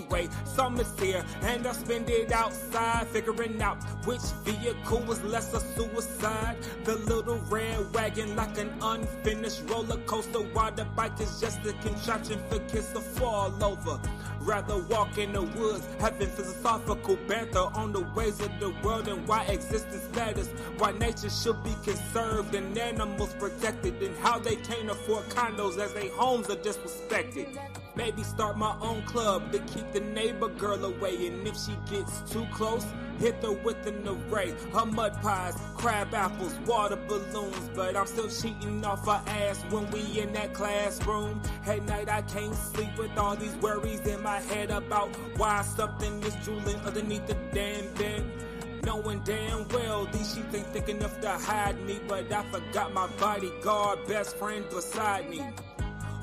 away. Summer's here, and I'll spend it outside, figuring out which vehicle was less a suicide. The little red wagon, like an unfinished roller coaster, while the bike is just a contraption for kids to fall over. Rather walk in the woods, having philosophical banter on the ways of the world and why existence matters, why nature should be conserved and animals protected, and how they can't afford condos as their homes are disrespected. Maybe start my own club to keep the neighbor girl away, and if she gets too close, hit her with an array. Her mud pies, crab apples, water balloons, but I'm still cheating off her ass when we in that classroom. At night I can't sleep with all these worries in my head about why something is drooling underneath the damn bed. Knowing damn well these sheets ain't thick enough to hide me, but I forgot my bodyguard, best friend beside me.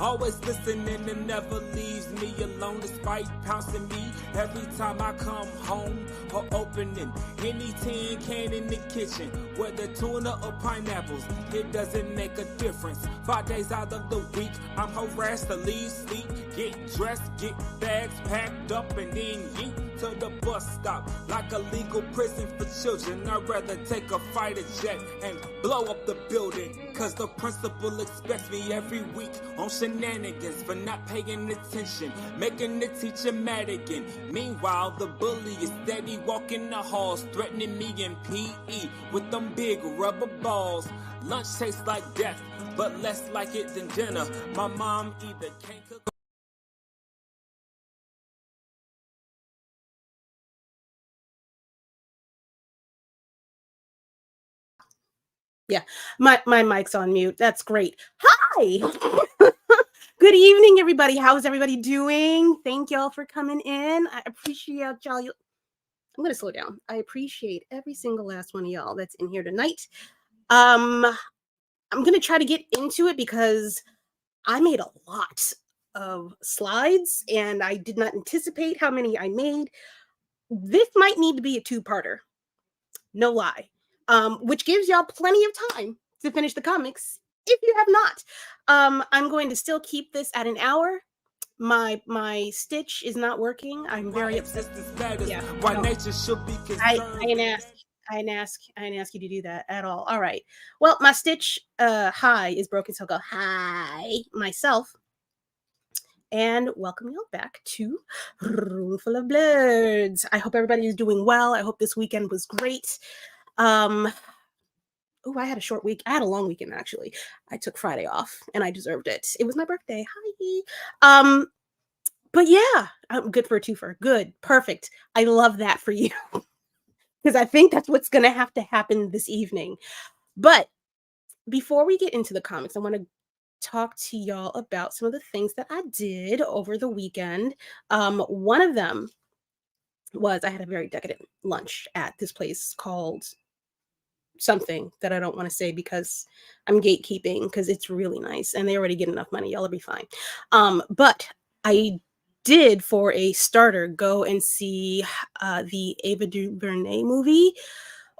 Always listening and never leaves me alone, despite pouncing me every time I come home or opening any tin can in the kitchen, whether tuna or pineapples, it doesn't make a difference. 5 days out of the week, I'm harassed to leave, sleep, get dressed, get bags packed up, and then yeet to the bus stop. Like a legal prison for children, I'd rather take a fighter jet and blow up the building, cause the principal expects me every week on shenanigans for not paying attention, making the teacher mad again. Meanwhile, the bully is steady walking the halls, threatening me in PE with them big rubber balls. Lunch tastes like death, but less like it than dinner. My mom either can't cook. Yeah, my mic's on mute. That's great. Hi. Good evening, everybody. How's everybody doing? Thank y'all for coming in. I appreciate y'all. I'm going to slow down. I appreciate every single last one of y'all that's in here tonight. I'm going to try to get into it because I made a lot of slides and I did not anticipate how many I made. This might need to be a two-parter. No lie. Which gives y'all plenty of time to finish the comics if you have not. I'm going to still keep this at an hour. My stitch is not working. I'm very upset. Yeah, why nature should be concerned. I didn't ask you to do that at all. All right. Well, my stitch hi is broken, so I'll go hi myself. And welcome y'all back to Room Full of Blerds. I hope everybody is doing well. I hope this weekend was great. I had a short week. I had a long weekend, actually. I took Friday off and I deserved it. It was my birthday. Hi. But yeah, I'm good for a twofer. Good. Perfect. I love that for you. Because I think that's what's going to have to happen this evening. But before we get into the comics, I want to talk to y'all about some of the things that I did over the weekend. One of them was I had a very decadent lunch at this place called something that I don't want to say because I'm gatekeeping, because it's really nice and they already get enough money. Y'all will be fine. But I did, for a starter, go and see the Ava DuVernay movie,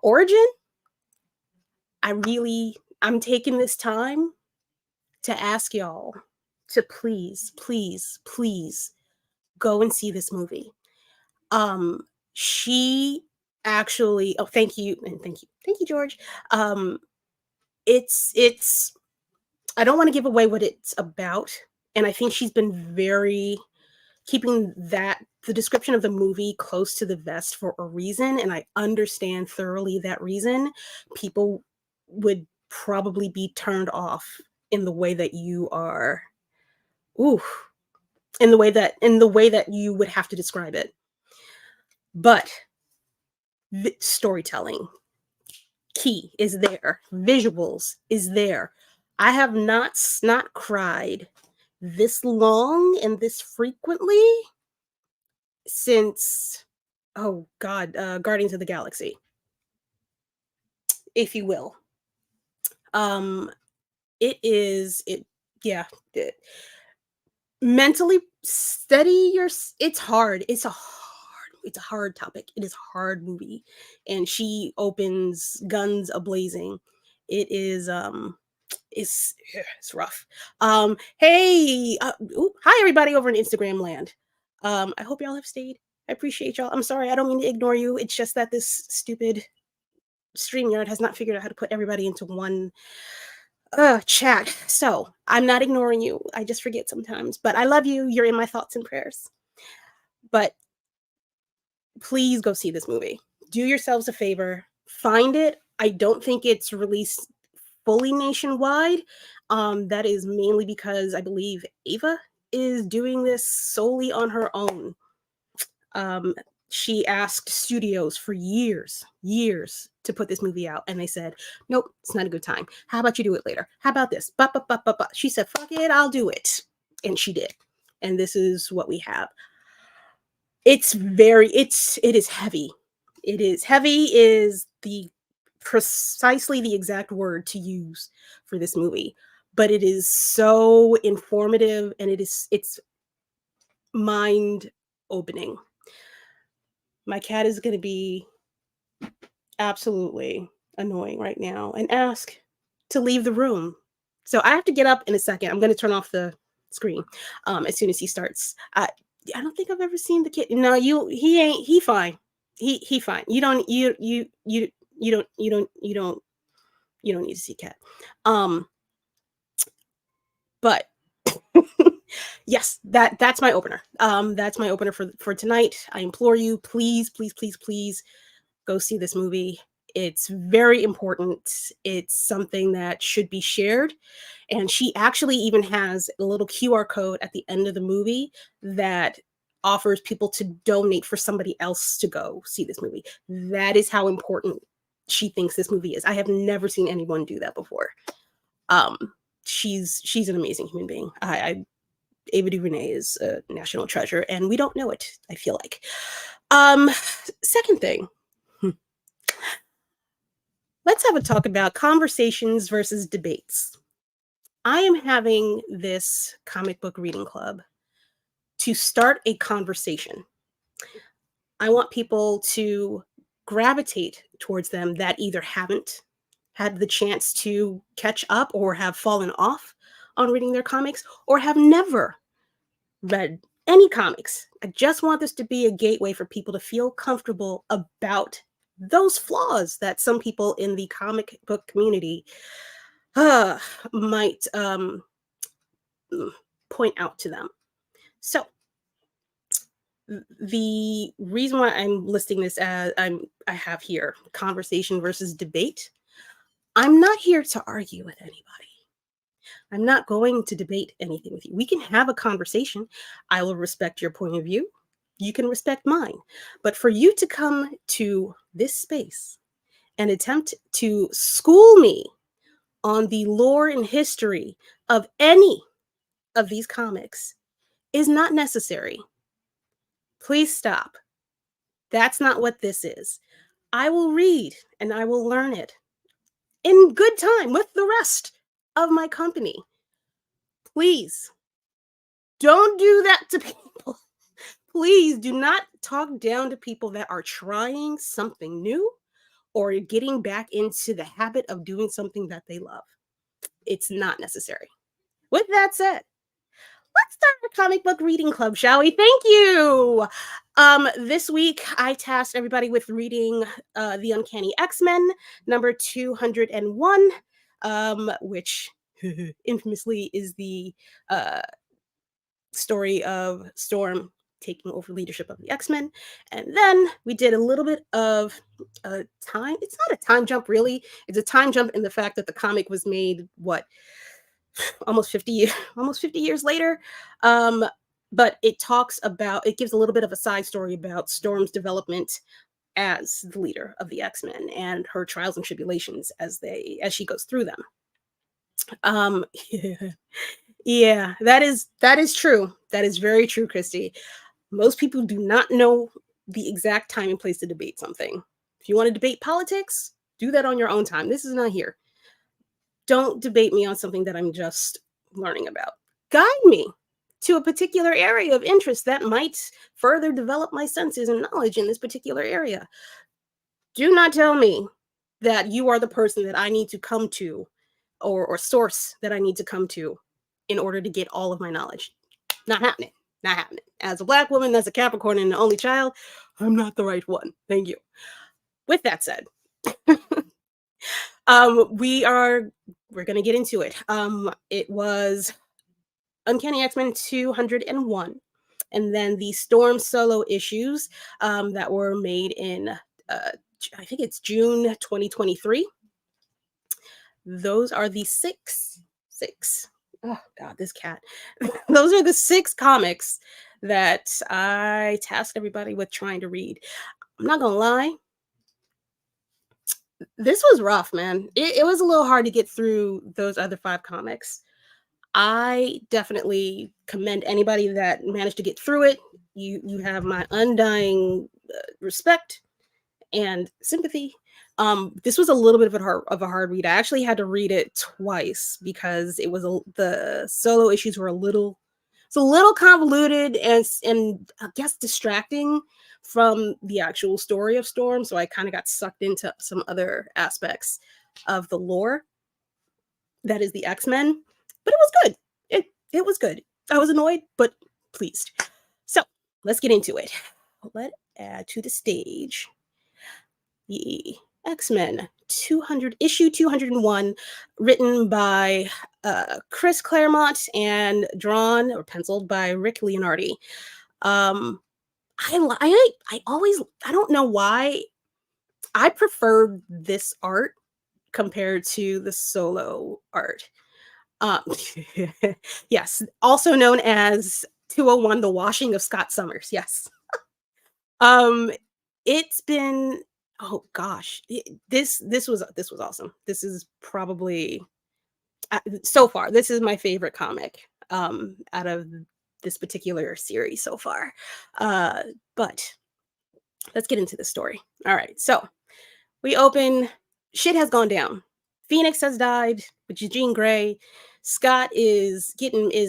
Origin. I'm taking this time to ask y'all to please go and see this movie. She actually, thank you, George. It's I don't want to give away what it's about, and I think she's been very keeping the description of the movie close to the vest for a reason, and I understand thoroughly that reason. People would probably be turned off in the way that you are, in the way that you would have to describe it. But storytelling key is there, visuals is there. I have not cried this long and this frequently since Guardians of the Galaxy, if you will. Mentally steady it's hard. It's a hard topic. It is a hard movie, and she opens guns a-blazing. It is it's rough. Hi everybody over in Instagram land. I hope y'all have stayed. I appreciate y'all. I'm sorry, I don't mean to ignore you. It's just that this stupid StreamYard has not figured out how to put everybody into one chat. So I'm not ignoring you. I just forget sometimes. But I love you. You're in my thoughts and prayers. But please go see this movie. Do yourselves a favor. Find it. I don't think it's released fully nationwide. That is mainly because I believe Ava is doing this solely on her own. She asked studios for years to put this movie out, and they said, nope, it's not a good time. How about you do it later? How about this? She said, fuck it, I'll do it. And she did. And this is what we have. It is heavy. It is heavy is the precisely the exact word to use for this movie. But it is so informative, and it's mind opening. My cat is going to be absolutely annoying right now and ask to leave the room. So I have to get up in a second. I'm going to turn off the screen as soon as he starts. I don't think I've ever seen the kid. No, he fine. He fine. You don't need to see cat. But yes, that's my opener. That's my opener for tonight. I implore you, please go see this movie. It's very important. It's something that should be shared. And she actually even has a little QR code at the end of the movie that offers people to donate for somebody else to go see this movie. That is how important she thinks this movie is. I have never seen anyone do that before. She's an amazing human being. Ava DuVernay is a national treasure, and we don't know it, I feel like. Second thing. Let's have a talk about conversations versus debates. I am having this comic book reading club to start a conversation. I want people to gravitate towards them that either haven't had the chance to catch up or have fallen off on reading their comics or have never read any comics. I just want this to be a gateway for people to feel comfortable about those flaws that some people in the comic book community might point out to them. So the reason why I'm listing this as I have here conversation versus debate. I'm not here to argue with anybody. I'm not going to debate anything with you. We can have a conversation. I will respect your point of view. You can respect mine. But for you to come to this space and attempt to school me on the lore and history of any of these comics is not necessary. Please stop. That's not what this is. I will read and I will learn it in good time with the rest of my company. Please don't do that to people. Please do not talk down to people that are trying something new or getting back into the habit of doing something that they love. It's not necessary. With that said, let's start our comic book reading club, shall we? Thank you. This week, I tasked everybody with reading The Uncanny X-Men, number 201, which infamously is the story of Storm taking over leadership of the X-Men. And then we did a little bit of time. It's not a time jump, really. It's a time jump in the fact that the comic was made, almost 50 years later. But it gives a little bit of a side story about Storm's development as the leader of the X-Men and her trials and tribulations as she goes through them. Yeah, that is true. That is very true, Christy. Most people do not know the exact time and place to debate something. If you want to debate politics, do that on your own time. This is not here. Don't debate me on something that I'm just learning about. Guide me to a particular area of interest that might further develop my senses and knowledge in this particular area. Do not tell me that you are the person that I need to come to or source that I need to come to in order to get all of my knowledge. Not happening. Not happening. As a Black woman, as a Capricorn and an only child, I'm not the right one. Thank you. With that said, we're gonna get into it. It was Uncanny X-Men 201, and then the Storm solo issues that were made in I think it's June 2023. Those are the six. Oh God, this cat. Those are the 6 comics that I tasked everybody with trying to read. I'm not gonna lie, this was rough, man. It was a little hard to get through those other 5 comics. I definitely commend anybody that managed to get through it. You have my undying respect and sympathy. This was a little bit of a hard read. I actually had to read it twice because the solo issues were it's a little convoluted and I guess distracting from the actual story of Storm. So I kind of got sucked into some other aspects of the lore that is the X-Men. But it was good. It was good. I was annoyed, but pleased. So let's get into it. Let's add to the stage the X-Men 200 issue 201, written by Chris Claremont and drawn or penciled by Rick Leonardi. I always, I don't know why, I prefer this art compared to the solo art. Um, yes, also known as 201, the washing of Scott Summers. Yes. Um, it's been, oh gosh, this was awesome. This is probably so far, this is my favorite comic out of this particular series so far. But let's get into the story. All right, so we open, shit has gone down. Phoenix has died, which is Jean Grey. Scott is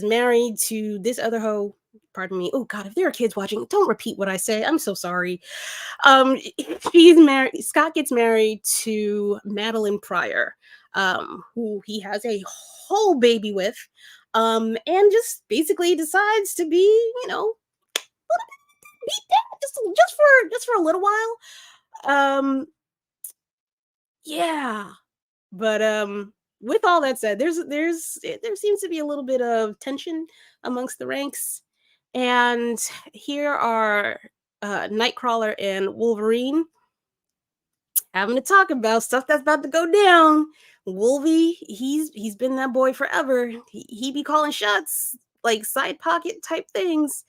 married to this other hoe. Pardon me. Oh God, if there are kids watching, don't repeat what I say. I'm so sorry. Um, she's married. Scott gets married to Madeline Pryor, who he has a whole baby with, and just basically decides to be, beat that just for a little while. Yeah, but with all that said, there seems to be a little bit of tension amongst the ranks, and here are Nightcrawler and Wolverine having to talk about stuff that's about to go down. Wolvie, he's been that boy forever. He be calling shots, like side pocket type things.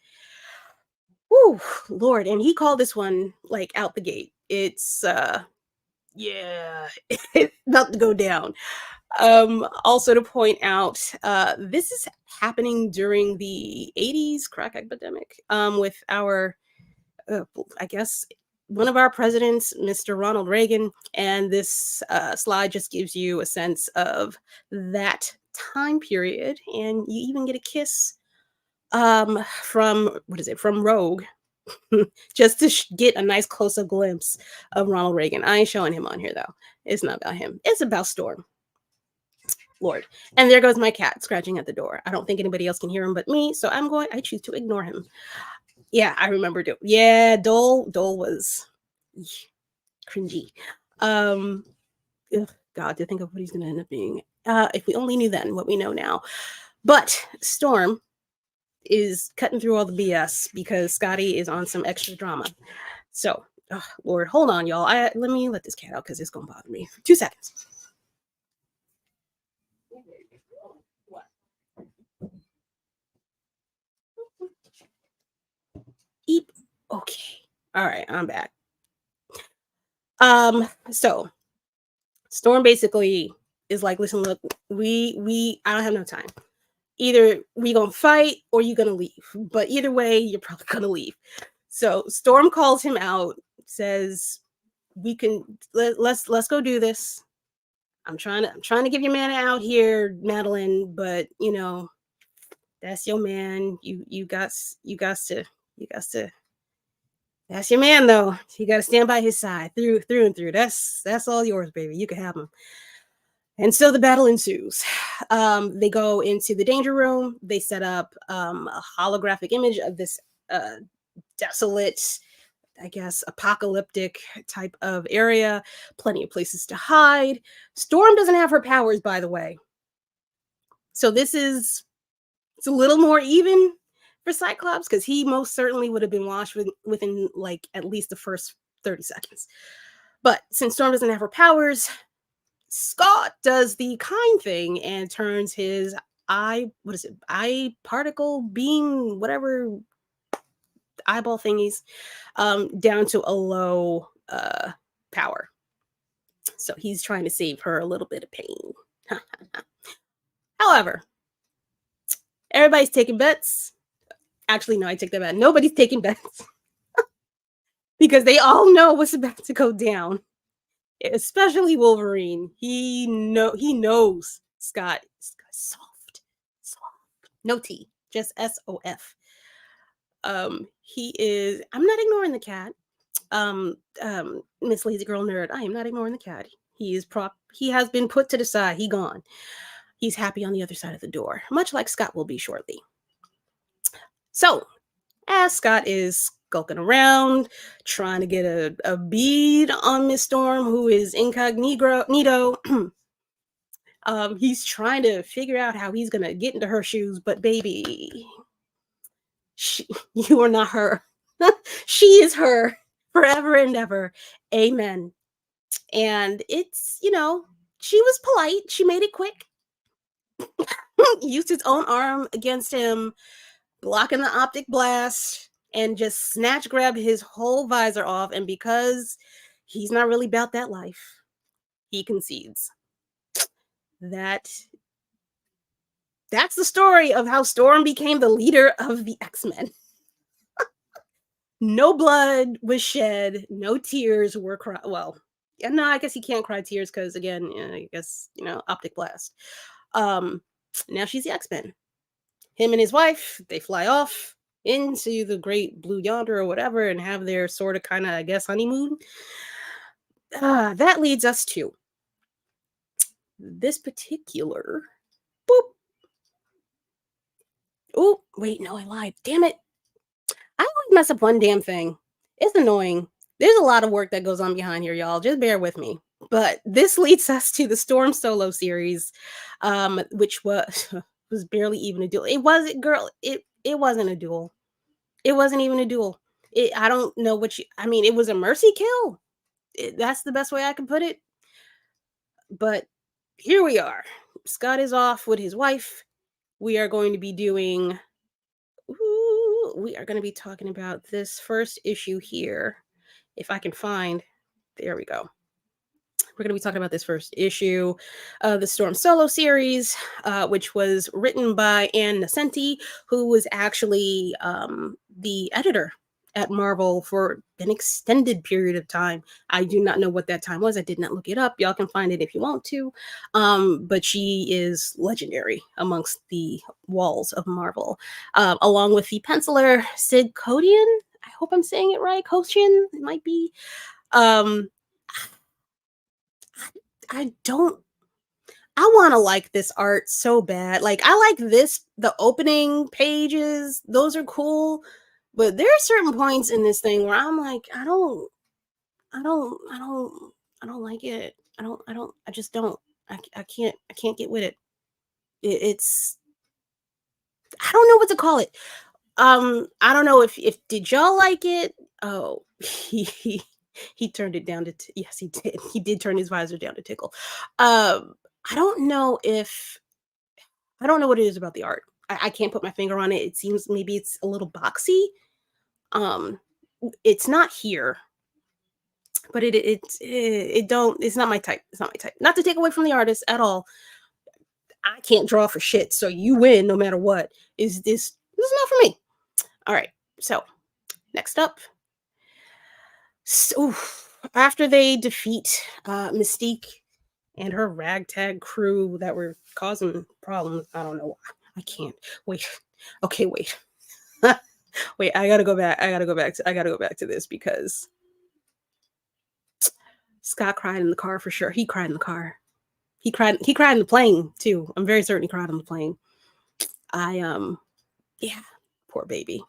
Whew, Lord, and he called this one like out the gate. It's yeah, it's about to go down. Also to point out, this is happening during the 80s crack epidemic, with our I guess one of our presidents, Mr. Ronald Reagan, and this slide just gives you a sense of that time period, and you even get a kiss from from Rogue, just to get a nice close-up glimpse of Ronald Reagan. I ain't showing him on here though. It's not about him. It's about Storm. Lord. And there goes my cat scratching at the door. I don't think anybody else can hear him but me, so I choose to ignore him. Yeah, I remember Dole. Yeah, Dole was cringy. God, to think of what he's gonna end up being. If we only knew then what we know now. But Storm is cutting through all the BS because Scotty is on some extra drama. So, Lord, hold on, y'all. Let me let this cat out because it's gonna bother me for 2 seconds. Eep. Okay. All right, I'm back. So Storm basically is like, listen, look, I don't have no time. Either we gonna fight or you gonna leave. But either way, you're probably gonna leave. So Storm calls him out, says, let's go do this. I'm trying to give your man out here, Madeline, but that's your man. You got to that's your man though. You got to stand by his side through and through. That's all yours, baby. You can have him. And so the battle ensues. They go into the danger room. They set up a holographic image of this uh, desolate, I guess, apocalyptic type of area. Plenty of places to hide. Storm doesn't have her powers, by the way. So it's a little more even for Cyclops because he most certainly would have been washed within like at least the first 30 seconds. But since Storm doesn't have her powers, Scott does the kind thing and turns his eye particle beam, whatever eyeball thingies, down to a low power. So he's trying to save her a little bit of pain. However, everybody's taking bets. Actually, no, I take that back. Nobody's taking bets because they all know what's about to go down. Especially Wolverine. He knows Scott. Soft. No T, just SOF. He is. I'm not ignoring the cat. Miss Lazy Girl Nerd. I am not ignoring the cat. He has been put to the side. He gone. He's happy on the other side of the door, much like Scott will be shortly. So, as Scott is skulking around, trying to get a bead on Miss Storm, who is incognito. He's trying to figure out how he's gonna get into her shoes, but baby, you are not her. She is her forever and ever. Amen. And it's, she was polite. She made it quick. Used his own arm against him, blocking the optic blast, and just snatch grabbed his whole visor off. And because he's not really about that life, he concedes. That's the story of how Storm became the leader of the X-Men. No blood was shed, no tears were cried. Well, yeah, no, I guess he can't cry tears because again, I guess optic blast. Now she's the X-Men. Him and his wife, they fly off into the great blue yonder or whatever and have their sort of kind of, I guess, honeymoon. That leads us to this particular boop. Oh, wait, no, I lied. Damn it. I always mess up one damn thing. It's annoying. There's a lot of work that goes on behind here, y'all. Just bear with me. But this leads us to the Storm solo series, which was barely even a duel. It wasn't, girl. It wasn't a duel. It wasn't even a duel. I don't know what it was a mercy kill. That's the best way I can put it. But here we are. Scott is off with his wife. We are going to be doing. We are going to be talking about this first issue here. If I can find. There we go. We're going to be talking about this first issue, the Storm solo series, which was written by Ann Nocenti, who was actually the editor at Marvel for an extended period of time. I do not know what that time was. I did not look it up. Y'all can find it if you want to. But she is legendary amongst the walls of Marvel, along with the penciler Sid Kodian. I hope I'm saying it right. Koshin, it might be. I want to like this art so bad. Like, I like the opening pages. Those are cool. But there are certain points in this thing where I'm like, I don't like it. I just don't. I can't get with it. It's, I don't know what to call it. I don't know if did y'all like it? Oh, he turned it down to yes, he did. He did turn his visor down to tickle. I don't know what it is about the art. I can't put my finger on it. It seems maybe it's a little boxy. It's not here, but it's not my type. It's not my type. Not to take away from the artist at all. I can't draw for shit, so you win no matter what. This is not for me. All right. So next up. So, after they defeat Mystique and her ragtag crew that were causing problems, I don't know why. I can't wait. Okay, wait. Wait, I gotta go back to this because Scott cried in the car for sure. He cried in the car. He cried in the plane too. I'm very certain he cried on the plane. Yeah, poor baby.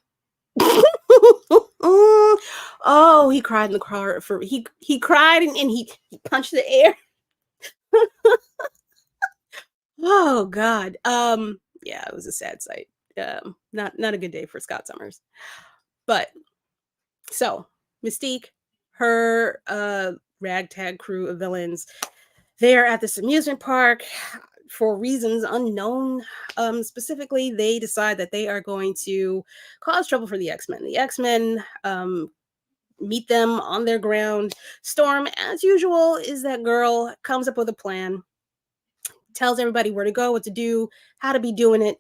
Oh, he cried in the car he cried and he punched the air. Oh God. Yeah, it was a sad sight. Not a good day for Scott Summers. But so Mystique, her ragtag crew of villains, they're at this amusement park for reasons unknown. Specifically, they decide that they are going to cause trouble for the X-Men. The X-Men meet them on their ground. Storm, as usual, is that girl, comes up with a plan, tells everybody where to go, what to do, how to be doing it,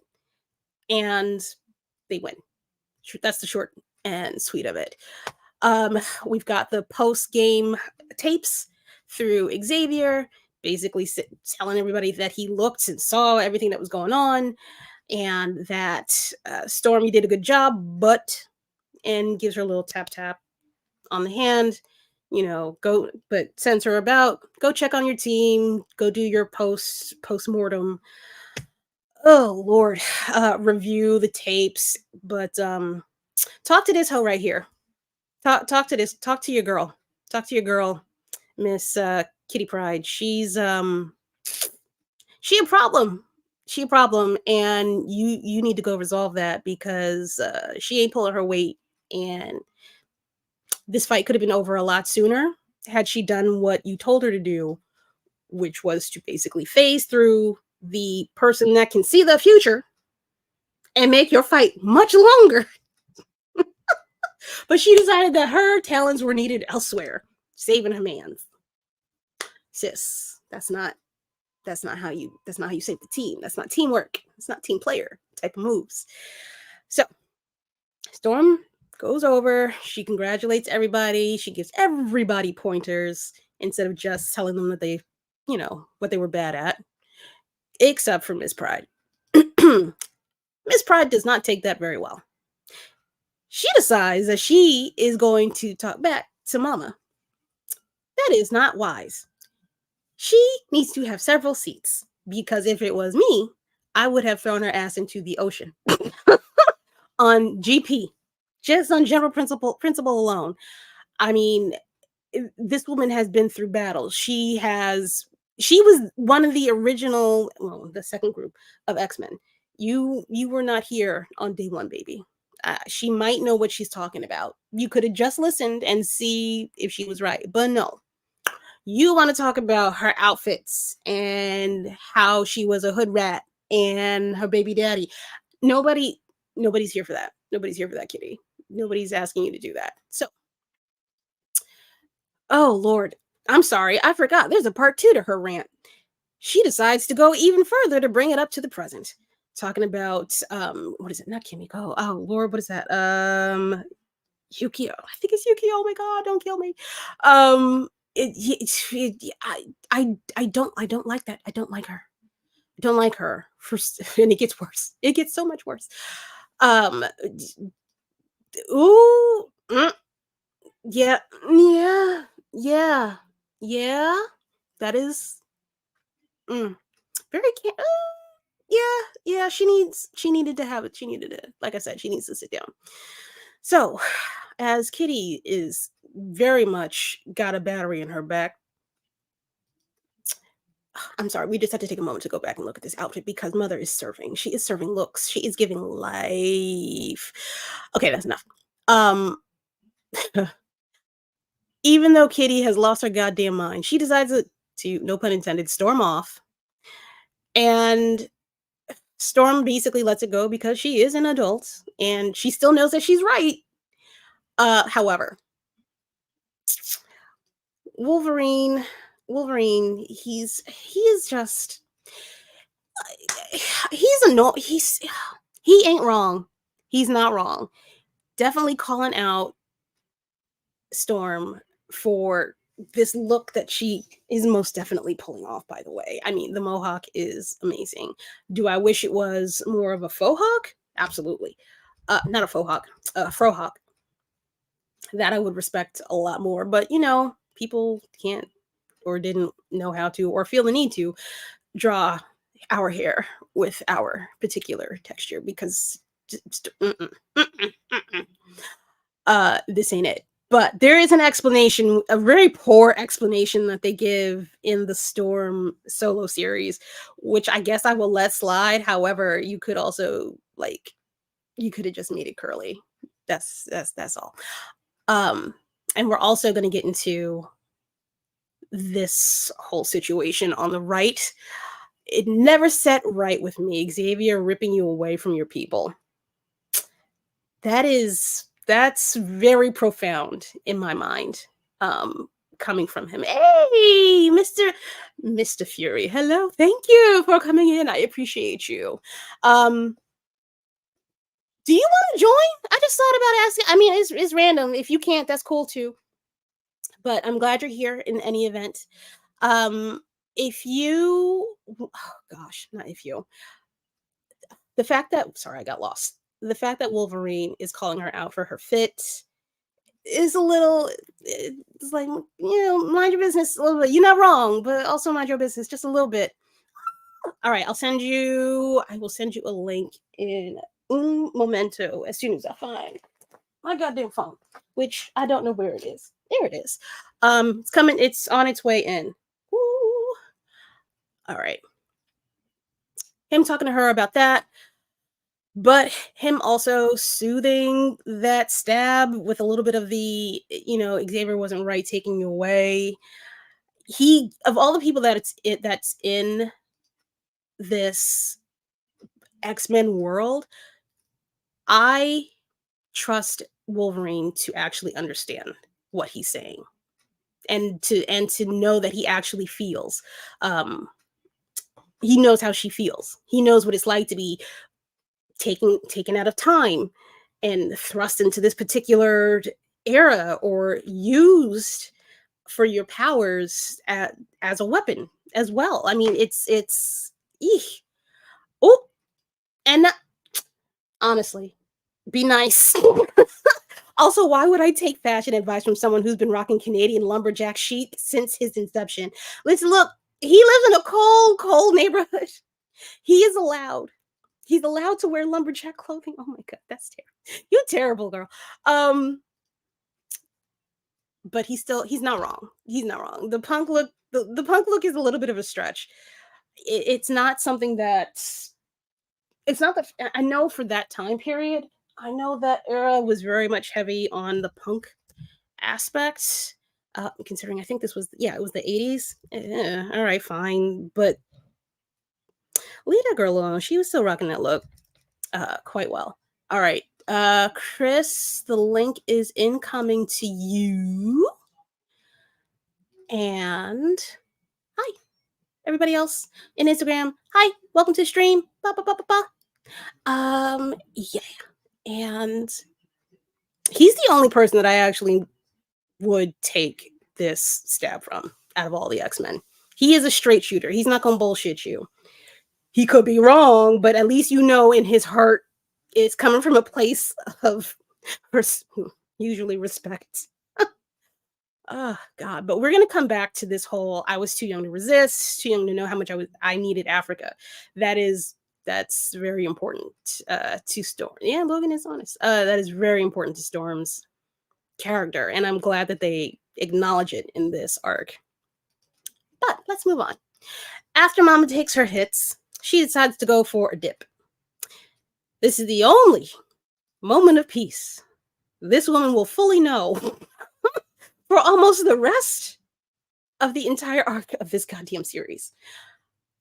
and they win. That's the short and sweet of it. We've got the post-game tapes through Xavier, basically telling everybody that he looked and saw everything that was going on, and that Stormy did a good job, and gives her a little tap tap on the hand. Go, but sends her about, go check on your team, go do your post-mortem. Oh Lord, review the tapes, but talk to this hoe right here. Talk to your girl. Talk to your girl, Miss Kitty Pryde. She a problem. She a problem, and you need to go resolve that because she ain't pulling her weight, and this fight could have been over a lot sooner had she done what you told her to do, which was to basically phase through the person that can see the future and make your fight much longer. But she decided that her talents were needed elsewhere, saving her man's. Sis, that's not how you save the team. That's not teamwork. It's not team player type of moves. So Storm goes over, she congratulates everybody, she gives everybody pointers instead of just telling them that they, what they were bad at, except for Miss Pride. Miss Pride does not take that very well. She decides that she is going to talk back to Mama. That is not wise. She needs to have several seats, because if it was me, I would have thrown her ass into the ocean on GP, just on general principle alone. I mean, this woman has been through battles. She was one of the original, the second group of X-Men. You were not here on day one, baby. She might know what she's talking about. You could have just listened and see if she was right, but no. You want to talk about her outfits and how she was a hood rat and her baby daddy. Nobody's here for that. Nobody's here for that, Kitty. Nobody's asking you to do that. So, oh Lord, I'm sorry, I forgot. There's a part 2 to her rant. She decides to go even further to bring it up to the present. Talking about what is it? Not Kimiko. Oh Lord, what is that? Yukio. I think it's Yukio. Oh my God, don't kill me. I don't like that. I don't like her. I don't like her. And it gets worse. It gets so much worse. Yeah. That is very. Yeah. She needed to have it. She needed it. Like I said, she needs to sit down. So, as Kitty is very much got a battery in her back. I'm sorry, we just have to take a moment to go back and look at this outfit because Mother is serving. She is serving looks. She is giving life. Okay, that's enough. Even though Kitty has lost her goddamn mind, she decides to, no pun intended, storm off. And Storm basically lets it go because she is an adult and she still knows that she's right. However, Wolverine, he is just, he ain't wrong. He's not wrong. Definitely calling out Storm for this look that she is most definitely pulling off, by the way. I mean, the mohawk is amazing. Do I wish it was more of a faux hawk? Absolutely. Not a faux hawk, a frohawk. That I would respect a lot more, but people can't or didn't know how to or feel the need to draw our hair with our particular texture because this ain't it. But there is an explanation, a very poor explanation that they give in the Storm solo series, which I guess I will let slide. However, you could also like you could have just made it curly. That's all. And we're also going to get into this whole situation on the right. It never set right with me. Xavier ripping you away from your people. That's very profound in my mind. Coming from him. Hey, Mr. Fury. Hello. Thank you for coming in. I appreciate you. Do you want to join? I just thought about asking. I mean, it's random. If you can't, that's cool too. But I'm glad you're here in any event. If you, oh gosh, not if you. The fact that, sorry, I got lost. The fact that Wolverine is calling her out for her fit is a little, it's like, mind your business a little bit. You're not wrong, but also mind your business just a little bit. All right, I will send you a link in un momento as soon as I find my goddamn phone, which I don't know where it is. There it is. It's coming. It's on its way in. Woo. All right. Him talking to her about that, but him also soothing that stab with a little bit of the, Xavier wasn't right taking you away. He, of all the people that's in this X-Men world, I trust Wolverine to actually understand what he's saying and to know that he actually feels. He knows how she feels. He knows what it's like to be taken out of time and thrust into this particular era or used for your powers as a weapon as well. I mean, it's eek. Oh, and honestly, be nice. Also, why would I take fashion advice from someone who's been rocking Canadian lumberjack chic since his inception? Listen, look, he lives in a cold neighborhood. He's allowed to wear lumberjack clothing. Oh my god, that's terrible. You're terrible, girl. But he's not wrong. He's not wrong. The punk look is a little bit of a stretch. It's not something that's. It's not that I know for that time period. I know that era was very much heavy on the punk aspects. Considering I think this was it was the 80s. All right, fine, but leave that girl alone. She was still rocking that look quite well. All right, Chris, the link is incoming to you. And hi, everybody else in Instagram. Hi, welcome to the stream. Ba, ba, ba, ba, ba. Yeah. And he's the only person that I actually would take this stab from out of all the X-Men. He is a straight shooter. He's not gonna bullshit you. He could be wrong, but at least in his heart it's coming from a place of usually respect. Oh God, but we're gonna come back to this whole I was too young to resist, too young to know how much I needed Africa. That's very important to Storm. Yeah, Logan is honest. That is very important to Storm's character, and I'm glad that they acknowledge it in this arc. But let's move on. After Mama takes her hits, she decides to go for a dip. This is the only moment of peace this woman will fully know for almost the rest of the entire arc of this goddamn series.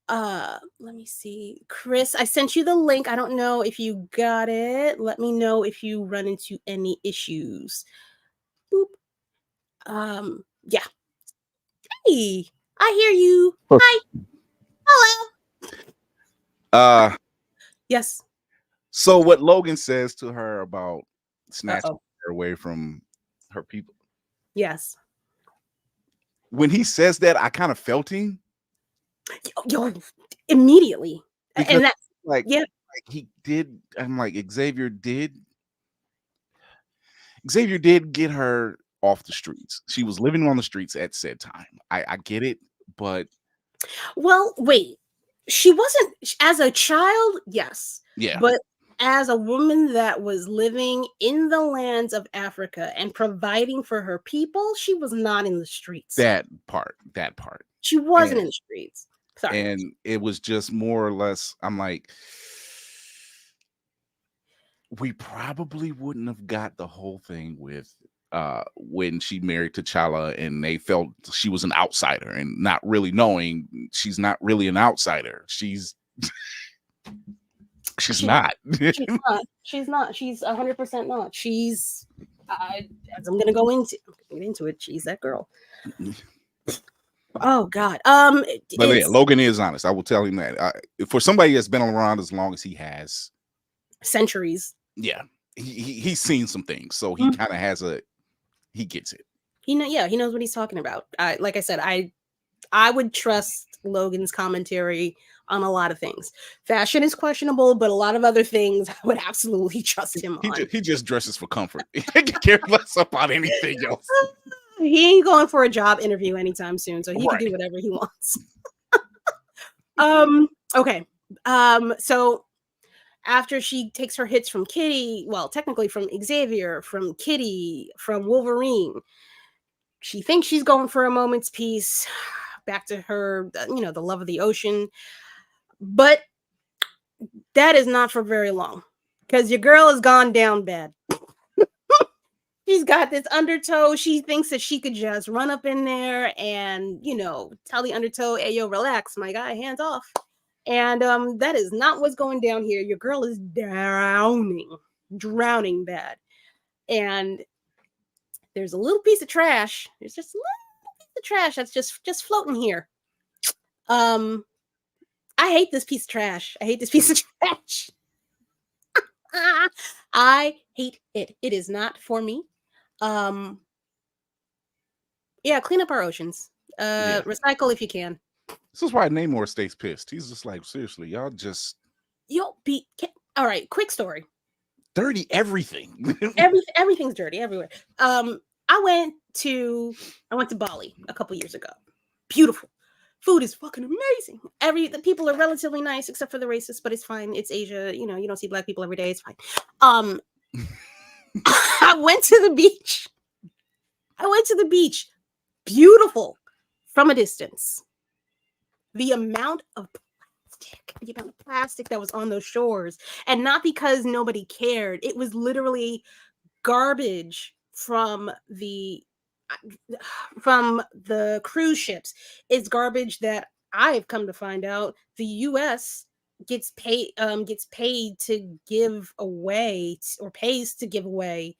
Let me see. Chris, I sent you the link. I don't know if you got it. Let me know if you run into any issues. Boop. Yeah. Hey, I hear you. Hi. Hello. Yes. So what Logan says to her about snatching her away from her people. Yes. When he says that, I kind of felt him. Yo, immediately. Because and that's like he did. I'm like Xavier did get her off the streets. She was living on the streets at said time. I get it, but Well, wait. She wasn't as a child, yes. yeah, But as a woman that was living in the lands of Africa and providing for her people, she was not in the streets. that part. She wasn't And in the streets. Sorry. and it was just more or less, I'm like, we probably wouldn't have got the whole thing with when she married T'Challa and they felt she was an outsider, and not really knowing she's not really an outsider. She's not. She's not. She's not. She's 100% not. She's as I'm gonna go into it. She's that girl. Oh God. But yeah, Logan is honest. I will tell him that. For somebody that's been around as long as he has, centuries. Yeah, he's seen some things, so he kind of he gets it. He knows what he's talking about. Like I said, I would trust Logan's commentary on a lot of things. Fashion is questionable, but a lot of other things I would absolutely trust him on. He just dresses for comfort. He can care less about anything else. He ain't going for a job interview anytime soon, so he can do whatever he wants. Okay. So after she takes her hits from Kitty, well, technically from Xavier, from Kitty, from Wolverine, she thinks she's going for a moment's peace, back to her, the love of the ocean. But that is not for very long, because your girl has gone down bad. She's got this undertow. She thinks that she could just run up in there and, tell the undertow, hey, yo, relax, my guy, hands off. And that is not what's going down here. Your girl is drowning bad. And there's a little piece of trash. There's just a little piece of trash that's just floating here. I hate this piece of trash. I hate it. It is not for me. Clean up our oceans. Recycle if you can. This is why Namor stays pissed. He's just like, seriously, y'all just all right. Quick story. Dirty everything. Everything's dirty everywhere. I went to Bali a couple years ago. Beautiful. Food is fucking amazing. The people are relatively nice, except for the racists, but it's fine. It's Asia. You don't see black people every day. It's fine. I went to the beach. Beautiful from a distance. The amount of plastic that was on those shores, and not because nobody cared. It was literally garbage from the cruise ships. It's garbage that I've come to find out the U.S. gets paid to give away, or pays to give away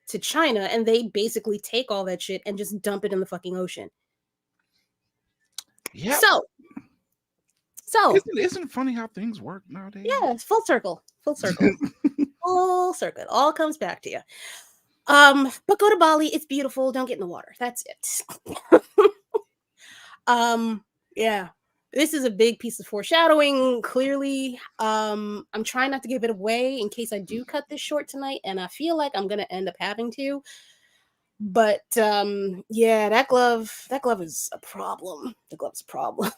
to China, and they basically take all that shit and just dump it in the fucking ocean. Yeah. So isn't it funny how things work nowadays? Yeah, it's full circle. Full circle. It all comes back to you. But go to Bali. It's beautiful. Don't get in the water. That's it. Yeah. This is a big piece of foreshadowing, clearly. I'm trying not to give it away in case I do cut this short tonight, and I feel like I'm gonna end up having to. But that glove is a problem. The glove's a problem.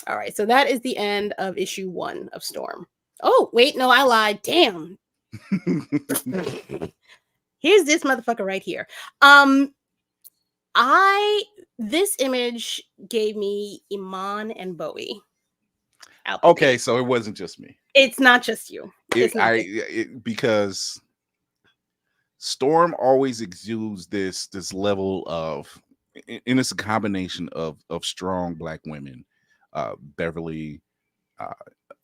All right, so that is the end of issue 1 of Storm. Oh, wait, no, I lied. Damn. Here's this motherfucker right here. This image gave me Iman and Bowie. Okay, so it wasn't just me. It's not just you. Because Storm always exudes this level of, and it's a combination of strong black women. Beverly,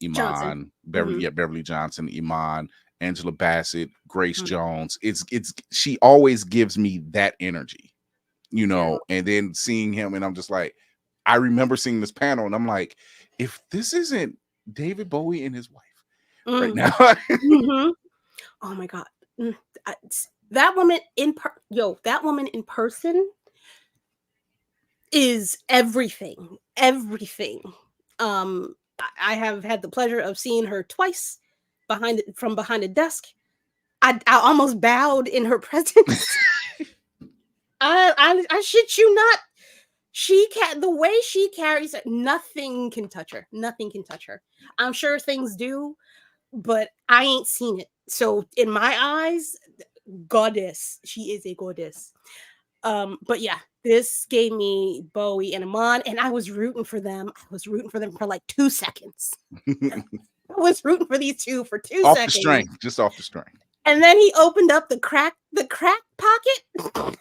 Iman, Johnson. Beverly Johnson, Iman, Angela Bassett, Grace Jones. She always gives me that energy, and then seeing him, and I'm just like, I remember seeing this panel, and I'm like, if this isn't David Bowie and his wife right now. Oh my God. That woman in person is everything. I have had the pleasure of seeing her twice from behind a desk. I almost bowed in her presence. I shit you not. The way she carries it, nothing can touch her. Nothing can touch her. I'm sure things do, but I ain't seen it. So in my eyes, goddess. She is a goddess. But yeah, this gave me Bowie and Amon, and I was rooting for them. I was rooting for them for like 2 seconds. I was rooting for these two for 2 off seconds. The strength, just off the strength. And then he opened up the crack pocket.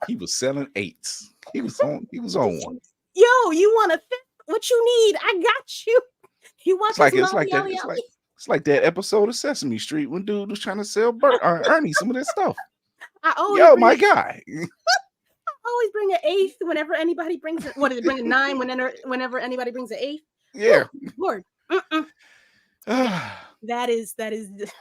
He was selling 8s. He was on one. Yo, you want to fit what you need? I got you. You want it's like that episode of Sesame Street when dude was trying to sell Ernie some of that stuff. My guy. I always bring an 8th whenever anybody brings it. What is it? Bring a 9 whenever anybody brings an 8th. Yeah. Oh, Lord. That is. I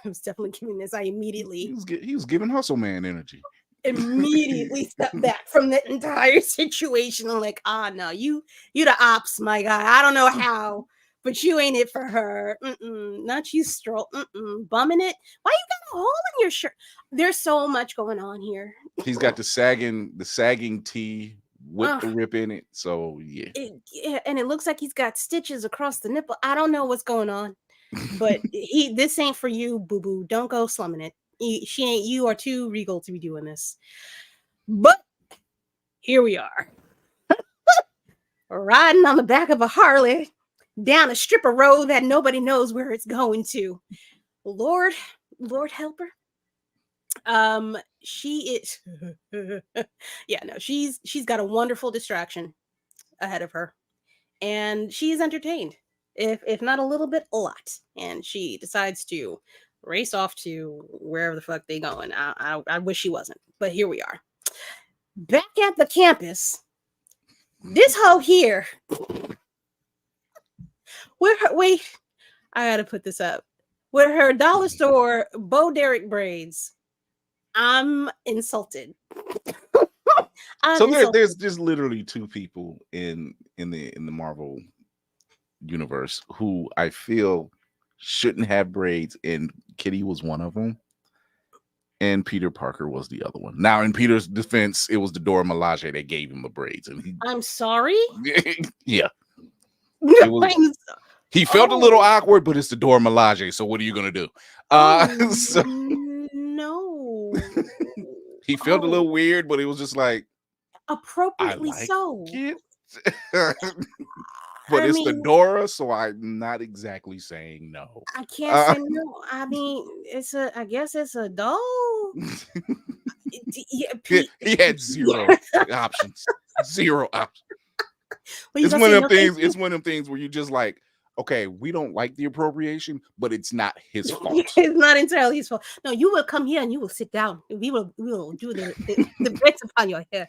was definitely giving this. I immediately. He was giving Hustle Man energy. Immediately stepped back from the entire situation. I'm like, no, you the ops, my guy. I don't know how, but you ain't it for her. Not you, Stroll. Bumming it. Why you got a hole in your shirt? There's so much going on here. He's got the sagging tee with the rip in it. So yeah. And it looks like he's got stitches across the nipple. I don't know what's going on, but this ain't for you, boo boo. Don't go slumming it. You are too regal to be doing this. But here we are. Riding on the back of a Harley down a strip of road that nobody knows where it's going to. Lord help her. She is she's got a wonderful distraction ahead of her. And she's entertained. If not a little bit, a lot. And she decides to race off to wherever the fuck they going. I wish she wasn't, but here we are. Back at the campus, this hoe here. Wait, I gotta put this up. With her dollar store Bo Derek braids. I'm insulted. There's just literally 2 people in the Marvel universe who I feel shouldn't have braids, and Kitty was one of them, and Peter Parker was the other one. Now, in Peter's defense, it was the Dora Milaje that gave him the braids, and I'm sorry. Yeah, he felt a little awkward, but it's the Dora Milaje. So what are you gonna do? No. He felt a little weird, but it was just like appropriately so. But it's the Dora, so I'm not exactly saying no. I can't say no. I mean, I guess it's a doll. He had 0 options. 0 options. It's one of them things. It's one of them things where you just like, okay, we don't like the appropriation, but it's not his fault. It's not entirely his fault. No, you will come here and you will sit down. We will do the braids upon your hair.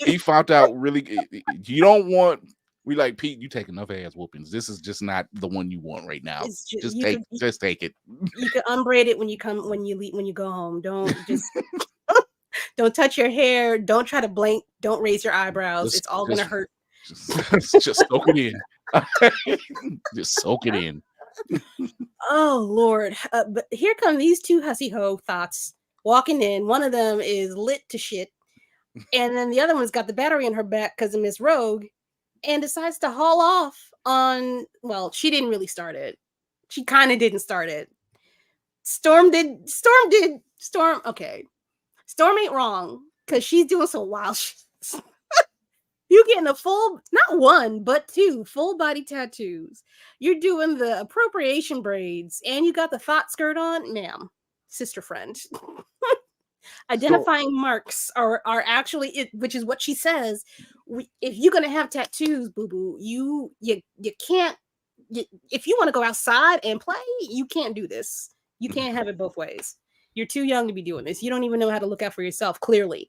He found out really. You don't want. We like Pete. You take enough ass whoopings. This is just not the one you want right now. Just take it. You can unbraid it when you go home. Don't don't touch your hair. Don't try to blink. Don't raise your eyebrows. It's all gonna hurt. Just soak it in. Just soak it in. Oh Lord! But here come these 2 hussy ho thoughts walking in. One of them is lit to shit. And then the other one's got the battery in her back because of Miss Rogue and decides to haul off on, well, she didn't really start it. She kind of didn't start it. Storm did. Okay. Storm ain't wrong because she's doing some wild shit. You getting a full, not 1, but 2 full body tattoos. You're doing the appropriation braids and you got the thought skirt on, ma'am, sister friend. Identifying marks are actually it, which is what she says. If you're gonna have tattoos, boo boo, you can't. If you want to go outside and play, you can't do this. You can't have it both ways. You're too young to be doing this. You don't even know how to look out for yourself. Clearly,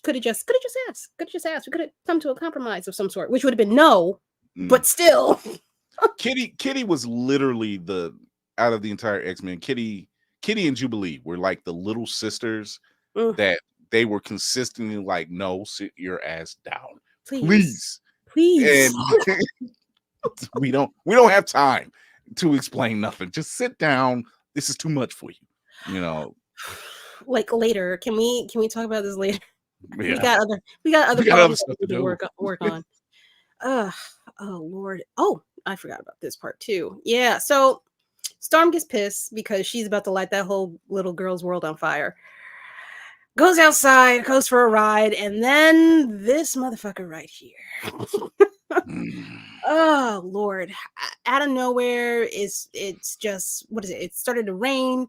could have just asked. We could have come to a compromise of some sort, which would have been no, but still. Kitty was literally out of the entire X-Men. Kitty and Jubilee were like the little sisters that they were consistently like, no, sit your ass down. Please. And we don't have time to explain nothing. Just sit down. This is too much for you. You know. like later. Can we talk about this later? Yeah. We got other We got problems other stuff we to need do. work on. Oh Lord. Oh, I forgot about this part too. Yeah. So Storm gets pissed because she's about to light that whole little girl's world on fire. Goes outside, goes for a ride, and then this motherfucker right here. Oh Lord. Out of nowhere it's just, what is it? It started to rain,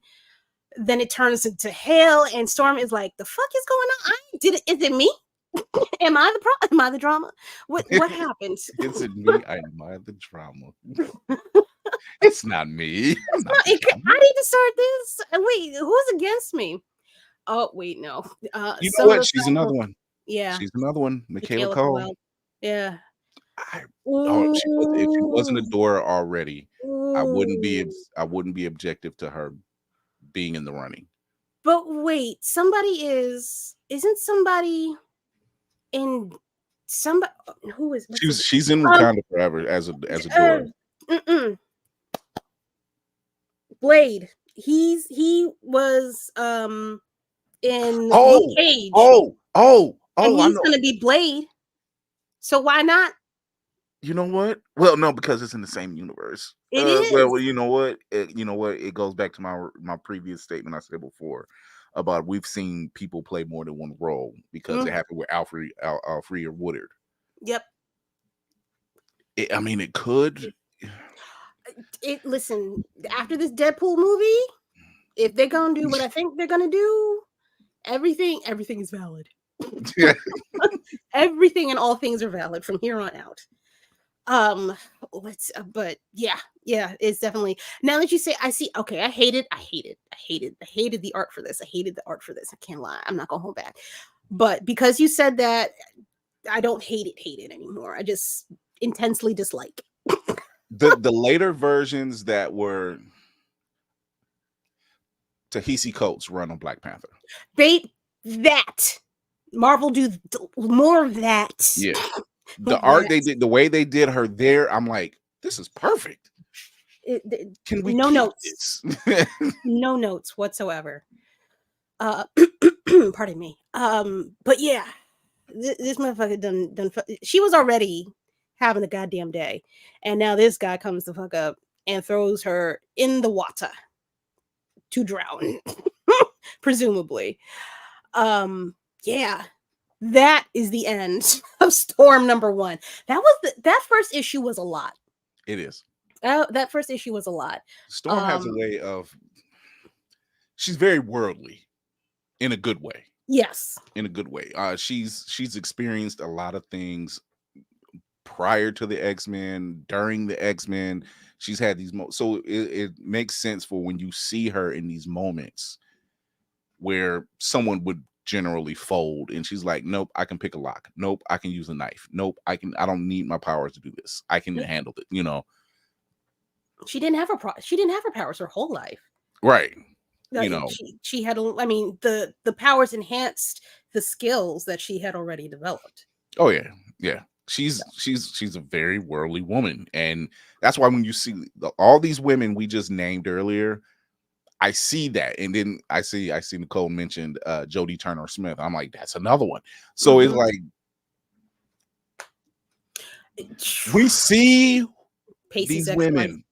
then it turns into hail, and Storm is like, the fuck is going on? Is it me? Am I the drama? What happened? It's in me. I admire the drama. It's not me. I'm not the drama. I need to start this. Wait, who's against me? Oh wait, no. You know what? She's another one. Yeah, She's another one. Michaela Cole. Cole. Yeah. If she wasn't Adora already, I wouldn't be Ooh. objective to her being in the running. But wait, isn't somebody in somebody who is She's in Wakanda forever as Adora. Blade. He was in Oh, Luke Cage. And he's gonna be Blade. So why not? You know what? Well, no, because it's in the same universe. It is. Well, you know what? It goes back to my previous statement I said before about we've seen people play more than one role because it happened with Alfred Woodard. Yep. It could. Listen, after this Deadpool movie, if they're gonna do what I think they're gonna do, everything is valid. Yeah. Everything and all things are valid from here on out. But yeah, it's definitely, now that you say, I see. Okay, I hated the art for this. I can't lie. I'm not gonna hold back. But because you said that, I don't hate it anymore. I just intensely dislike. The later versions that were Ta-Nehisi Coates run on Black Panther. Marvel do more of that. Yeah. The art they did, the way they did her there, I'm like, this is perfect. Can we no notes? No notes whatsoever. Pardon me. But yeah, this motherfucker done. She was already having a goddamn day, and now this guy comes the fuck up and throws her in the water to drown, presumably. Yeah. That is the end of Storm number 1. That first issue was a lot. It is. That first issue was a lot. Storm has a way of, she's very worldly in a good way. Yes. In a good way. She's experienced a lot of things prior to the X-Men, during the X-Men. She's had these so it makes sense for when you see her in these moments where someone would generally fold and she's like, nope, I can pick a lock. Nope, I can use a knife. Nope, I don't need my powers to do this. I can handle it, She didn't have her powers her whole life. Right. She had, the powers enhanced the skills that she had already developed. Oh yeah. Yeah. She's a very worldly woman, and that's why when you see all these women we just named earlier, I see that, and then I see Nicole mentioned Jodie Turner Smith. I'm like, that's another one. So it's like we see these women.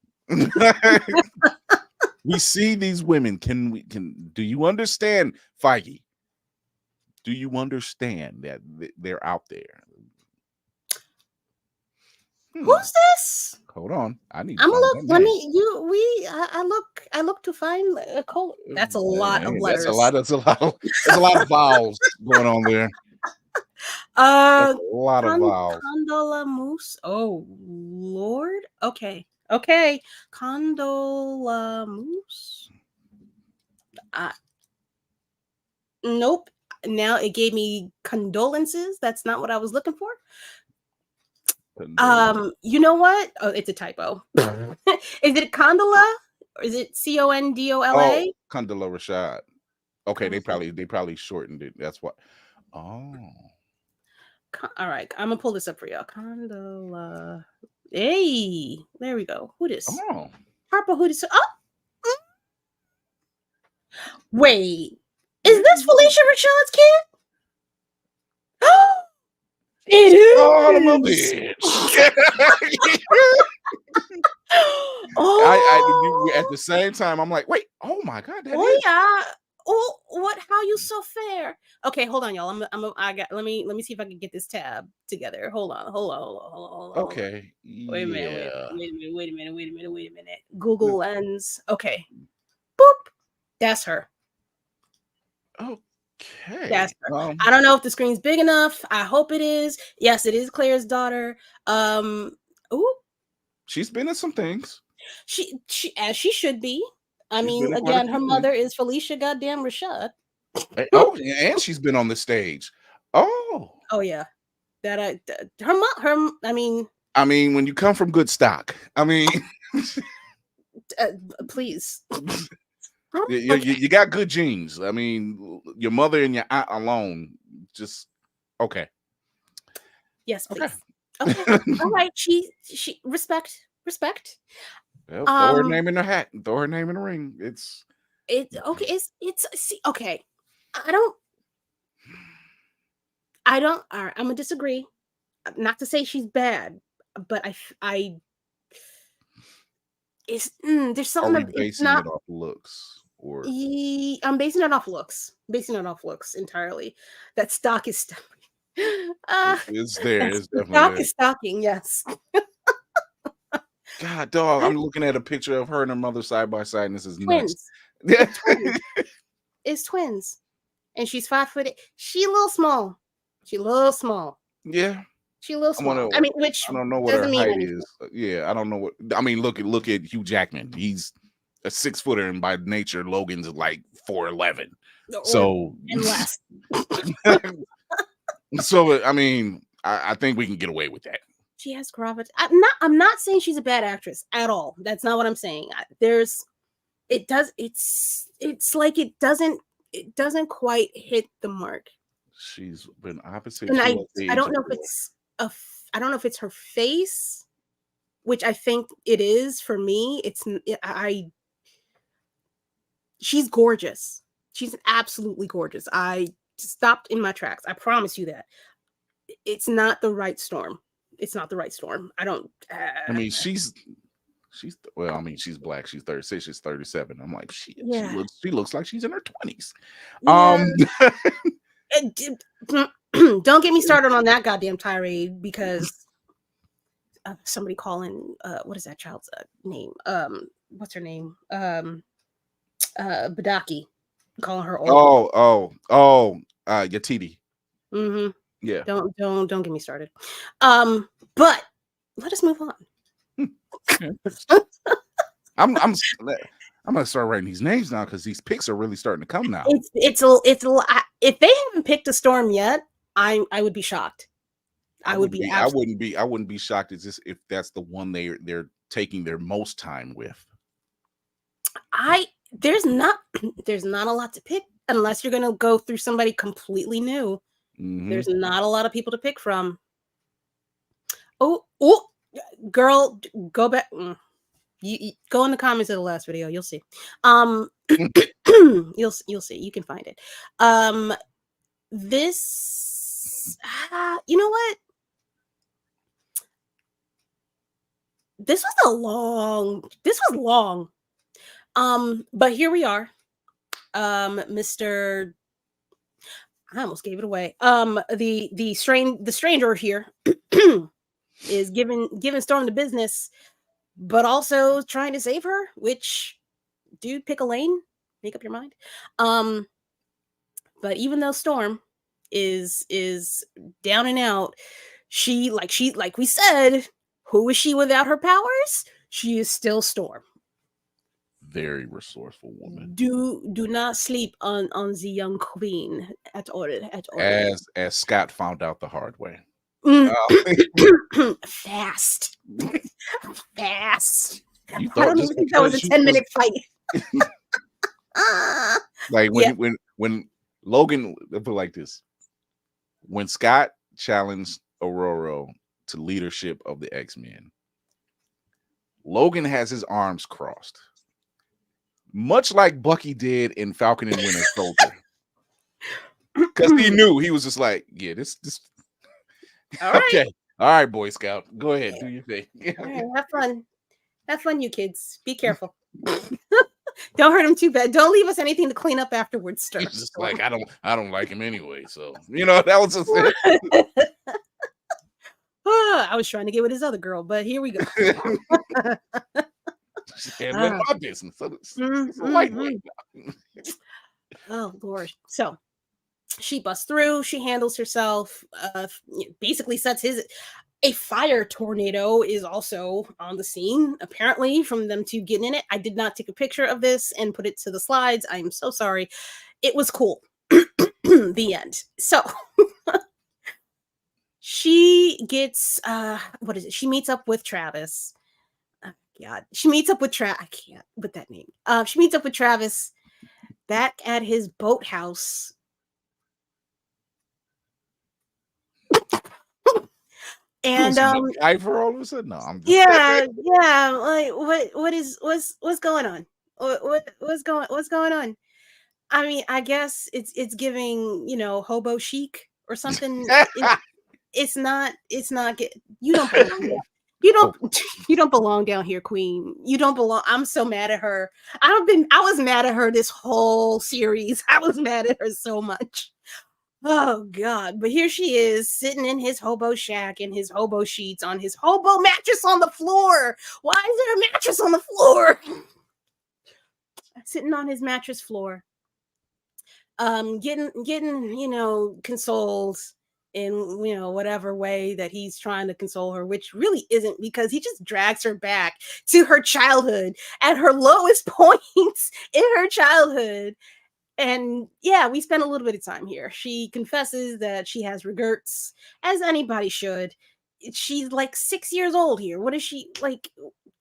We see these women. Do you understand, Feige? Do you understand that they're out there? Who's this? Hold on, I'm gonna look. I look to find a Cole. That's a lot of letters. That's a lot of vowels going on there. A lot of vowels. Condola Moose. Oh Lord. Okay. Condola Moose. Nope. Now it gave me condolences. That's not what I was looking for. You know what? Oh, it's a typo. Is it Condola or is it Condola? Oh, Condola Rashad. Okay, they probably shortened it. That's what. Oh. All right, I'm gonna pull this up for y'all. Condola. Hey, there we go. Who this? Oh. Harper. Who this? Oh. Wait. Is this Felicia Rashad's kid? It Son of a is. bitch. Oh, At the same time, I'm like, wait, oh my God, that oh is. yeah. Oh, what? How you so fair? Okay, hold on, y'all. I got. Let me see if I can get this tab together. Hold on. Okay. Wait a minute. Yeah. Wait a minute. Google Lens. Okay. Boop. That's her. Okay. That's her. I don't know if the screen's big enough. I hope it is. Yes, it is Claire's daughter. Ooh. She's been in some things. She as she should be. I She's mean, been in quite a again, few her things. mother is Felicia goddamn Rashad. Oh, and she's been on the stage. Oh. Oh yeah. That her I mean, when you come from good stock, please. you got good genes. I mean, your mother and your aunt alone, just okay. Yes, please. Okay. All right. She respect. Well, throw her name in the hat. Throw her name in the ring. It's okay. It's see, okay. I don't. All right, I'm gonna disagree. Not to say she's bad, but it's there's something. Are we basing it off looks or? I'm basing it off looks. Basing it off looks entirely. That stock is stuck. It's there. It's definitely stock there. is stocking. Yes. God, dog. I'm looking at a picture of her and her mother side by side, and this is Twins. nuts. It's twins, and she's 5 foot. She a little small. Yeah. She a little small. I mean, which I don't know what her height is. Yeah, I don't know what. I mean, look at Hugh Jackman. He's a 6-footer, and by nature, Logan's like 4'11". So and less. So I mean, I think we can get away with that. She has gravitas. I'm not saying she's a bad actress at all. That's not what I'm saying. It's like it doesn't quite hit the mark. She's been opposite. And I don't know if it's her face, which I think it is for me. She's gorgeous. She's absolutely gorgeous. I stopped in my tracks. I promise you that. It's not the right storm. I don't. I mean, she's well. I mean, she's black. She's 36. She's 37. I'm like, she looks like she's in her 20s. Yeah. Don't get me started on that goddamn tirade because somebody calling what is that child's name? What's her name? Badaki, calling her old. Yatiti. Mm-hmm. Yeah. Don't get me started. But let us move on. I'm gonna start writing these names now because these picks are really starting to come now. It's if they haven't picked a storm yet, I would be shocked. I wouldn't be shocked if that's the one they're taking their most time with. There's not a lot to pick unless you're gonna go through somebody completely new. Mm-hmm. There's not a lot of people to pick from. Oh, girl, go back. You go in the comments of the last video. You'll see. You'll see. You can find it. This. You know what? This was long. But here we are. Mr. I almost gave it away. The stranger here is giving Storm the business, but also trying to save her, which, dude, pick a lane, make up your mind. But even though Storm is down and out, she like we said, who is she without her powers? She is still Storm. Very resourceful woman. Do not sleep on the young queen at all. As Scott found out the hard way. Fast. I don't even think that was a 10-minute fight. Like when Logan, put it like this: when Scott challenged Aurora to leadership of the X-Men, Logan has his arms crossed, much like Bucky did in Falcon and Winter Soldier. Because he knew, he was just like, yeah, this All right. okay. All right, Boy Scout. Go ahead, do your thing. All right, have fun. Have fun, you kids. Be careful. Don't hurt him too bad. Don't leave us anything to clean up afterwards, He's just like, I don't like him anyway. So, that was just it. I was trying to get with his other girl, but here we go. Handling my business. So it's a lightweight. Oh, Lord. So she busts through. She handles herself. Basically sets a fire tornado is also on the scene, apparently, from them two getting in it. I did not take a picture of this and put it to the slides. I am so sorry. It was cool. The end. So she gets what is it? She meets up with Travis. Oh, God. She meets up with Travis. I can't with that name. She meets up with Travis back at his boathouse. And I for all of a sudden, no, I'm just yeah. Like what's going on? What's going on? I mean, I guess it's giving, hobo chic or something. It's not you don't belong. You don't belong down here, Queen. You don't belong. I'm so mad at her. I was mad at her this whole series. I was mad at her so much. Oh God. But here she is sitting in his hobo shack in his hobo sheets on his hobo mattress on the floor. Why is there a mattress on the floor? Sitting on his mattress floor. Getting, consoled in whatever way that he's trying to console her, which really isn't, because he just drags her back to her childhood at her lowest points in her childhood. And yeah, we spent a little bit of time here. She confesses that she has regrets, as anybody should. She's like 6 years old here. What is she like?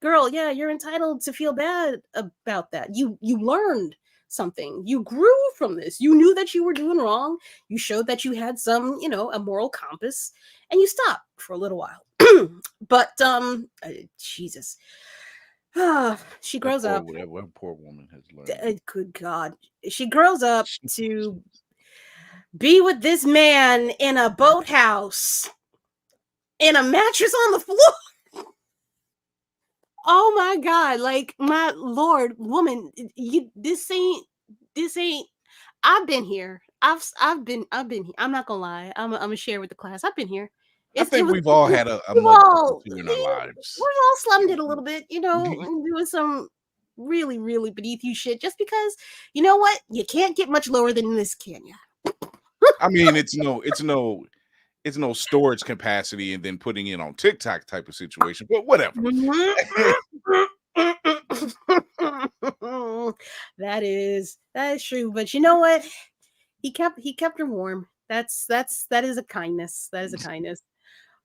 Girl, yeah, you're entitled to feel bad about that. You learned something. You grew from this. You knew that you were doing wrong. You showed that you had some, a moral compass, and you stopped for a little while. But Jesus. She grows up. That poor woman has learned. Good God. She grows up to be with this man in a boathouse in a mattress on the floor. Oh my God. Like, my Lord, woman, this ain't, I've been here. I've been here. I'm not gonna lie. I'm gonna share with the class. I've been here. I think we've all had a moment in our lives. We've all slummed it a little bit, doing some really, really beneath you shit, just because, you know what? You can't get much lower than this, can you? I mean, it's no storage capacity and then putting it on TikTok type of situation, but whatever. That is true. But you know what? He kept her warm. That is a kindness. That is a kindness.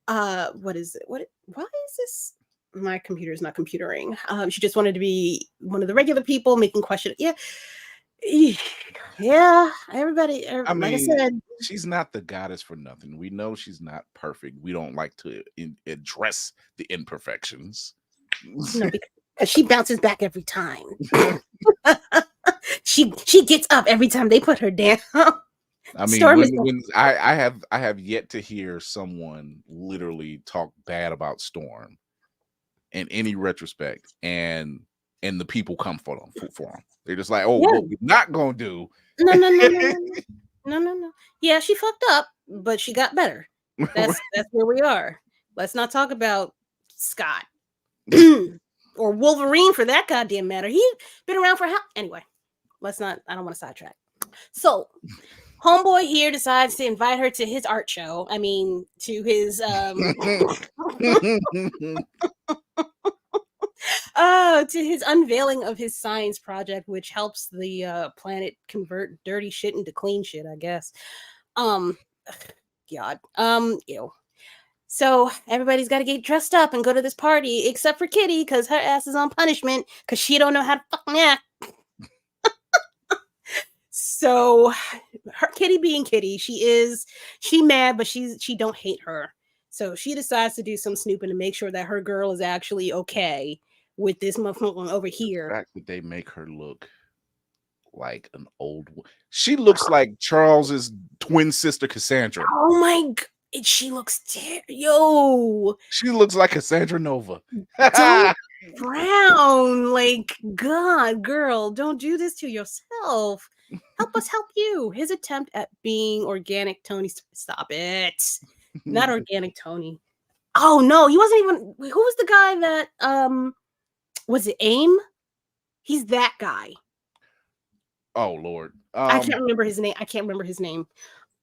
What is it? Why is this? My computer is not computering. She just wanted to be one of the regular people making questions. Yeah. Everybody. I mean, like I said, she's not the goddess for nothing. We know she's not perfect. We don't like to address the imperfections. No, because she bounces back every time. She gets up every time they put her down. I mean, I have yet to hear someone literally talk bad about Storm in any retrospect, and the people come for them. They're just like, what we're not gonna do. No. Yeah, she fucked up, but she got better. That's where we are. Let's not talk about Scott or Wolverine for that goddamn matter. He's been around for anyway. Let's not. I don't want to sidetrack. So, homeboy here decides to invite her to his art show. I mean, to his to his unveiling of his science project, which helps the planet convert dirty shit into clean shit, I guess. God. Ew. So everybody's got to get dressed up and go to this party, except for Kitty, because her ass is on punishment because she don't know how to fucking act. So her Kitty being Kitty, she mad, but she don't hate her. So she decides to do some snooping to make sure that her girl is actually okay with this motherfucker over here. The fact that they make her look like an old, she looks like Charles's twin sister Cassandra. Oh my god. She looks yo. She looks like Cassandra Nova. Don't frown. Like, God, girl, don't do this to yourself. Help us help you. His attempt at being organic Tony. Stop it. Not organic Tony. Oh no, he wasn't even. Who was the guy that was it AIM? He's that guy. Oh Lord. I can't remember his name.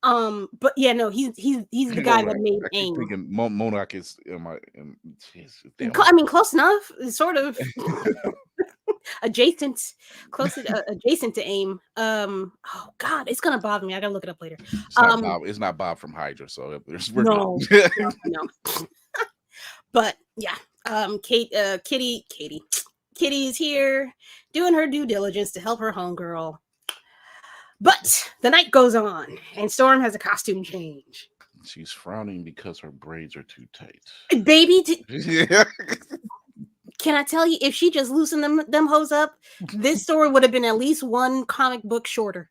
But yeah, no, he's the guy that made I keep AIM. thinking Monarch is I mean, close enough. Sort of adjacent to AIM. Oh God, it's gonna bother me. I gotta look it up later. It's not Bob from Hydra, so no. But yeah, Kitty is here doing her due diligence to help her homegirl. But the night goes on, and Storm has a costume change. She's frowning because her braids are too tight. Baby, can I tell you, if she just loosened them hoes up, this story would have been at least one comic book shorter.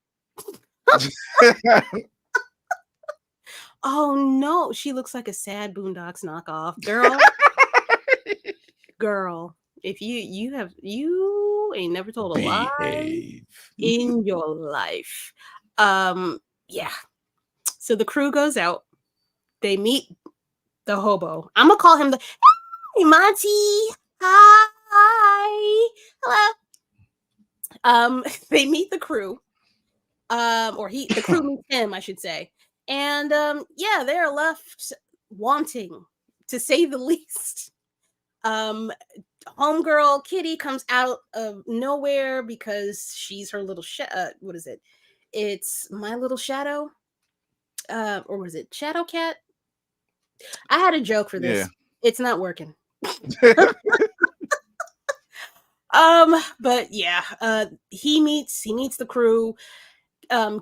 Oh no, she looks like a sad Boondocks knockoff, girl. If you ain't never told a lie in your life. Yeah. So the crew goes out. They meet the hobo. I'm gonna call him the Hey Monty. Hi. Hello. They meet the crew. The crew meets him, I should say. And yeah, they're left wanting, to say the least. Homegirl Kitty comes out of nowhere because she's her little what is it? It's My Little Shadow. Or was it Shadow Cat? I had a joke for this. Yeah. It's not working. But yeah, he meets the crew.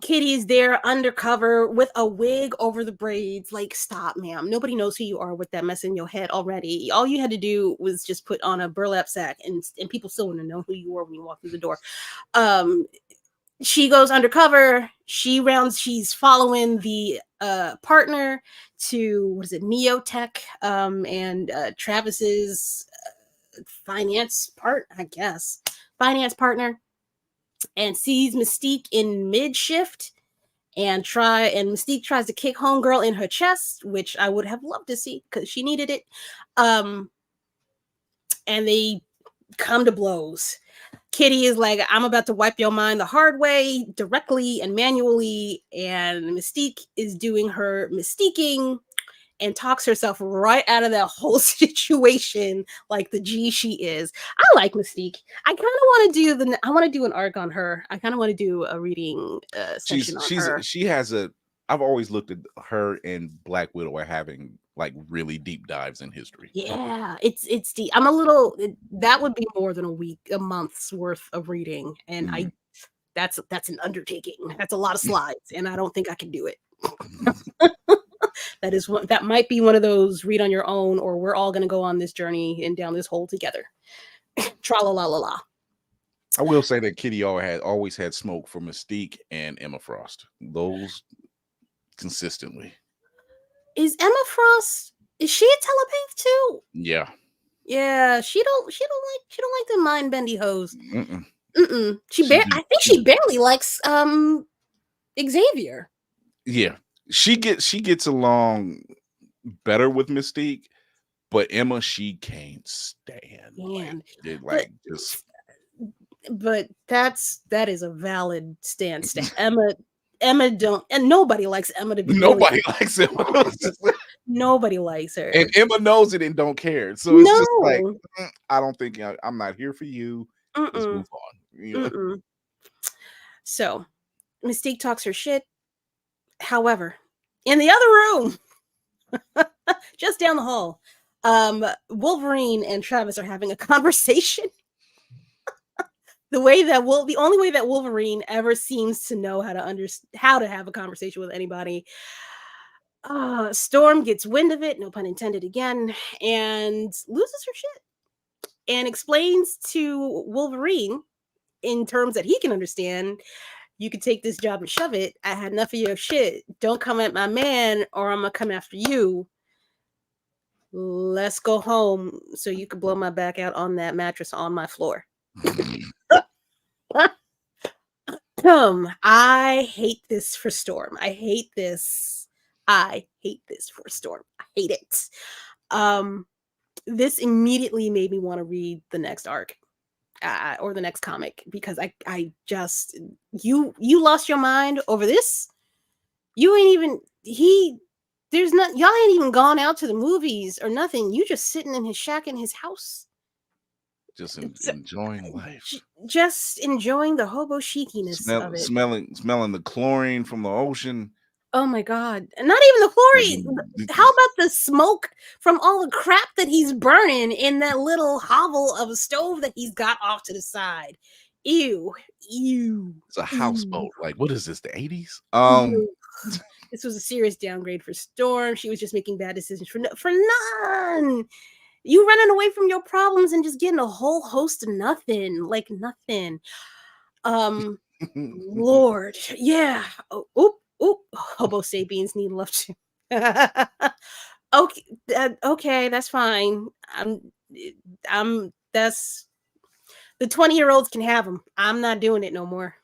Kitty's there undercover with a wig over the braids. Like, stop, ma'am. Nobody knows who you are with that mess in your head already. All you had to do was just put on a burlap sack, and people still wouldn't know who you were when you walked through the door. She goes undercover. She's following the partner to Neotech and Travis's finance partner, and sees Mystique in mid-shift, and Mystique tries to kick homegirl in her chest, which I would have loved to see because she needed it. And they come to blows. Kitty is like, I'm about to wipe your mind the hard way, directly and manually, and Mystique is doing her mystiquing and talks herself right out of that whole situation like the G she is. I like Mystique. I kind of want to do an arc on her. I kind of want to do a reading session on her. I've always looked at her and Black Widow are having like really deep dives in history. Yeah, it's deep. That would be more than a month's worth of reading, and that's an undertaking. That's a lot of slides, and I don't think I can do it. That might be one of those read on your own, or we're all going to go on this journey and down this hole together. Tra la la la la. I will say that Kitty always had smoke for Mystique and Emma Frost. Those consistently. Is Emma Frost? Is she a telepath too? Yeah. Yeah, she don't like the mind bendy hoes. I think she barely likes Xavier. Yeah. She gets along better with Mystique, but Emma she can't stand. But that is a valid stance. Emma don't, and nobody likes Emma to be. Nobody likes Emma. Nobody likes her, and Emma knows it and don't care. So it's just like, I don't think I'm not here for you. Let's move on. So Mystique talks her shit. However, in the other room, just down the hall, Wolverine and Travis are having a conversation. The only way that Wolverine ever seems to know how to have a conversation with anybody. Storm gets wind of it, no pun intended again, and loses her shit and explains to Wolverine in terms that he can understand You could take this job and shove it. I had enough of your shit. Don't come at my man, or I'm gonna come after you. Let's go home so you can blow my back out on that mattress on my floor. I hate this for Storm. I hate this for Storm. I hate it. This immediately made me want to read the next arc. Or the next comic, because I just you lost your mind over this. You ain't even y'all ain't even gone out to the movies or nothing. You just sitting in his shack in his house, just enjoying life, just enjoying the hobo chiciness of it. Smelling the chlorine from the ocean. Oh my God. Not even the chlorine. How about the smoke from all the crap that he's burning in that little hovel of a stove that he's got off to the side? Ew. It's a houseboat. Like, what is this, the 80s? This was a serious downgrade for Storm. She was just making bad decisions for none. You running away from your problems and just getting a whole host of nothing. Like nothing. Lord. Yeah. Oh, Hobo sapiens need love too. Okay, that's fine. That's the 20-year-olds can have them. I'm not doing it no more.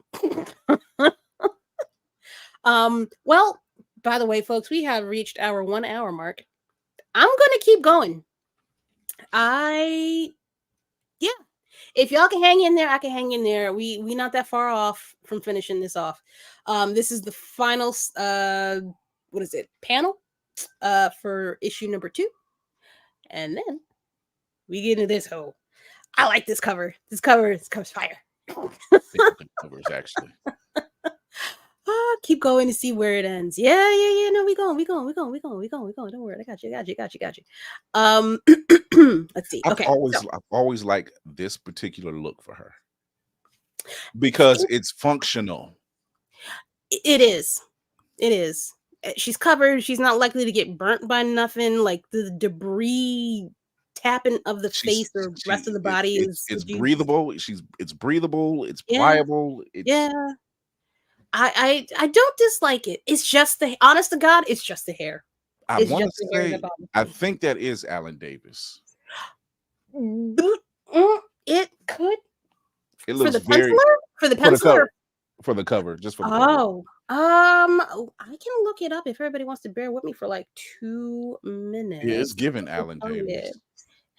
Well, by the way, folks, we have reached our 1 hour mark. I'm gonna keep going. If y'all can hang in there, I can hang in there. We not that far off from finishing this off. This is the final panel for issue number 2. And then we get into this hoe. I like this cover. This cover's fire. Covers actually. Keep going to see where it ends. Yeah. No, we going. Don't worry. I got you. Let's see. I've always liked this particular look for her because it's functional. It is. She's covered. She's not likely to get burnt by nothing. Like the debris tapping of the face or rest of the body it's breathable. It's breathable. It's pliable. I don't dislike it. It's just honest to God, it's just the hair. I want to say, I think that is Alan Davis. It could. It looks for the penciler. For the cover, just for the cover. I can look it up if everybody wants to bear with me for like 2 minutes. Yeah, it's given Alan Davis.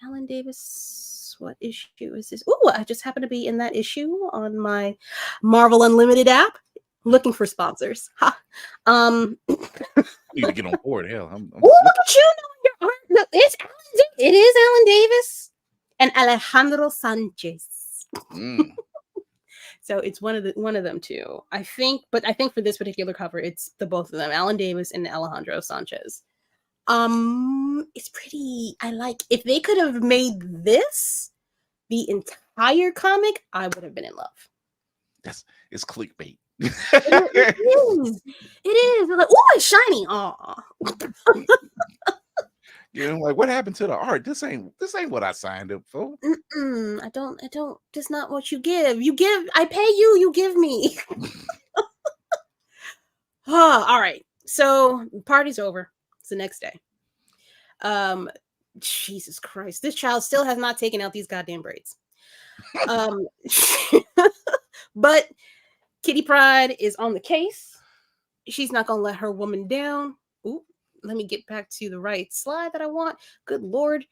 Alan Davis, what issue is this? Oh, I just happen to be in that issue on my Marvel Unlimited app. Looking for sponsors. You need to get on board. Hell, look at you knowing your art. Look, it is Alan Davis and Alejandro Sanchez. So it's one of them too. I think for this particular cover, it's the both of them, Alan Davis and Alejandro Sanchez. It's pretty. I like. If they could have made this the entire comic, I would have been in love. It's clickbait. It is. Like, oh, it's shiny. Aw. Yeah, like, what happened to the art? This ain't what I signed up for. I don't. That's not what you give. I pay you. You give me. All right. So party's over. It's the next day. Jesus Christ, this child still has not taken out these goddamn braids. But Kitty Pryde is on the case. She's not gonna let her woman down. Ooh, let me get back to the right slide that I want. Good Lord.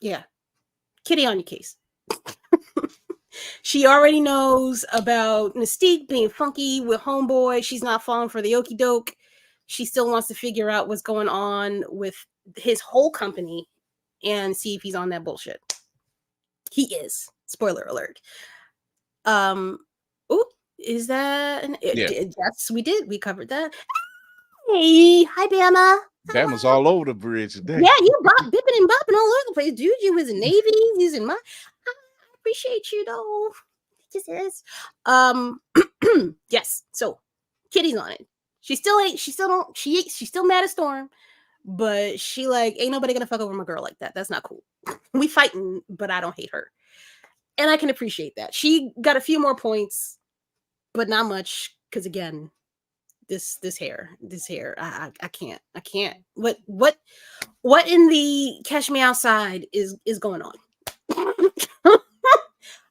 Yeah. Kitty on your case. She already knows about Mystique being funky with Homeboy. She's not falling for the okie doke. She still wants to figure out what's going on with his whole company and see if he's on that bullshit. He is. Spoiler alert. Is that yes, we did. We covered that. Hey, hi Bama. Bama's all over the bridge today. Yeah, you bipping and bopping all over the place. Dude, you was in Navy, he's in my I appreciate you though. Just is. Yes. So Kitty's on it. She's still mad at Storm, but she like ain't nobody gonna fuck over my girl like that. That's not cool. We fighting, but I don't hate her. And I can appreciate that. She got a few more points but not much because again, this hair, I can't. What in the Catch Me Outside is going on?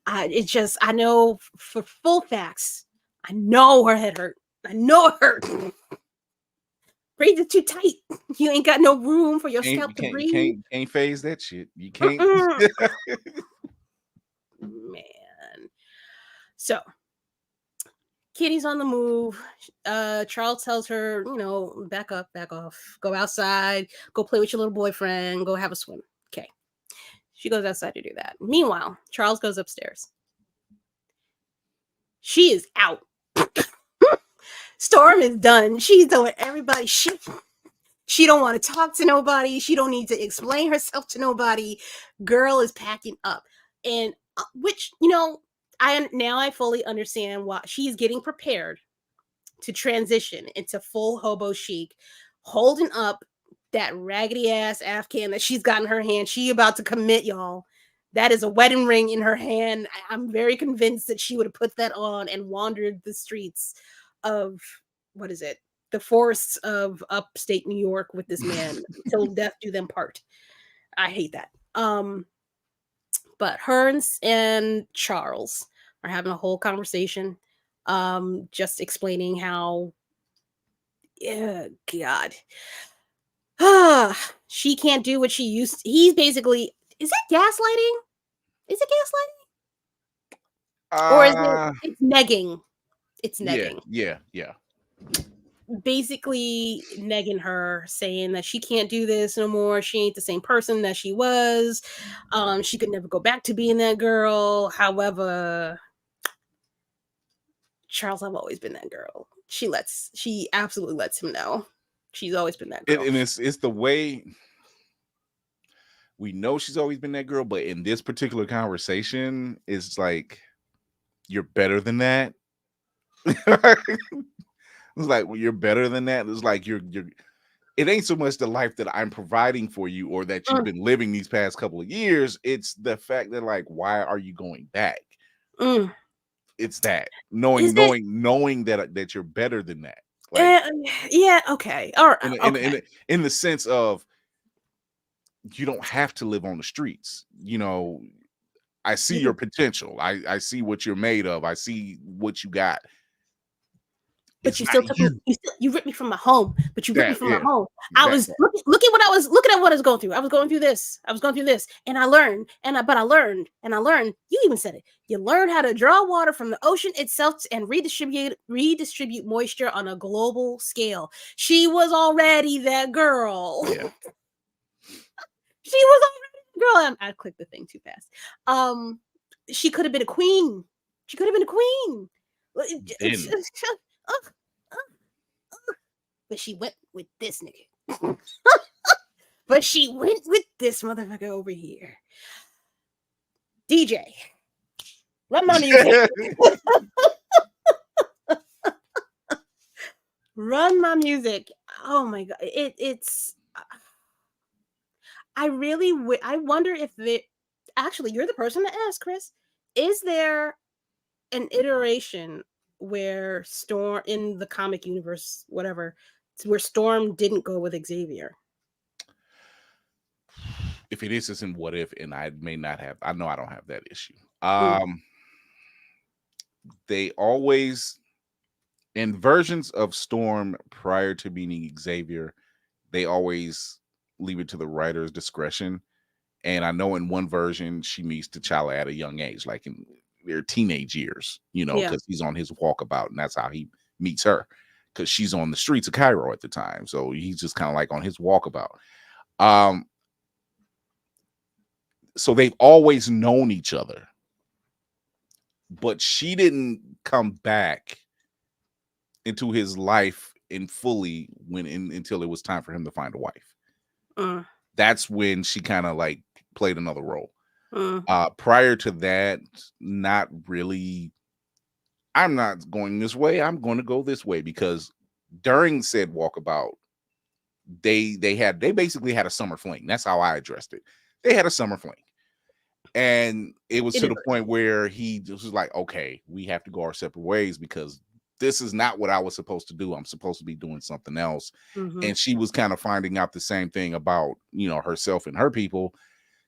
I know for full facts. I know her head hurt. I know it hurt. Braids are too tight. You ain't got no room for your scalp to breathe. Can't phase that shit. You can't. Man. So Kitty's on the move. Charles tells her, back up, back off, go outside, go play with your little boyfriend, go have a swim. Okay. She goes outside to do that. Meanwhile, Charles goes upstairs. She is out. Storm is done. She's doing everybody shit. She don't want to talk to nobody. She don't need to explain herself to nobody. Girl is packing up. And which, I fully understand why she's getting prepared to transition into full hobo chic, holding up that raggedy ass Afghan that she's got in her hand. She about to commit, y'all. That is a wedding ring in her hand. I'm very convinced that she would have put that on and wandered the streets of, what is it? The forests of upstate New York with this man till death do them part. I hate that. But her and Charles are having a whole conversation, just explaining how, God, she can't do what she used to. He's basically, is it gaslighting? Is it gaslighting? Or is it's negging? It's negging. Yeah. Basically negging her, saying that she can't do this no more. She ain't the same person that she was. She could never go back to being that girl. However, Charles, I've always been that girl. She absolutely lets him know. She's always been that girl. And it's the way we know she's always been that girl, but in this particular conversation, it's like, you're better than that. It's like, well, you're better than that. It's like you're it ain't so much the life that I'm providing for you or that you've been living these past couple of years. It's the fact that, like, why are you going back? It's that knowing that you're better than that. Like, yeah, okay. All right. In the sense of, you don't have to live on the streets. I see your potential. I see what you're made of. I see what you got. But you still took me. You ripped me from my home. But you ripped me from my home. I was look at what I was going through. I was going through this. And I learned. But I learned. You even said it. You learn how to draw water from the ocean itself and redistribute moisture on a global scale. She was already that girl. Yeah. She was already the girl. I clicked the thing too fast. She could have been a queen. But she went with this nigga. But she went with this motherfucker over here. DJ, run my music. Run my music. Oh my God. It's. I wonder if actually, you're the person to ask, Chris. Is there an iteration where Storm in the comic universe, whatever, where Storm didn't go with Xavier? If it is, it's in What If, and I may not have. I know I don't have that issue. They always, in versions of Storm prior to meeting Xavier, they always leave it to the writer's discretion. And I know in one version she meets T'Challa at a young age, like in their teenage years, because he's on his walkabout, and that's how he meets her, because she's on the streets of Cairo at the time. So he's just kind of like on his walkabout. So they've always known each other, but she didn't come back into his life fully until it was time for him to find a wife. That's when she kind of like played another role. Prior to that, not really. I'm not going this way. I'm going to go this way, because during said walkabout, they basically had a summer fling. That's how I addressed it. They had a summer fling, And it was It to is the what point where he just was like, okay, we have to go our separate ways because this is not what I was supposed to do. I'm supposed to be doing something else. Mhm. And she was kind of finding out the same thing about, herself and her people.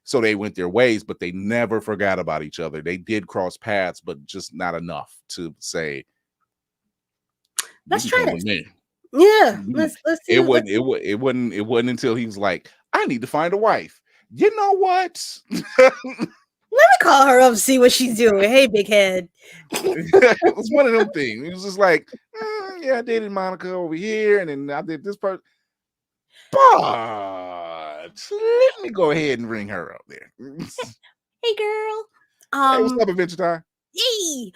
So they went their ways, but they never forgot about each other. They did cross paths, but just not enough to say, you Let's can try come with this. me. Yeah, let's It do wasn't let's it, wa- it wasn't until he was like, I need to find a wife. You know what? let me call her up and see what she's doing. Hey, big head. It was one of them things. It was just like, yeah, I dated Monica over here, and then I did this part. But let me go ahead and ring her up there. Hey, girl. Hey, what's up, Adventure Time? Yay!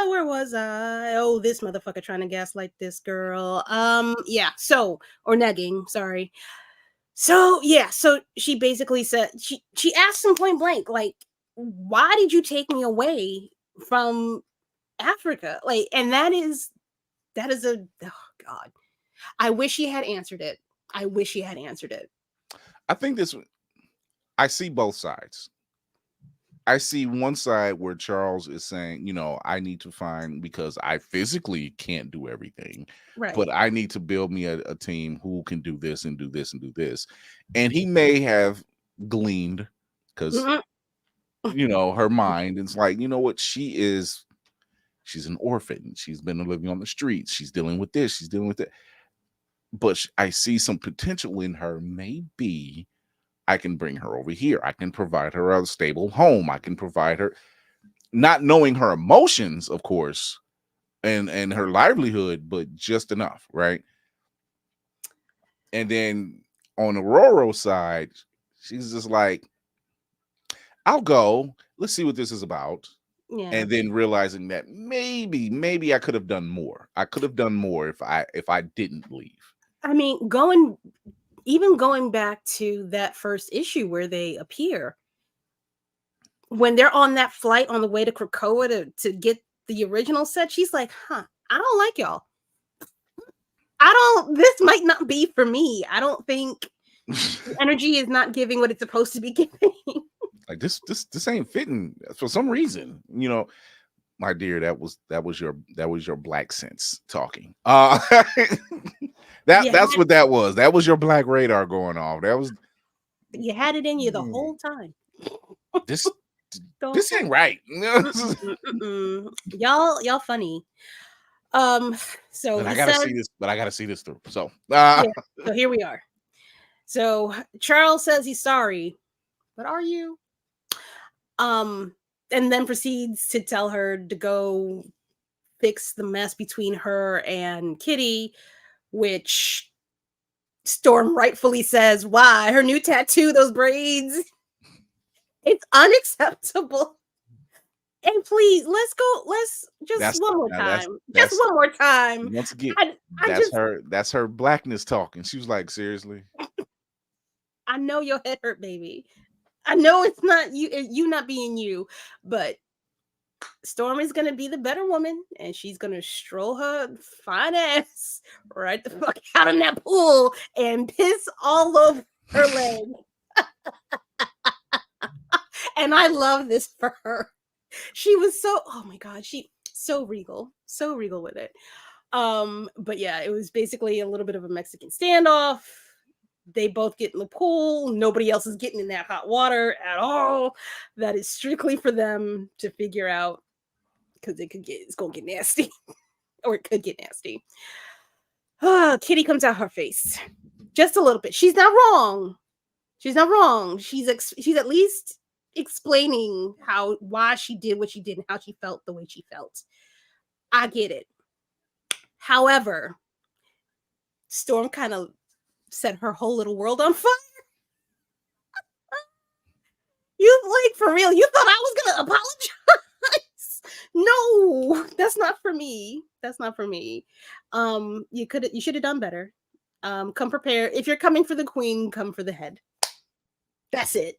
Where was I? Oh, this motherfucker trying to gaslight this girl. Yeah. Or negging. Sorry. So yeah. So she basically said she asked him point blank, like, why did you take me away from Africa? Like, and that is a oh god. I wish he had answered it. I wish he had answered it. I think I see both sides. I see one side where Charles is saying, I need to find, because I physically can't do everything, Right. but I need to build me a team who can do this and do this and do this. And he may have gleaned because, her mind is like, you know what? She's an orphan. She's been living on the streets. She's dealing with this. She's dealing with that. But I see some potential in her. Maybe I can bring her over here. I can provide her a stable home. I can provide her, not knowing her emotions, of course, and her livelihood, but just enough, right? And then on the Roro side, she's just like, I'll go. Let's see what this is about. Yeah. And then realizing that maybe I could have done more. I could have done more if I didn't leave. I mean, going back to that first issue where they appear, when they're on that flight on the way to Krakoa to get the original set, she's like, I don't like y'all. This might not be for me. I don't think the energy is not giving what it's supposed to be giving. Like this ain't fitting for some reason. My dear, that was your black sense talking. That's what that was. That was your black radar going off. That was, you had it in you the whole time. This ain't right. Y'all funny. So but I gotta see this through. So yeah, so here we are. So Charles says he's sorry, but are you? And then proceeds to tell her to go fix the mess between her and Kitty, which Storm rightfully says, why? Her new tattoo, those braids. It's unacceptable. And please, let's just one more time. Just one more time. Once again, that's that's her blackness talking. She was like, seriously? I know your head hurt, baby. I know it's not you not being you, but Storm is gonna be the better woman, and she's gonna stroll her fine ass right the fuck out in that pool and piss all over her leg. And I love this for her. She was oh my god, she so regal with it. But yeah, it was basically a little bit of a Mexican standoff. They both get in the pool. Nobody else is getting in that hot water at all. That is strictly for them to figure out, because it's gonna get nasty. Or it could get nasty. Kitty comes out her face just a little bit. She's not wrong. She's at least explaining why she did what she did and how she felt the way she felt. I get it. However, Storm kind of set her whole little world on fire. You, like, for real, you thought I was gonna apologize? No, that's not for me. You should have done better. Come prepared. If you're coming for the queen, come for the head. That's it.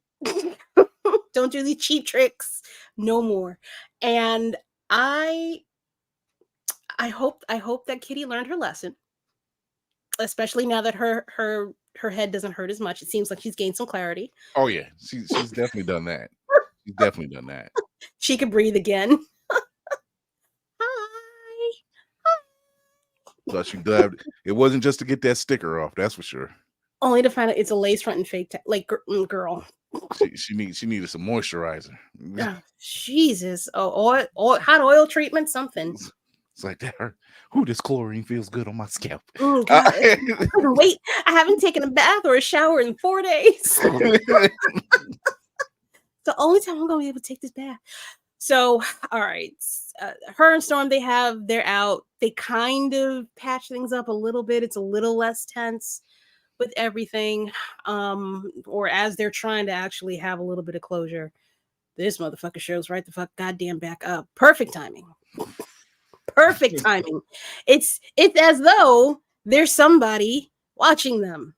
Don't do these cheap tricks no more. And I hope that Kitty learned her lesson. especially now that her head doesn't hurt as much. It seems like she's gained some clarity. Oh yeah, she's definitely done that. She's definitely done that. She can breathe again. Hi. So she glad it wasn't just to get that sticker off. That's for sure. Only to find out it's a lace front and fake girl. She needed some moisturizer. Oh, Jesus. Oh, oil, hot oil treatment, something. It's like that. Ooh, this chlorine feels good on my scalp. Oh, God. Wait, I haven't taken a bath or a shower in 4 days. The only time I'm gonna be able to take this bath. So, all right, her and Storm, they're out. They kind of patch things up a little bit. It's a little less tense with everything, or as they're trying to actually have a little bit of closure. This motherfucker shows right the fuck goddamn back up. Perfect timing. Perfect timing. It's as though there's somebody watching them.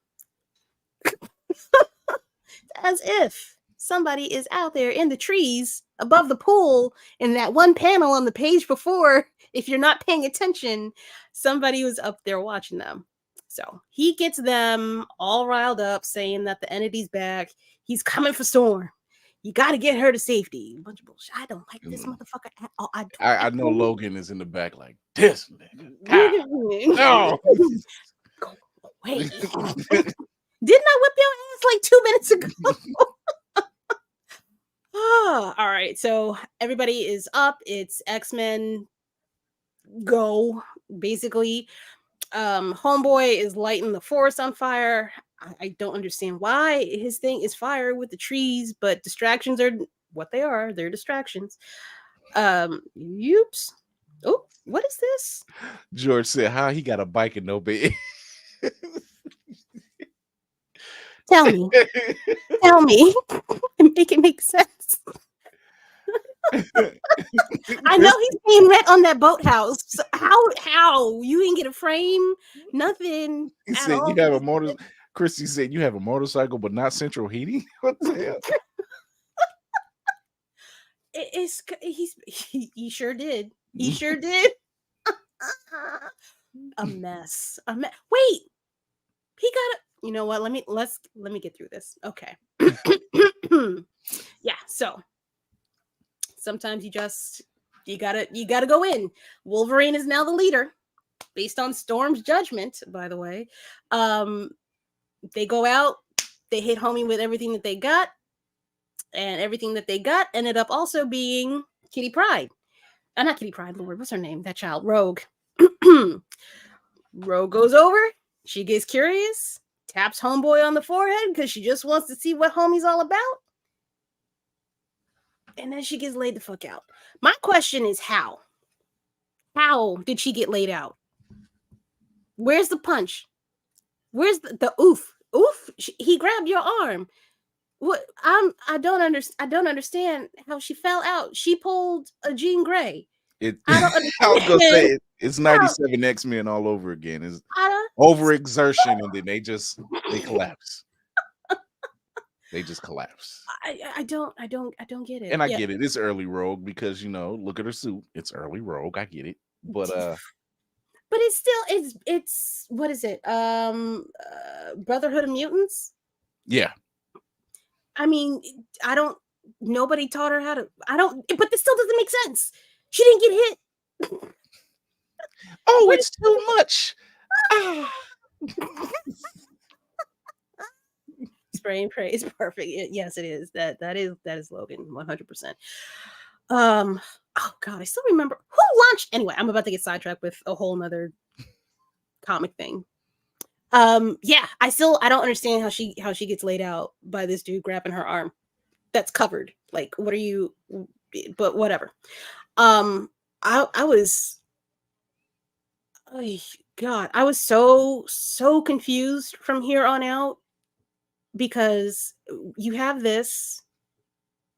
As if somebody is out there in the trees above the pool in that one panel on the page before. If you're not paying attention, somebody was up there watching them. So he gets them all riled up, saying that the entity's back. He's coming for Storm. You got to get her to safety. A bunch of bullshit. I don't like this motherfucker at all. I know Logan is in the back like this. Nigga. No. Go away. Didn't I whip your ass like 2 minutes ago? All right. So everybody is up. It's X-Men go, basically. Homeboy is lighting the forest on fire. I don't understand why his thing is fire with the trees, but distractions are what they are. They're distractions. Oops. Oh, what is this? George said, how he got a bike and no bed. Tell me. Tell me. Make it make sense. I know he's paying rent on that boathouse. So how? You didn't get a frame? Nothing. He said you have a motor. Christy said you have a motorcycle, but not central heating. What the hell? He sure did. He sure did. A mess. Wait. He got it. You know what? Let me get through this. Okay. Yeah, so sometimes you gotta go in. Wolverine is now the leader based on Storm's judgment, by the way. They go out, they hit homie with everything that they got, and everything that they got ended up also being Kitty Pryde. Not Kitty Pryde, Lord, what's her name? That child, Rogue. Rogue goes over, she gets curious, taps homeboy on the forehead because she just wants to see what homie's all about. And then she gets laid the fuck out. My question is how? How did she get laid out? Where's the punch? Where's the oof? Oof! He grabbed your arm. What? I don't understand how she fell out. She pulled a Jean Grey. I was gonna say it's 97 X-Men all over again. It's overexertion, and then they collapse. They just collapse. I don't get it. And I get it. It's early Rogue because look at her suit. It's early Rogue. I get it. But it's still it's what is it? Brotherhood of Mutants? Yeah. I mean, nobody taught her how to. But this still doesn't make sense. She didn't get hit. Oh, it's too much. Spray and pray is perfect. Yes, it is. That is Logan 100%. Oh God, I still remember who launched. Anyway, I'm about to get sidetracked with a whole nother comic thing. Yeah, I don't understand how she gets laid out by this dude grabbing her arm that's covered. Like, what are you? But whatever. I was. Oh God, I was so confused from here on out. Because you have this,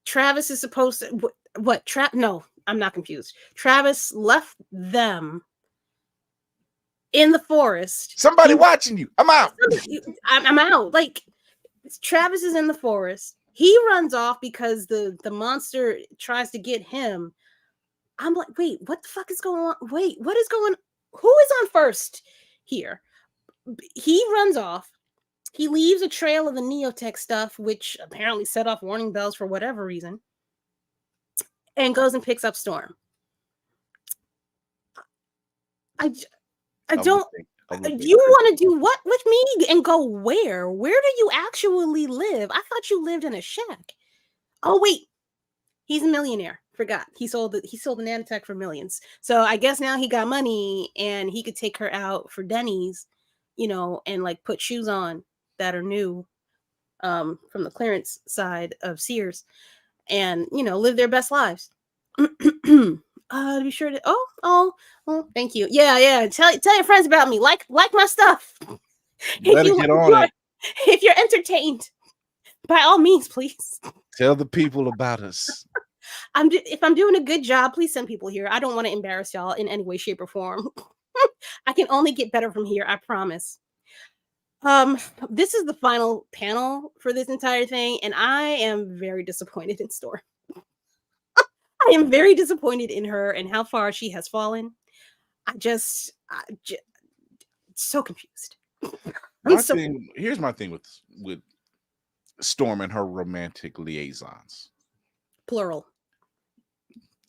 Travis is supposed to what? No, I'm not confused. Travis left them in the forest. Somebody watching you. I'm out. I'm out. Like, Travis is in the forest. He runs off because the monster tries to get him. I'm like, wait, what the fuck is going on? Wait, what is going? Who is on first here? he runs off. He leaves a trail of the Neotech stuff, which apparently set off warning bells for whatever reason, and goes and picks up Storm. I don't. You want to do what with me and go where? Where do you actually live? I thought you lived in a shack. Oh wait, he's a millionaire. Forgot he sold the nanotech for millions. So I guess now he got money and he could take her out for Denny's, and like put shoes on that are new, from the clearance side of Sears, and live their best lives. Be sure to oh, thank you. Yeah. Tell your friends about me. Like my stuff. Let it get on it. If you're entertained, by all means, please tell the people about us. If I'm doing a good job, please send people here. I don't want to embarrass y'all in any way, shape, or form. I can only get better from here. I promise. This is the final panel for this entire thing, and I am very disappointed in Storm. I am very disappointed in her and how far she has fallen. I'm just so confused. Here's my thing with Storm and her romantic liaisons. Plural.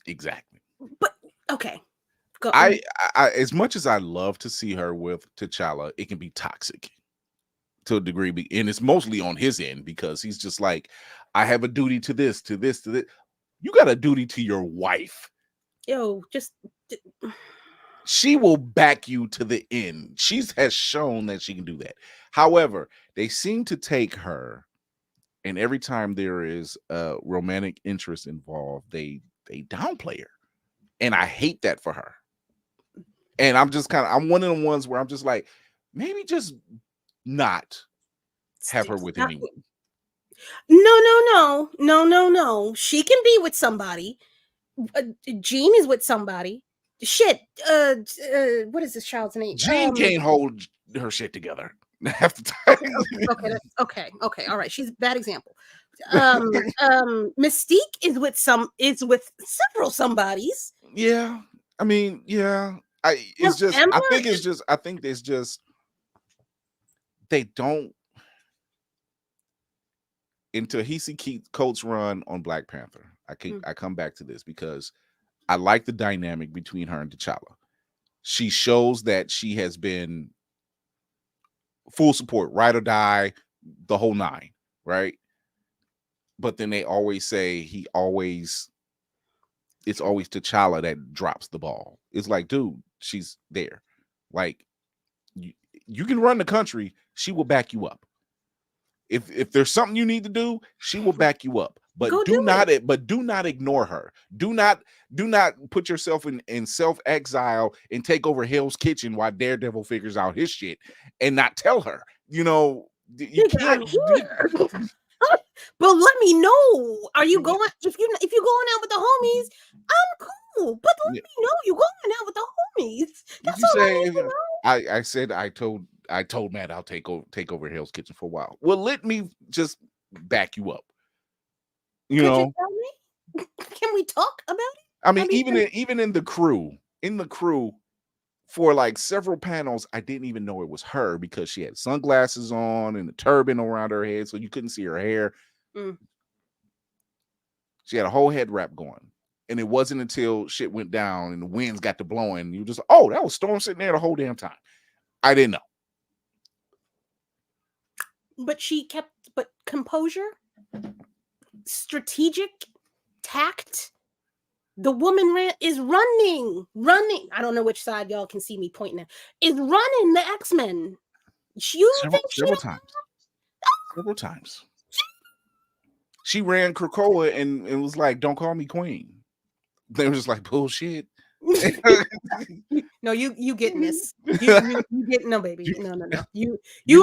Exactly. But okay. Go. I as much as I love to see her with T'Challa, it can be toxic to a degree, and it's mostly on his end because he's just like, I have a duty to this, to this, to this. You got a duty to your wife. She will back you to the end. She has shown that she can do that. However, they seem to take her, and every time there is a romantic interest involved, they downplay her. And I hate that for her. And I'm one of the ones where I'm just like, maybe just not have her with anyone. No. She can be with somebody. Jean is with somebody. Shit. What is this child's name? Jean can't hold her shit together half the time. Okay. All right. She's a bad example. Mystique is with several somebodies. Yeah. I mean, yeah. I think it's just they don't. Until Ta-Nehisi Coates' run on Black Panther, I come back to this because I like the dynamic between her and T'Challa. She shows that she has been full support, ride or die, the whole nine, right? But then they always say it's always T'Challa that drops the ball. It's like, dude, she's there. Like, you can run the country, she will back you up. If there's something you need to do, she will back you up. But do not ignore her. Do not put yourself in self-exile and take over Hell's Kitchen while Daredevil figures out his shit and not tell her. You can't. But let me know. Are you going? If you're going out with the homies, I'm cool. But let me know you're going out with the homies. That's all I need to know. I said I told Matt I'll take over Hell's Kitchen for a while. Well, let me just back you up. You tell me? Can we talk about it? I mean, even in the crew, for like several panels, I didn't even know it was her because she had sunglasses on and a turban around her head, so you couldn't see her hair. She had a whole head wrap going. And it wasn't until shit went down and the winds got to blowing, you just, oh, that was Storm sitting there the whole damn time. I didn't know. But composure, strategic, tact. The woman is running. I don't know which side y'all can see me pointing at. Is running the X-Men. Several times. She ran Krakoa and was like, "Don't call me queen." They were just like, "Bullshit." No, you getting this. You getting no, baby. No. You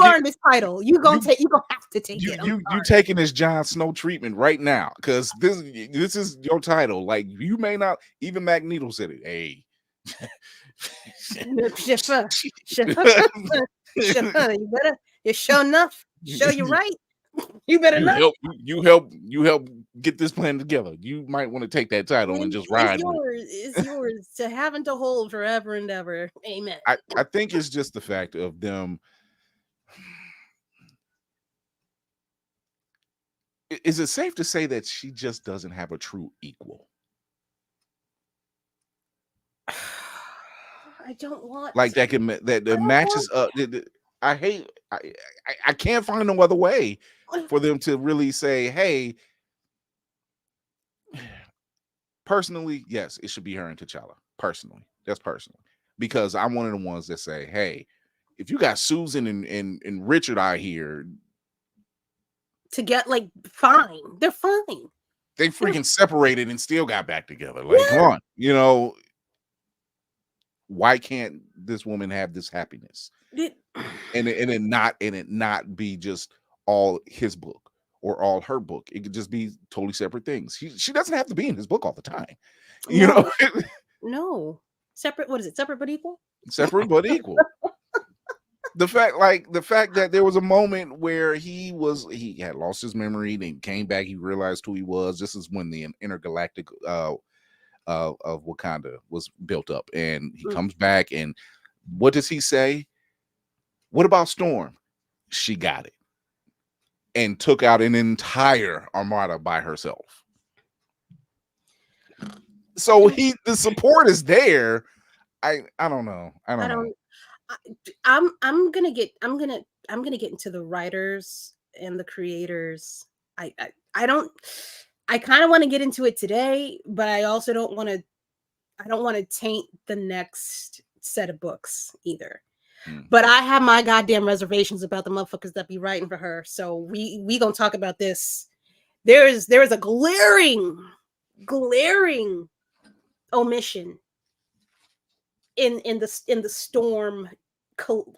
earned this title. You gonna have to take it. You taking this Jon Snow treatment right now because this is your title. Like, you may not, even Magneto said it. Hey, you sure enough. Show you right. You better know. You help get this plan together. You might want to take that title and just ride. It's yours to having to hold forever and ever. Amen. I think it's just the fact of them is it safe to say that she just doesn't have a true equal? I don't want Like that can that matches up. I hate. I can't find no other way for them to really say, "Hey, personally, yes, it should be her and T'Challa." Personally, that's personally, because I'm one of the ones that say, "Hey, if you got Susan and Richard out here, to get like fine, they're fine. they freaking separated and still got back together. Like, come on, why can't this woman have this happiness?" And it not be just all his book or all her book. It could just be totally separate things. She doesn't have to be in his book all the time. No. Separate, what is it? Separate but equal? Separate but equal. The fact that there was a moment where he had lost his memory, then came back, he realized who he was. This is when the intergalactic of Wakanda was built up, and he comes back, and what does he say? What about Storm? She got it and took out an entire armada by herself. So the support is there. I don't know. I'm gonna get into the writers and the creators. I kind of want to get into it today, but I also don't want to taint the next set of books either. But I have my goddamn reservations about the motherfuckers that be writing for her. So we gonna talk about this. There is a glaring omission in the Storm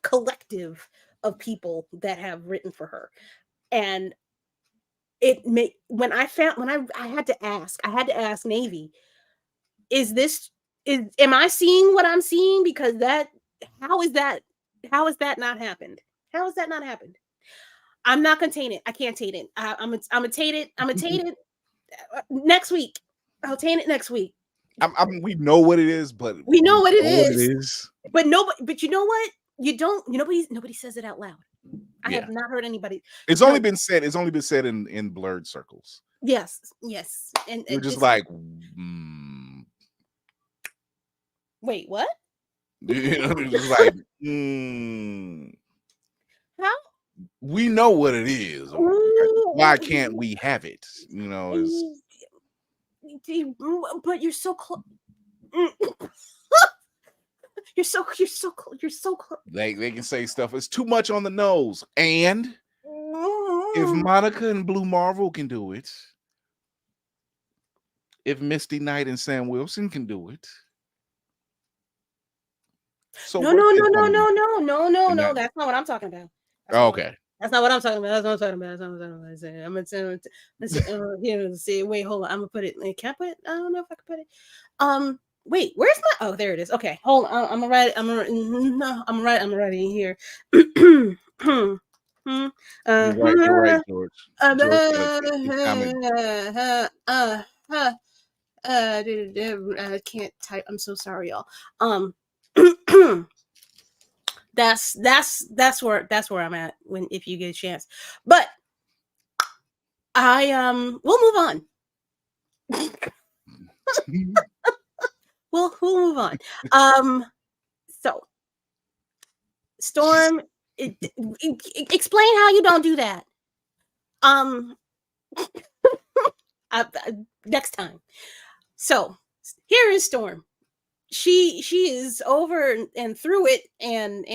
collective of people that have written for her, and when I had to ask Navy, am I seeing what I'm seeing? Because how is that not happened? How has that not happened? I'm not gonna taint it. I can't taint it. I'm gonna taint it. I'm gonna taint it next week. I'll taint it next week. We know what it is, but we know what it is. But nobody. But you know what? You don't. Nobody says it out loud. I have not heard anybody. It's only been said in blurred circles. Yes. And you're just like, wait, what? Just like, how? We know what it is. Why can't we have it? But you're so close. You're so close. They can say stuff. It's too much on the nose. And if Monica and Blue Marvel can do it, if Misty Knight and Sam Wilson can do it, so no. That's not what I'm talking about. Okay. That's not what I'm talking about. I'm gonna say, wait, hold on. I'm gonna put it. Can I put it? I don't know if I can put it. Wait, where's my? Oh, there it is. Okay, hold on. I'm gonna write it in here. You're right, George. I can't type. I'm so sorry, y'all. That's where I'm at if you get a chance. But we'll move on. we'll move on. So Storm, explain how you don't do that. Next time. So here is Storm. She is over and through it and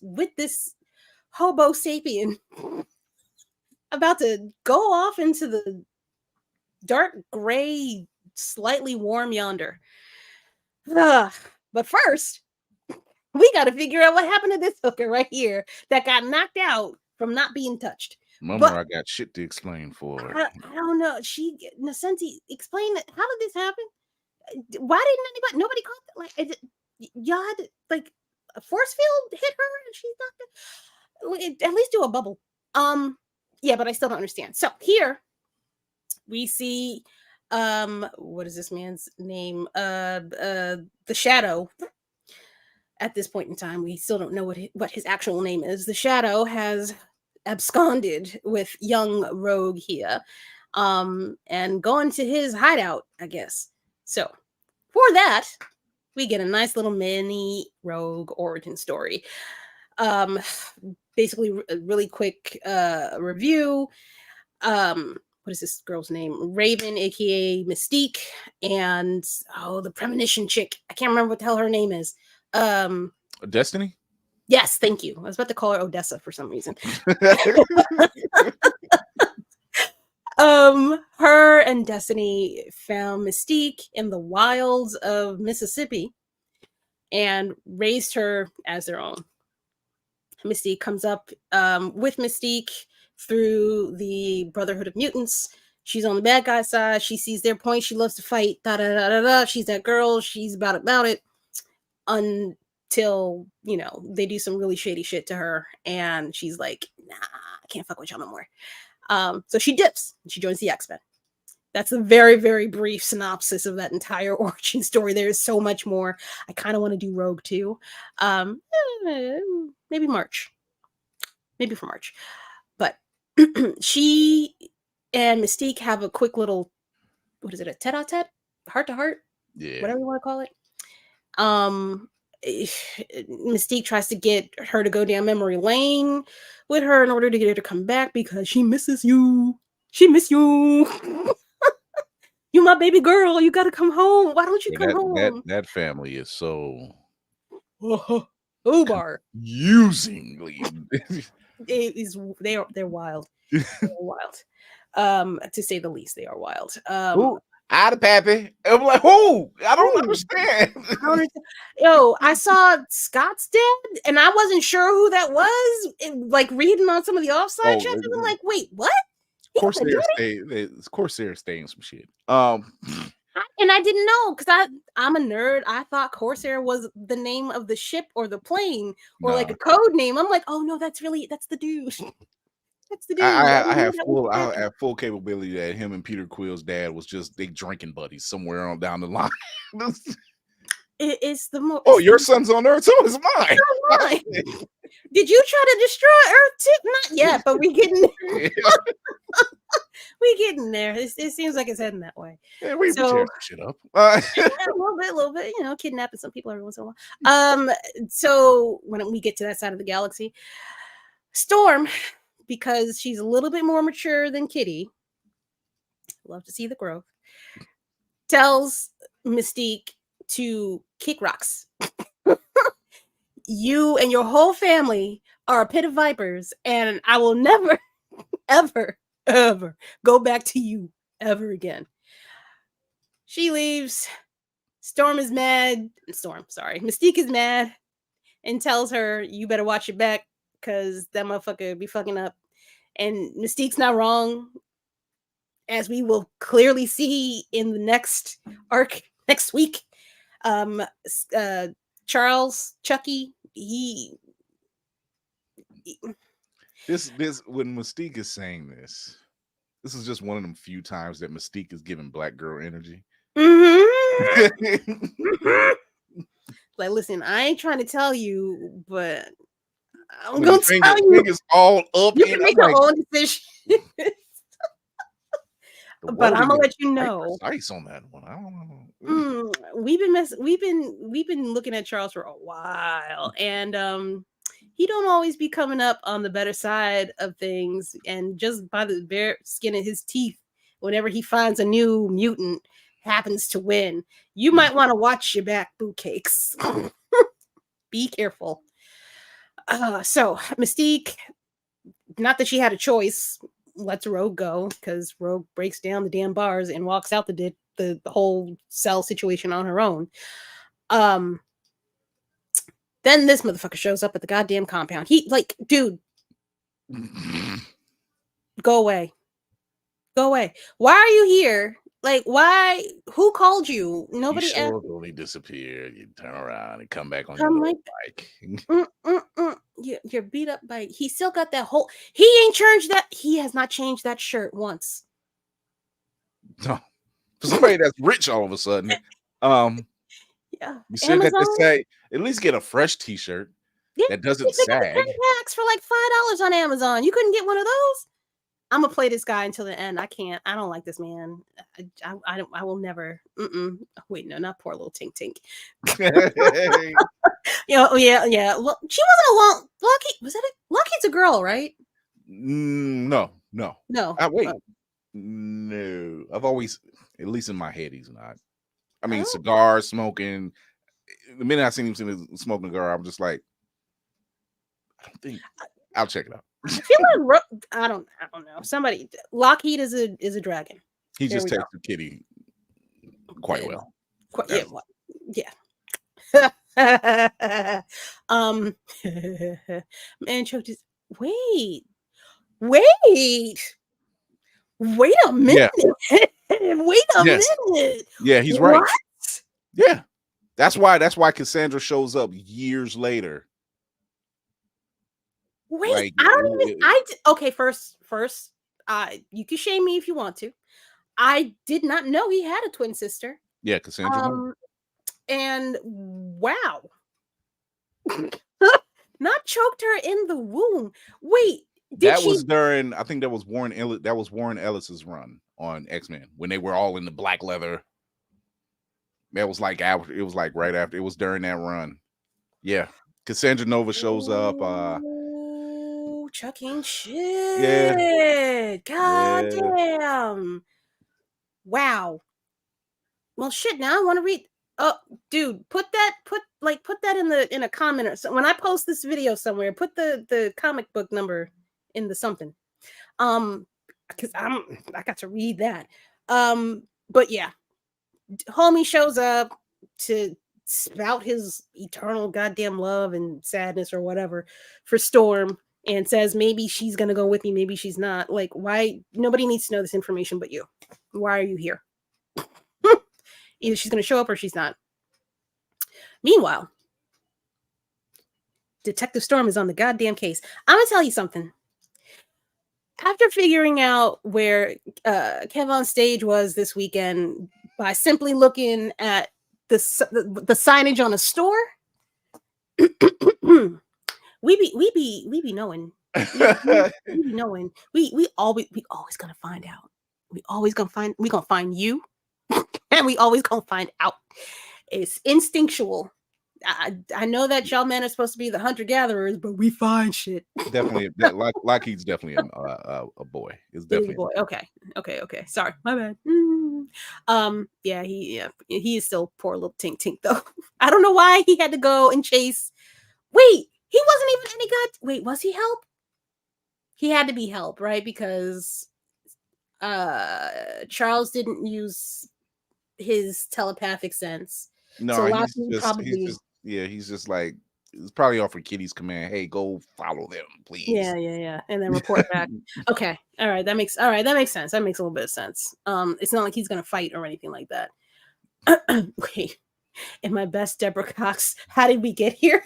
with this hobo sapien about to go off into the dark gray, slightly warm yonder. But first, we got to figure out what happened to this hooker right here that got knocked out from not being touched. Mama, I got shit to explain for her. I don't know. Nascenti, explain it. How did this happen? Why didn't nobody caught that? Y'all had like a force field hit her and she's not. At least do a bubble. Yeah, but I still don't understand. So here we see what is this man's name? The Shadow. At this point in time, we still don't know what his actual name is. The Shadow has absconded with young Rogue here, and going to his hideout, I guess. So for that, we get a nice little mini Rogue origin story. Basically, a really quick review. What is this girl's name? Raven, aka Mystique, and the premonition chick. I can't remember what the hell her name is. Destiny? Yes, thank you. I was about to call her Odessa for some reason. Her and Destiny found Mystique in the wilds of Mississippi and raised her as their own. Mystique comes up with Mystique through the Brotherhood of Mutants. She's on the bad guy side. She sees their point. She loves to fight. Da da da da da. She's that girl. She's about it. Until they do some really shady shit to her, and she's like, "Nah, I can't fuck with y'all no more." So she dips and she joins the X-Men. That's a very, very brief synopsis of that entire origin story. There is so much more. I kind of want to do Rogue too. Maybe March. Maybe for March. But she and Mystique have a quick little, what is it, a tete-a-tete? Heart-to-heart? Yeah. Whatever you want to call it. Mystique tries to get her to go down memory lane with her in order to get her to come back because she misses you. She miss you. You my baby girl. You gotta come home. Why don't you come home? That family is so Uber using. It is they're wild. They're wild. To say the least, they are wild. Out of Pappy. I'm like, who? I don't understand. Yo, I saw Scott's dad, and I wasn't sure who that was. Like reading on some of the offside chats, and I'm like, wait, what? Corsair staying some shit. And I didn't know because I'm a nerd. I thought Corsair was the name of the ship or the plane or like a code name. I'm like, oh no, that's the dude. That's the dude. I have full capability that him and Peter Quill's dad was just they drinking buddies somewhere on down the line. It's the most. Oh, your son's on Earth, so is mine. Did you try to destroy Earth too? Not yet, but we getting there. We getting there. It seems like it's heading that way. Yeah, we tear shit up. A little bit, kidnapping some people every once in a while. So when we get to that side of the galaxy, Storm, because she's a little bit more mature than Kitty, love to see the growth, tells Mystique to kick rocks. You and your whole family are a pit of vipers, and I will never, ever, ever go back to you ever again. She leaves. Mystique is mad and tells her, you better watch your back because that motherfucker be fucking up. And Mystique's not wrong, as we will clearly see in the next arc next week. Charles, Chucky, this when Mystique is saying this is just one of them few times that Mystique is giving black girl energy. Like, listen, I ain't trying to tell you, but I'm gonna tell you. It's all up. You can make your own decision. But I'm gonna let you know. Ice on that one. I don't know. We've been looking at Charles for a while, and he don't always be coming up on the better side of things, and just by the bare skin of his teeth, whenever he finds a new mutant, happens to win. You might want to watch your back, boo cakes. Be careful. So Mystique, not that she had a choice, lets Rogue go because Rogue breaks down the damn bars and walks out the whole cell situation on her own. Then this motherfucker shows up at the goddamn compound. He like, dude, go away. Why are you here? Like, why? Who called you? Nobody. You only disappeared. You turn around and come back on your bike. You're beat up bike. He still got that whole. He ain't changed that. He has not changed that shirt once. No, for somebody that's rich all of a sudden. Yeah. You said that to say at least get a fresh T-shirt. Yeah, that you doesn't pick up the sag. 10 packs for like $5 on Amazon. You couldn't get one of those? I'm gonna play this guy until the end. I can't. I don't like this man. I will never. Wait, no, not poor little Tink Tink. Yeah. Well, she wasn't a long. Lucky was that? Lucky's a girl, right? No. No. Wait. No. I've always, at least in my head, he's not. I mean, Oh. cigar smoking. The minute I seen him smoking a cigar, I'm just like, I don't think. I'll check it out. I feel like I don't know. Somebody Lockheed is a dragon. He just takes the kitty quite well. Yeah. Man choked his. Wait a minute. Yeah. Wait a minute. Yeah, he's right. Yeah. That's why Cassandra shows up years later. Wait, okay, first, you can shame me if you want to. I did not know he had a twin sister. Yeah, Cassandra. And wow. Not choked her in the womb. Wait, was during, I think that was Warren Ellis's run on X-Men when they were all in the black leather. That was like it was like right after, it was during that run. Yeah. Cassandra Nova shows up. Chucking shit. Yeah. God damn. Wow. Well, shit. Now I want to read. Oh, dude, put that in a comment or something. When I post this video somewhere, put the comic book number in the something. Because I got to read that. But yeah, homie shows up to spout his eternal goddamn love and sadness or whatever for Storm, and says maybe she's gonna go with me, maybe she's not. Like, why? Nobody needs to know this information but you. Why are you here? Either she's gonna show up or she's not. Meanwhile, Detective Storm is on the goddamn case. I'm gonna tell you something. After figuring out where Kev on Stage was this weekend by simply looking at the signage on a store, we be knowing. We be knowing. We always gonna find out. We gonna find you, and we always gonna find out. It's instinctual. I know that y'all men are supposed to be the hunter-gatherers, but we find shit. Definitely, like he's definitely a boy. It's definitely a boy. Okay. Sorry, my bad. Yeah, he is still poor little Tink Tink though. I don't know why he had to go and chase. Wait, he wasn't even any good. Wait, was he help? He had to be help, right? Because Charles didn't use his telepathic sense. No, so he's just like, it's probably off of Kitty's command. Hey, go follow them, please. Yeah. And then report back. Okay. All right. That makes sense. That makes a little bit of sense. It's not like he's gonna fight or anything like that. Wait. In my best Deborah Cox, how did we get here?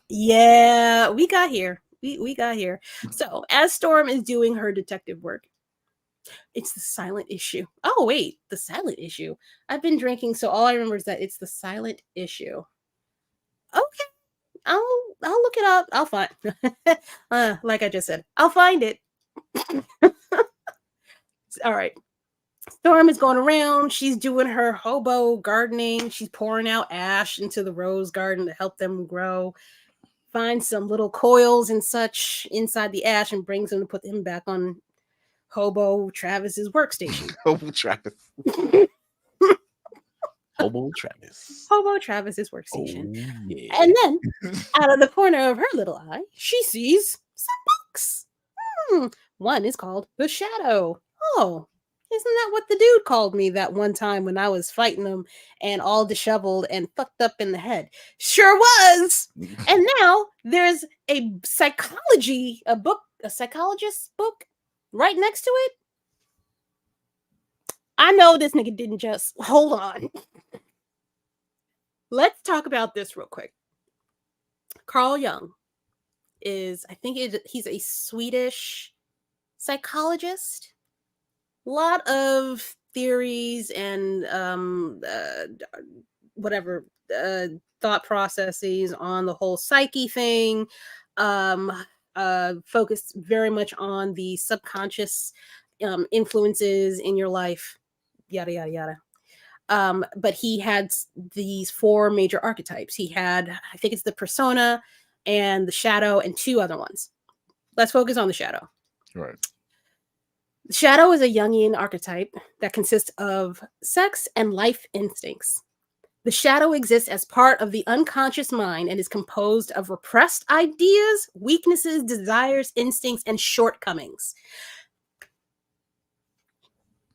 Yeah, we got here. We got here. So as Storm is doing her detective work, it's the silent issue. Oh, wait, the silent issue. I've been drinking, so all I remember is that it's the silent issue. Okay. I'll look it up. I'll find like I just said, I'll find it. All right. Storm is going around. She's doing her hobo gardening. She's pouring out ash into the rose garden to help them grow. Finds some little coils and such inside the ash and brings them to put them back on Hobo Travis's workstation. Hobo Travis. Hobo Travis's workstation. Oh, yeah. And then, out of the corner of her little eye, she sees some books. One is called The Shadow. Oh, isn't that what the dude called me that one time when I was fighting him and all disheveled and fucked up in the head? Sure was. And now there's a psychologist's book right next to it. I know this nigga didn't just hold on. Let's talk about this real quick. Carl Jung is, I think he's a Swedish psychologist. A lot of theories and whatever thought processes on the whole psyche thing. Focused very much on the subconscious influences in your life, yada yada yada. But he had these 4 major archetypes. He had, I think it's the persona and the shadow and 2 other ones. Let's focus on the shadow. Right. The shadow is a Jungian archetype that consists of sex and life instincts. The shadow exists as part of the unconscious mind and is composed of repressed ideas, weaknesses, desires, instincts, and shortcomings.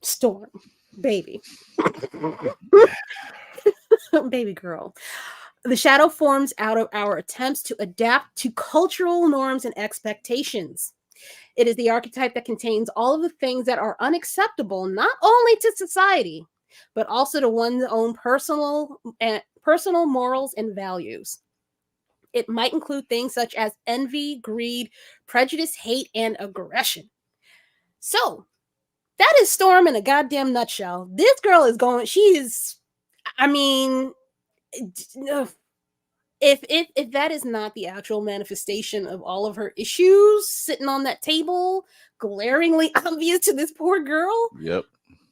Storm, baby. Baby girl. The shadow forms out of our attempts to adapt to cultural norms and expectations. It is the archetype that contains all of the things that are unacceptable, not only to society, but also to one's own personal morals and values. It might include things such as envy, greed, prejudice, hate, and aggression. So, that is Storm in a goddamn nutshell. This girl is going, she is, I mean, if that is not the actual manifestation of all of her issues sitting on that table, glaringly obvious to this poor girl. Yep.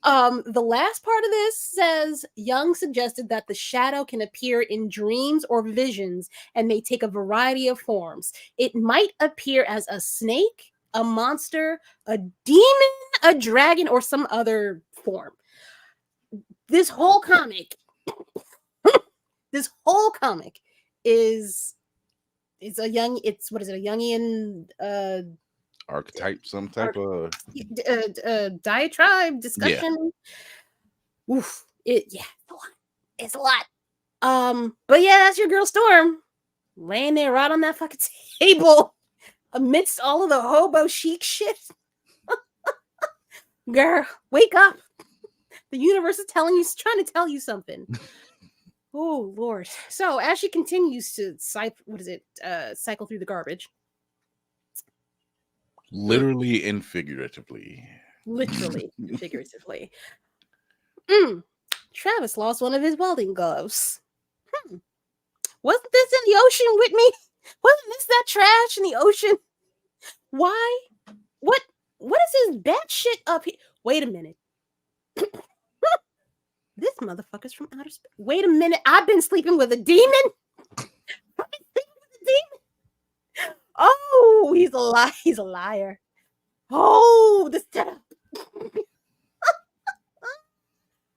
The last part of this says Jung suggested that the shadow can appear in dreams or visions and may take a variety of forms. It might appear as a snake, a monster, a demon, a dragon, or some other form. This whole comic is a young, it's what is it, a Jungian archetype, some type of diatribe discussion. Yeah. Oof. It's a lot. But yeah, that's your girl Storm laying there right on that fucking table amidst all of the hobo chic shit. Girl, wake up. The universe is trying to tell you something. Oh Lord. So as she continues to cycle through the garbage. Literally and figuratively. Literally and figuratively. Travis lost one of his welding gloves. Wasn't this in the ocean with me? Wasn't this that trash in the ocean? Why? What is this bad shit up here? Wait a minute. This motherfucker's from outer space. Wait a minute. I've been sleeping with a demon? Oh, he's a liar. Oh, the setup.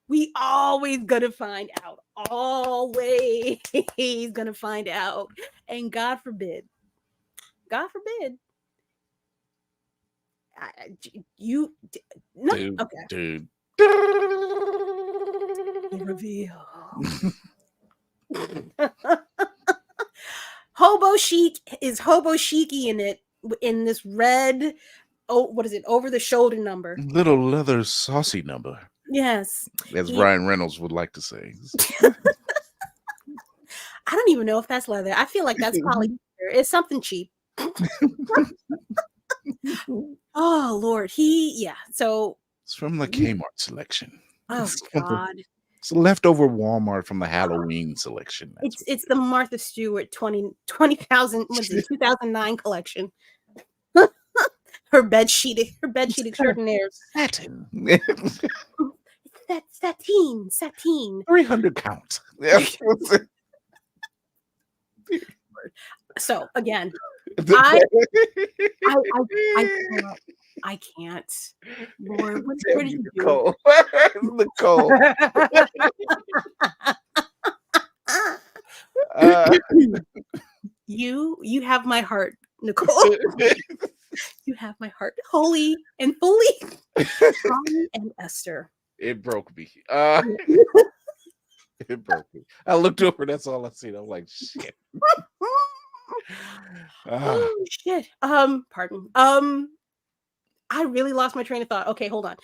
We always gonna find out. Always gonna find out. And God forbid. No, dude, okay. Dude. Reveal. Hobo chic is hobo chicy in this red, what is it, over the shoulder number, little leather saucy number. Yes, as Ryan Reynolds would like to say. I don't even know if that's leather. I feel like that's polyester. It's something cheap. Oh Lord, so it's from the Kmart selection. Oh God. It's a leftover Walmart from the Halloween selection. It's the Martha Stewart 2009 collection. her bed sheet extraordinaires. Satin. It's sateen. 300 count. So again, I can't. Lord, where did you do? Nicole. You have my heart, Nicole. You have my heart, wholly and fully. Holly and Esther. It broke me. It broke me. I looked over. That's all I seen. I'm like, shit. Oh shit. Pardon. I really lost my train of thought. Okay, hold on.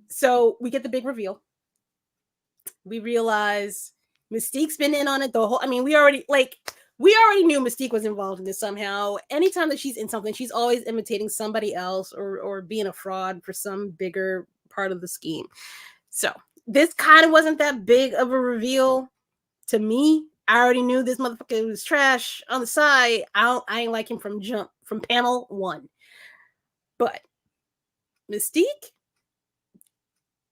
So we get the big reveal. We realize Mystique's been in on it the whole. I mean, we already knew Mystique was involved in this somehow. Anytime that she's in something, she's always imitating somebody else or being a fraud for some bigger part of the scheme. So this kind of wasn't that big of a reveal. To me, I already knew this motherfucker was trash on the side. I ain't like him from jump, from panel 1. But Mystique,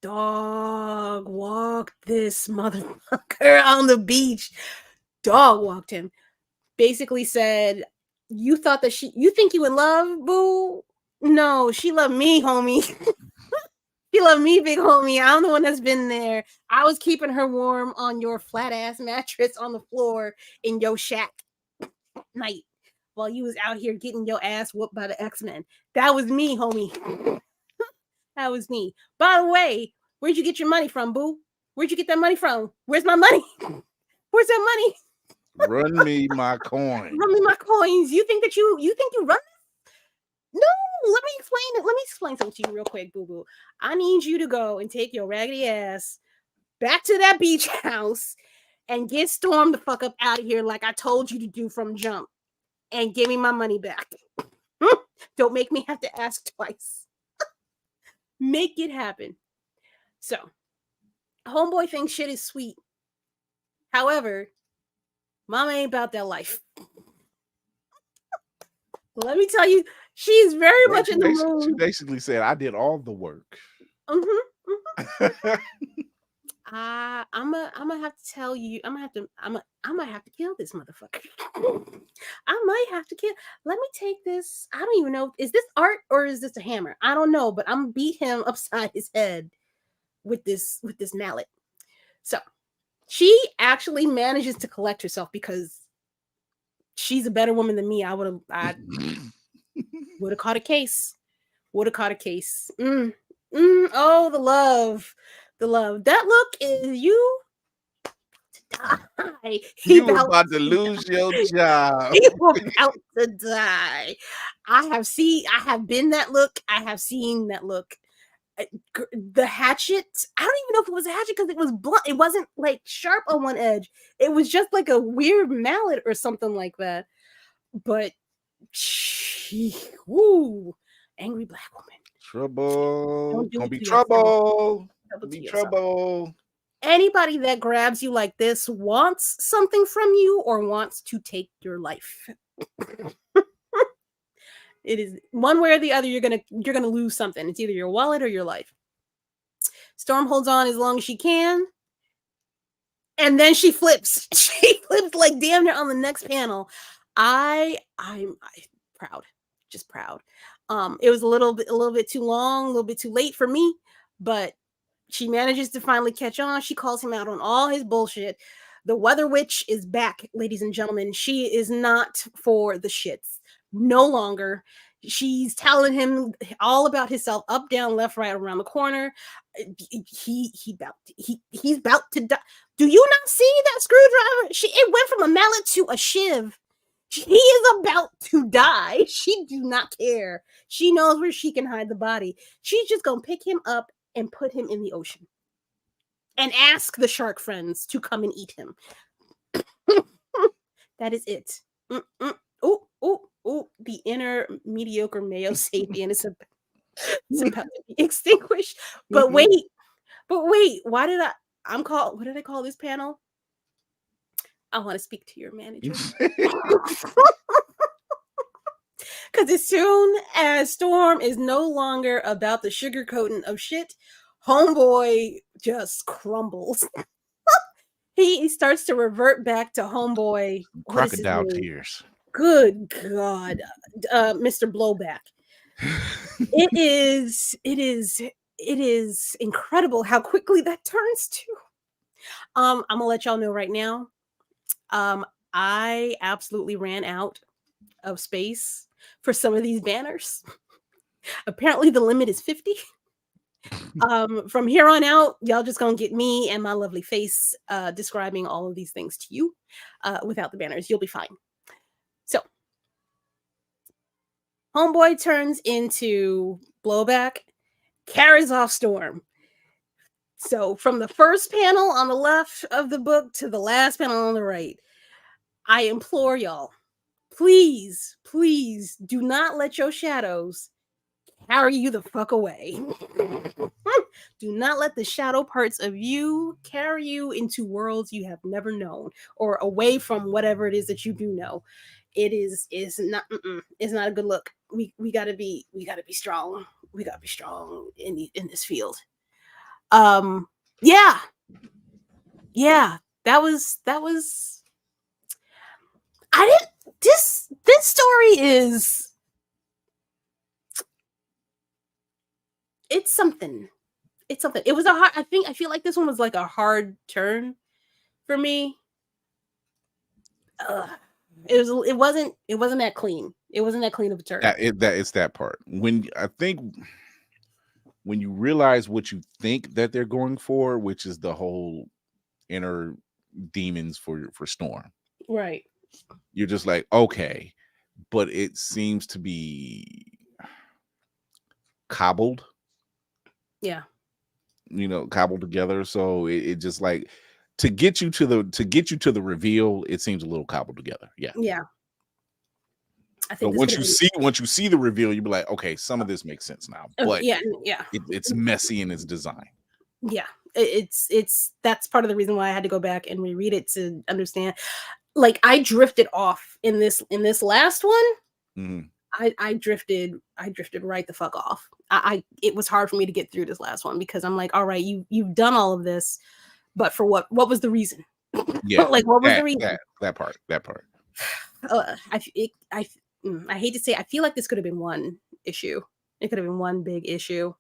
dog walked this motherfucker on the beach. Dog walked him. Basically said, you thought that you think you in love, boo? No, she loved me, homie. She loved me, big homie. I'm the one that's been there. I was keeping her warm on your flat ass mattress on the floor in your shack at night while you was out here getting your ass whooped by the X-Men. That was me, homie. That was me. By the way, where'd you get your money from, boo? Where'd you get that money from? Where's my money? Where's that money? Run me my coin. Run me my coins. You think you run? No, let me explain it. Let me explain something to you real quick, boo boo. I need you to go and take your raggedy ass back to that beach house and get Storm the fuck up out of here like I told you to do from jump and give me my money back. Don't make me have to ask twice. Make it happen. So, homeboy thinks shit is sweet. However, mama ain't about that life. Let me tell you, she's very much in the mood. She basically said, I did all the work. I'm gonna have to tell you, I'm gonna have to kill this motherfucker. I might have to kill. Let me take this. I don't even know. Is this art or is this a hammer? I don't know, but I'm gonna beat him upside his head with this mallet. So she actually manages to collect herself because she's a better woman than me. I would have caught a case. Oh, the love. That look is you to die. You were about to lose your job. You were about to die. I have been that look. I have seen that look. The hatchet, I don't even know if it was a hatchet because it was blunt. It wasn't like sharp on one edge. It was just like a weird mallet or something like that. But angry black woman. Trouble. Gonna be trouble. Be trouble. Anybody that grabs you like this wants something from you or wants to take your life. It is one way or the other. You're gonna lose something. It's either your wallet or your life. Storm holds on as long as she can, and then she flips. She flips like damn near on the next panel. I'm proud, just proud. It was a little bit too long, a little bit too late for me, but she manages to finally catch on. She calls him out on all his bullshit. The Weather Witch is back, ladies and gentlemen. She is not for the shits. No longer. She's telling him all about himself, up, down, left, right, around the corner. He's about to die. Do you not see that screwdriver? It went from a mallet to a shiv. He is about to die. She do not care. She knows where she can hide the body. She's just gonna pick him up and put him in the ocean and ask the shark friends to come and eat him. That is it. Oh, the inner mediocre Mayo sapien is about to be extinguished. But wait, what did I call this panel? I want to speak to your manager. Because as soon as Storm is no longer about the sugarcoating of shit, homeboy just crumbles. He starts to revert back to homeboy. Crocodile tears. Good God, Mr. Blowback. It is incredible how quickly that turns to. I'm gonna let y'all know right now. I absolutely ran out of space for some of these banners. Apparently the limit is 50. From here on out, y'all just gonna get me and my lovely face describing all of these things to you without the banners. You'll be fine. So homeboy turns into Blowback, carries off Storm. So from the first panel on the left of the book to the last panel on the right, I implore y'all, please do not let your shadows carry you the fuck away. Do not let the shadow parts of you carry you into worlds you have never known, or away from whatever it is that you do know. Is not it's not a good look. We gotta be strong. We gotta be strong in this field. Um, yeah, yeah. That was. I didn't. This story is. It's something. It's something. It was a hard. I feel like this one was like a hard turn for me. It wasn't that clean. It wasn't that clean of a turn. It's that part. When I think when you realize what you think that they're going for, which is the whole inner demons for Storm. Right. You're just like, okay, but it seems to be cobbled. Yeah. Cobbled together. So it just like to get you to the reveal, it seems a little cobbled together. Yeah. Yeah. I think But once you see the reveal, you'll be like, okay, some of this makes sense now. But yeah. It's messy in its design. Yeah. It's that's part of the reason why I had to go back and reread it to understand. Like I drifted off in this last one. Mm-hmm. I drifted right the fuck off. It was hard for me to get through this last one because I'm like, all right, you've done all of this, but for what was the reason? Yeah. Like what was the reason? That part. I hate to say, I feel like this could have been one issue. It could have been one big issue.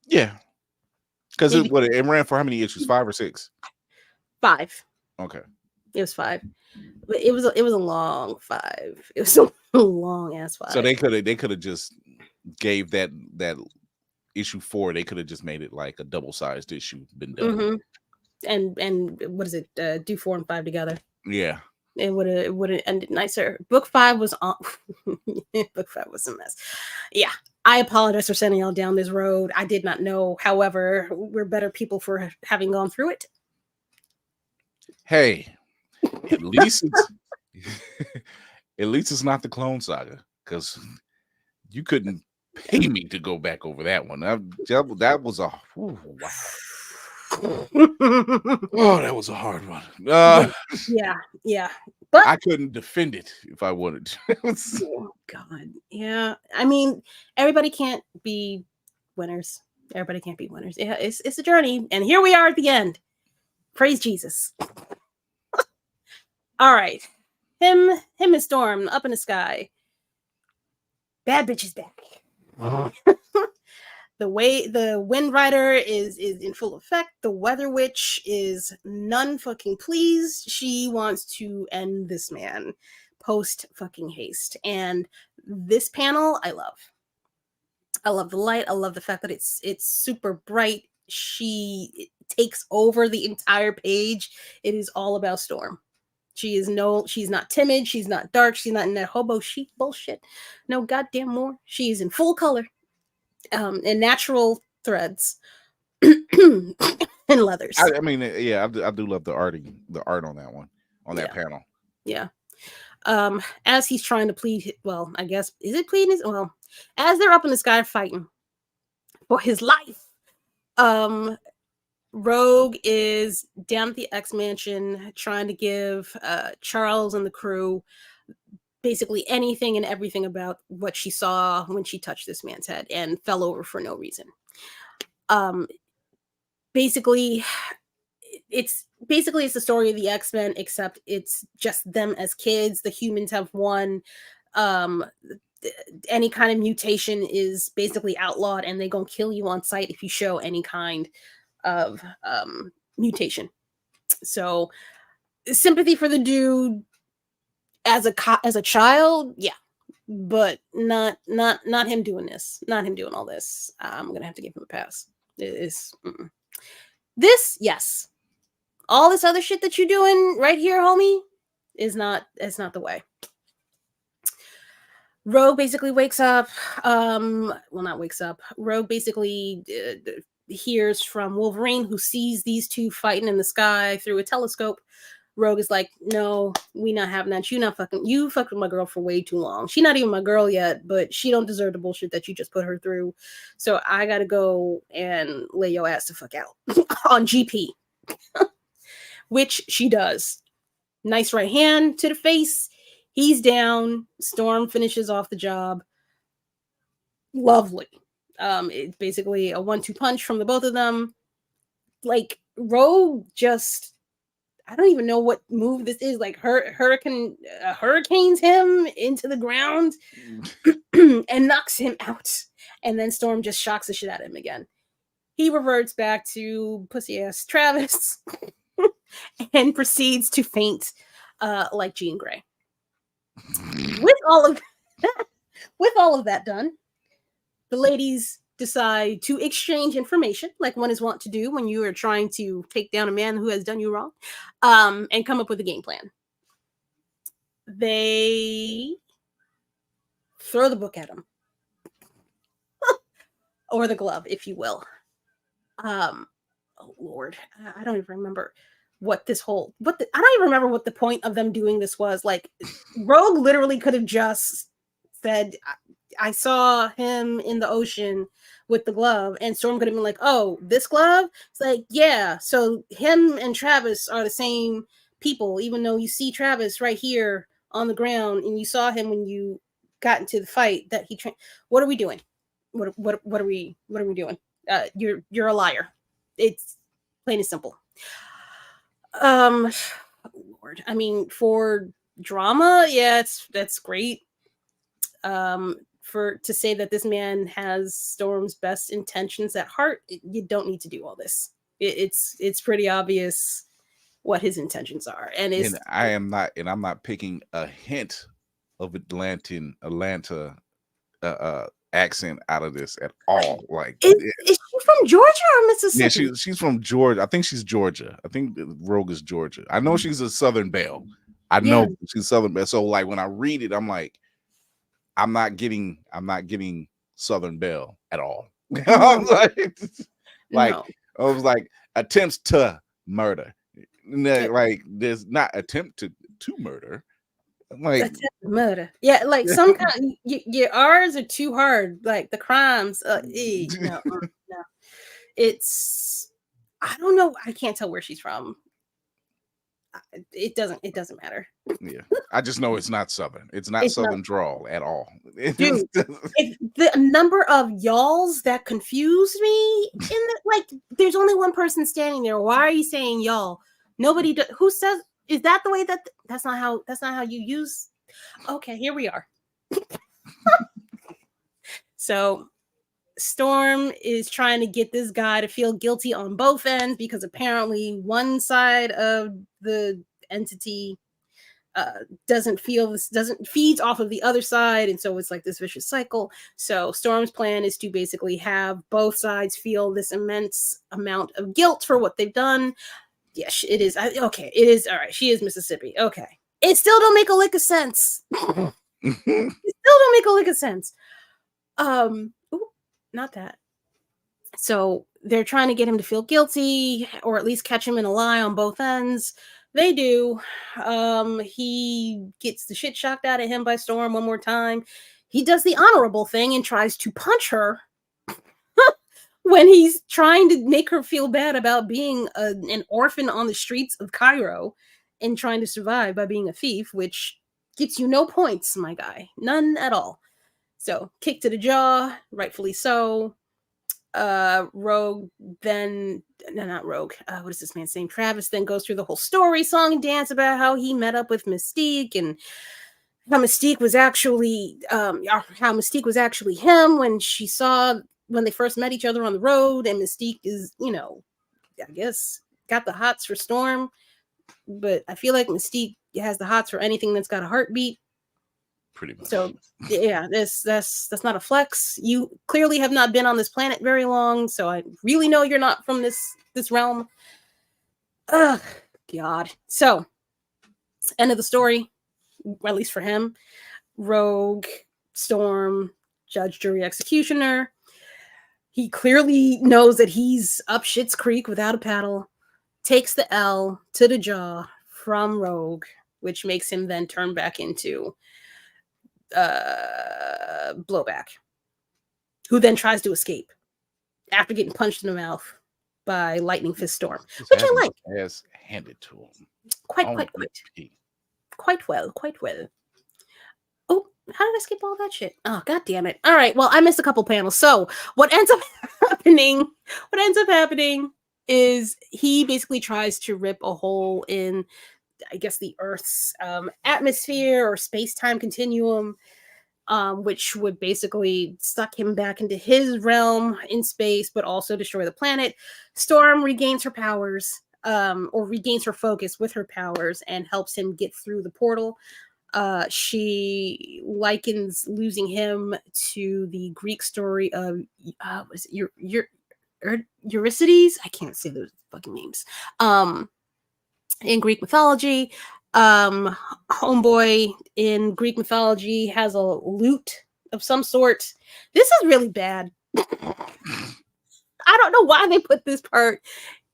Yeah. Because it ran for how many issues? 5 or 6? 5. Okay. It was 5. But it was a long 5. It was a long ass 5. So they could have just gave that issue 4. They could have just made it like a double-sized issue. Been done. Mm-hmm. And what is it? Do 4 and 5 together. Yeah. It would have ended nicer. Book 5 was on. Book 5 was a mess. Yeah, I apologize for sending y'all down this road. I did not know. However, we're better people for having gone through it. Hey, at least it's not the Clone Saga, because you couldn't pay me to go back over that one. That was a wow. Oh, that was a hard one. Yeah. But I couldn't defend it if I wanted to. Oh God. Yeah. I mean, everybody can't be winners. Everybody can't be winners. Yeah, it's a journey. And here we are at the end. Praise Jesus. All right. Him and Storm up in the sky. Bad bitch is back. The Wind Rider is in full effect. The Weather Witch is none fucking pleased. She wants to end this man post fucking haste. And this panel, I love. I love the light. I love the fact that it's super bright. She takes over the entire page. It is all about Storm. She's not timid. She's not dark. She's not in that hobo chic bullshit. No goddamn more. She is in full color. And natural threads and leathers. I mean, yeah, I do love the art on that one, on that panel. Yeah. As he's trying to plead, well, I guess, is it pleading? Well, as they're up in the sky fighting for his life, Rogue is down at the X Mansion trying to give Charles and the crew basically anything and everything about what she saw when she touched this man's head and fell over for no reason. Basically it's the story of the X-Men, except it's just them as kids. The humans have won. Any kind of mutation is basically outlawed, and they gonna kill you on sight if you show any kind of mutation. So sympathy for the dude as a child, yeah, but not him doing this, not him doing all this. I'm gonna have to give him a pass. This, yes, all this other shit that you're doing right here, homie, it's not the way. Rogue basically wakes up. Not wakes up. Rogue basically hears from Wolverine, who sees these two fighting in the sky through a telescope. Rogue is like, no, we not having that. You fucking my girl for way too long. She not even my girl yet, but she don't deserve the bullshit that you just put her through. So I gotta go and lay your ass the fuck out on GP. Which she does. Nice right hand to the face. He's down. Storm finishes off the job. Lovely. It's basically a 1-2 punch from the both of them. Like, Rogue just, I don't even know what move this is. Like, hurricanes him into the ground and knocks him out. And then Storm just shocks the shit out of him again. He reverts back to pussy ass Travis and proceeds to faint like Jean Grey. With all of that done, the ladies decide to exchange information like one is wont to do when you are trying to take down a man who has done you wrong, and come up with a game plan. They throw the book at him. Or the glove, if you will. Oh Lord, I don't even remember I don't even remember what the point of them doing this was. Like, Rogue literally could have just said, I saw him in the ocean with the glove, and Storm could have been like, oh, this glove? It's like, yeah, so him and Travis are the same people, even though you see Travis right here on the ground, and you saw him when you got into the fight that he what are we doing? What are we doing? You're a liar. It's plain and simple. Lord, I mean, for drama, yeah, that's great. To say that this man has Storm's best intentions at heart, you don't need to do all this. It's pretty obvious what his intentions are, and I'm not picking a hint of Atlanta accent out of this at all. Like, is she from Georgia or Mississippi? Yeah, she's from Georgia. I think she's Georgia. I think Rogue is Georgia. I know she's a Southern Belle. I know she's Southern Belle. So like when I read it, I'm like, I'm not getting Southern Belle at all. I'm like, I was like, attempts to murder. Like, there's not attempt to murder. Like murder, yeah, like some kind. Your R's are too hard. Like the crimes, no. It's, I don't know. I can't tell where she's from. It doesn't matter. Yeah, I just know it's not Southern. It's not Southern drawl at all. Dude, if the number of y'alls that confused me there's only one person standing there. Why are you saying y'all? Nobody who says. Is that the way that's not how you use? Okay, here we are. So Storm is trying to get this guy to feel guilty on both ends because apparently one side of the entity feeds off of the other side, and so it's like this vicious cycle. So Storm's plan is to basically have both sides feel this immense amount of guilt for what they've done. Yes, it is. Okay, it is. All right, she is Mississippi. Okay. It still don't make a lick of sense. Not that. So they're trying to get him to feel guilty, or at least catch him in a lie on both ends. They do. He gets the shit shocked out of him by Storm one more time. He does the honorable thing and tries to punch her when he's trying to make her feel bad about being an orphan on the streets of Cairo and trying to survive by being a thief, which gets you no points, my guy. None at all. So, kick to the jaw, rightfully so. Rogue then, no, not Rogue. What is this man's name? Travis then goes through the whole story, song and dance about how he met up with Mystique and how Mystique was actually him when they first met each other on the road, and Mystique is, I guess, got the hots for Storm, but I feel like Mystique has the hots for anything that's got a heartbeat. Pretty much. So, yeah, that's not a flex. You clearly have not been on this planet very long, so I really know you're not from this realm. Ugh, God. So, end of the story, at least for him. Rogue, Storm, judge, jury, executioner. He clearly knows that he's up shit's creek without a paddle, takes the L to the jaw from Rogue, which makes him then turn back into Blowback, who then tries to escape after getting punched in the mouth by Lightning Fist Storm, Just which had I his like ass handed to him. quite On well. Oh, how did I skip all that shit? Oh, god damn it. All right, well, I missed a couple panels. So what ends up happening is he basically tries to rip a hole in, I guess, the Earth's atmosphere or space-time continuum, which would basically suck him back into his realm in space, but also destroy the planet. Storm regains her powers, or regains her focus with her powers, and helps him get through the portal. She likens losing him to the Greek story of was it Eurydice? I can't say those fucking names. In Greek mythology, homeboy in Greek mythology has a lute of some sort. This is really bad. I don't know why they put this part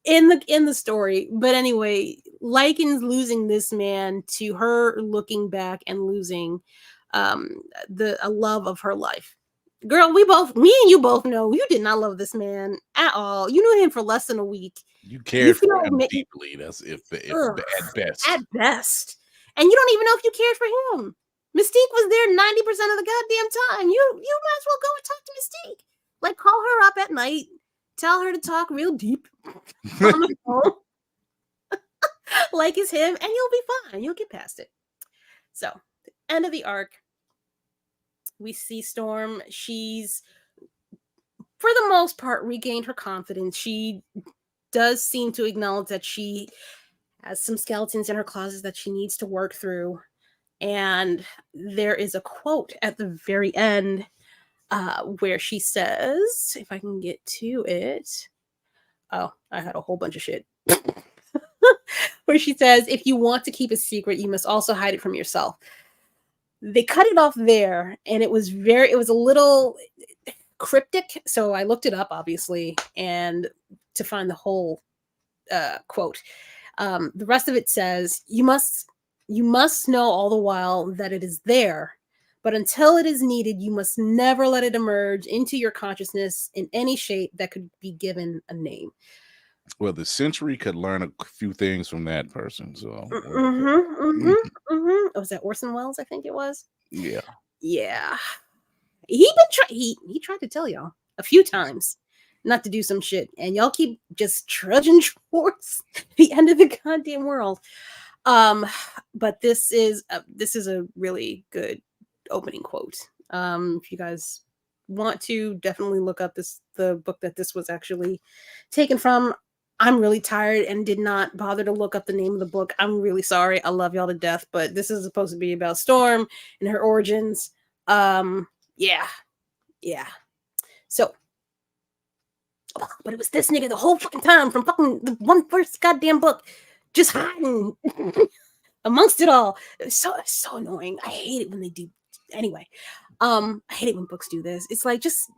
in the story, but anyway, likens losing this man to her looking back and losing a love of her life. Girl, me and you both know you did not love this man at all. You knew him for less than a week. You cared feel for him ma- deeply. That's if Ugh, at best. At best. And you don't even know if you cared for him. Mystique was there 90% of the goddamn time. You might as well go and talk to Mystique. Like, call her up at night, tell her to talk real deep on the phone, like it's him, and you'll be fine. You'll get past it. So, end of the arc. We see Storm. She's, for the most part, regained her confidence. She does seem to acknowledge that she has some skeletons in her closet that she needs to work through. And there is a quote at the very end where she says, if I can get to it. Oh, I had a whole bunch of shit. Where she says, if you want to keep a secret, you must also hide it from yourself. They cut it off there, and it was a little cryptic. So I looked it up, obviously, and to find the whole quote. The rest of it says, you must know all the while that it is there, but until it is needed, you must never let it emerge into your consciousness in any shape that could be given a name. Well, the Century could learn a few things from that person. So, Was that Orson Welles? I think it was. Yeah. He tried to tell y'all a few times not to do some shit, and y'all keep just trudging towards the end of the goddamn world. But this is a really good opening quote. If you guys want to, definitely look up the book that this was actually taken from. I'm really tired and did not bother to look up the name of the book. I'm really sorry. I love y'all to death, but this is supposed to be about Storm and her origins. Yeah. So, but it was this nigga the whole fucking time from fucking the one first goddamn book, just hiding amongst it all. It's so annoying. I hate it when they do. Anyway, I hate it when books do this. It's like just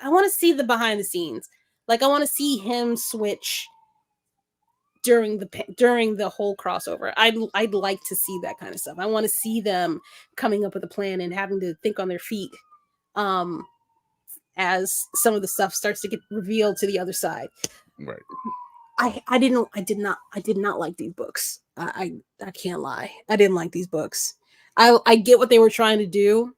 I want to see the behind the scenes. Like, I want to see him switch during the whole crossover. I'd like to see that kind of stuff. I want to see them coming up with a plan and having to think on their feet as some of the stuff starts to get revealed to the other side. Right. I did not like these books. I can't lie. I didn't like these books. I get what they were trying to do.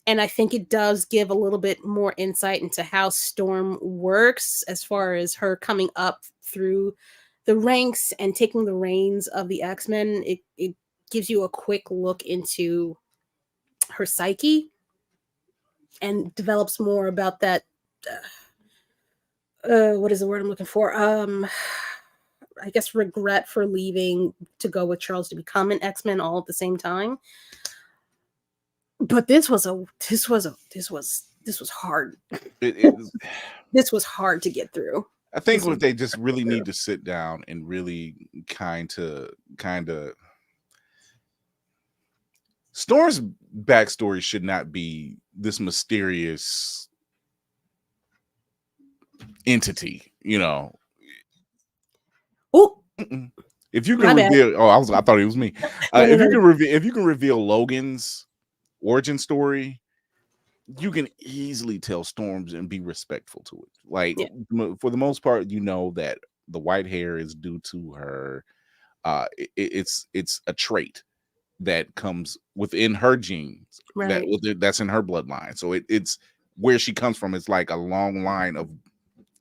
And I think it does give a little bit more insight into how Storm works as far as her coming up through the ranks and taking the reins of the X-Men. It gives you a quick look into her psyche and develops more about that. What is the word I'm looking for? I guess regret for leaving to go with Charles to become an X-Men all at the same time. But this was hard. This was hard to get through. I think what they just really need to sit down and really kind of Storm's backstory should not be this mysterious entity, you know. Oh, if If you My can bad. reveal, I thought it was me. No, no, If you no. can reveal Logan's origin story, you can easily tell Storms and be respectful to it. Like Yeah. for the most part, you know that the white hair is due to her. It's a trait that comes within her genes Right. that's in her bloodline. So it's where she comes from. It's like a long line of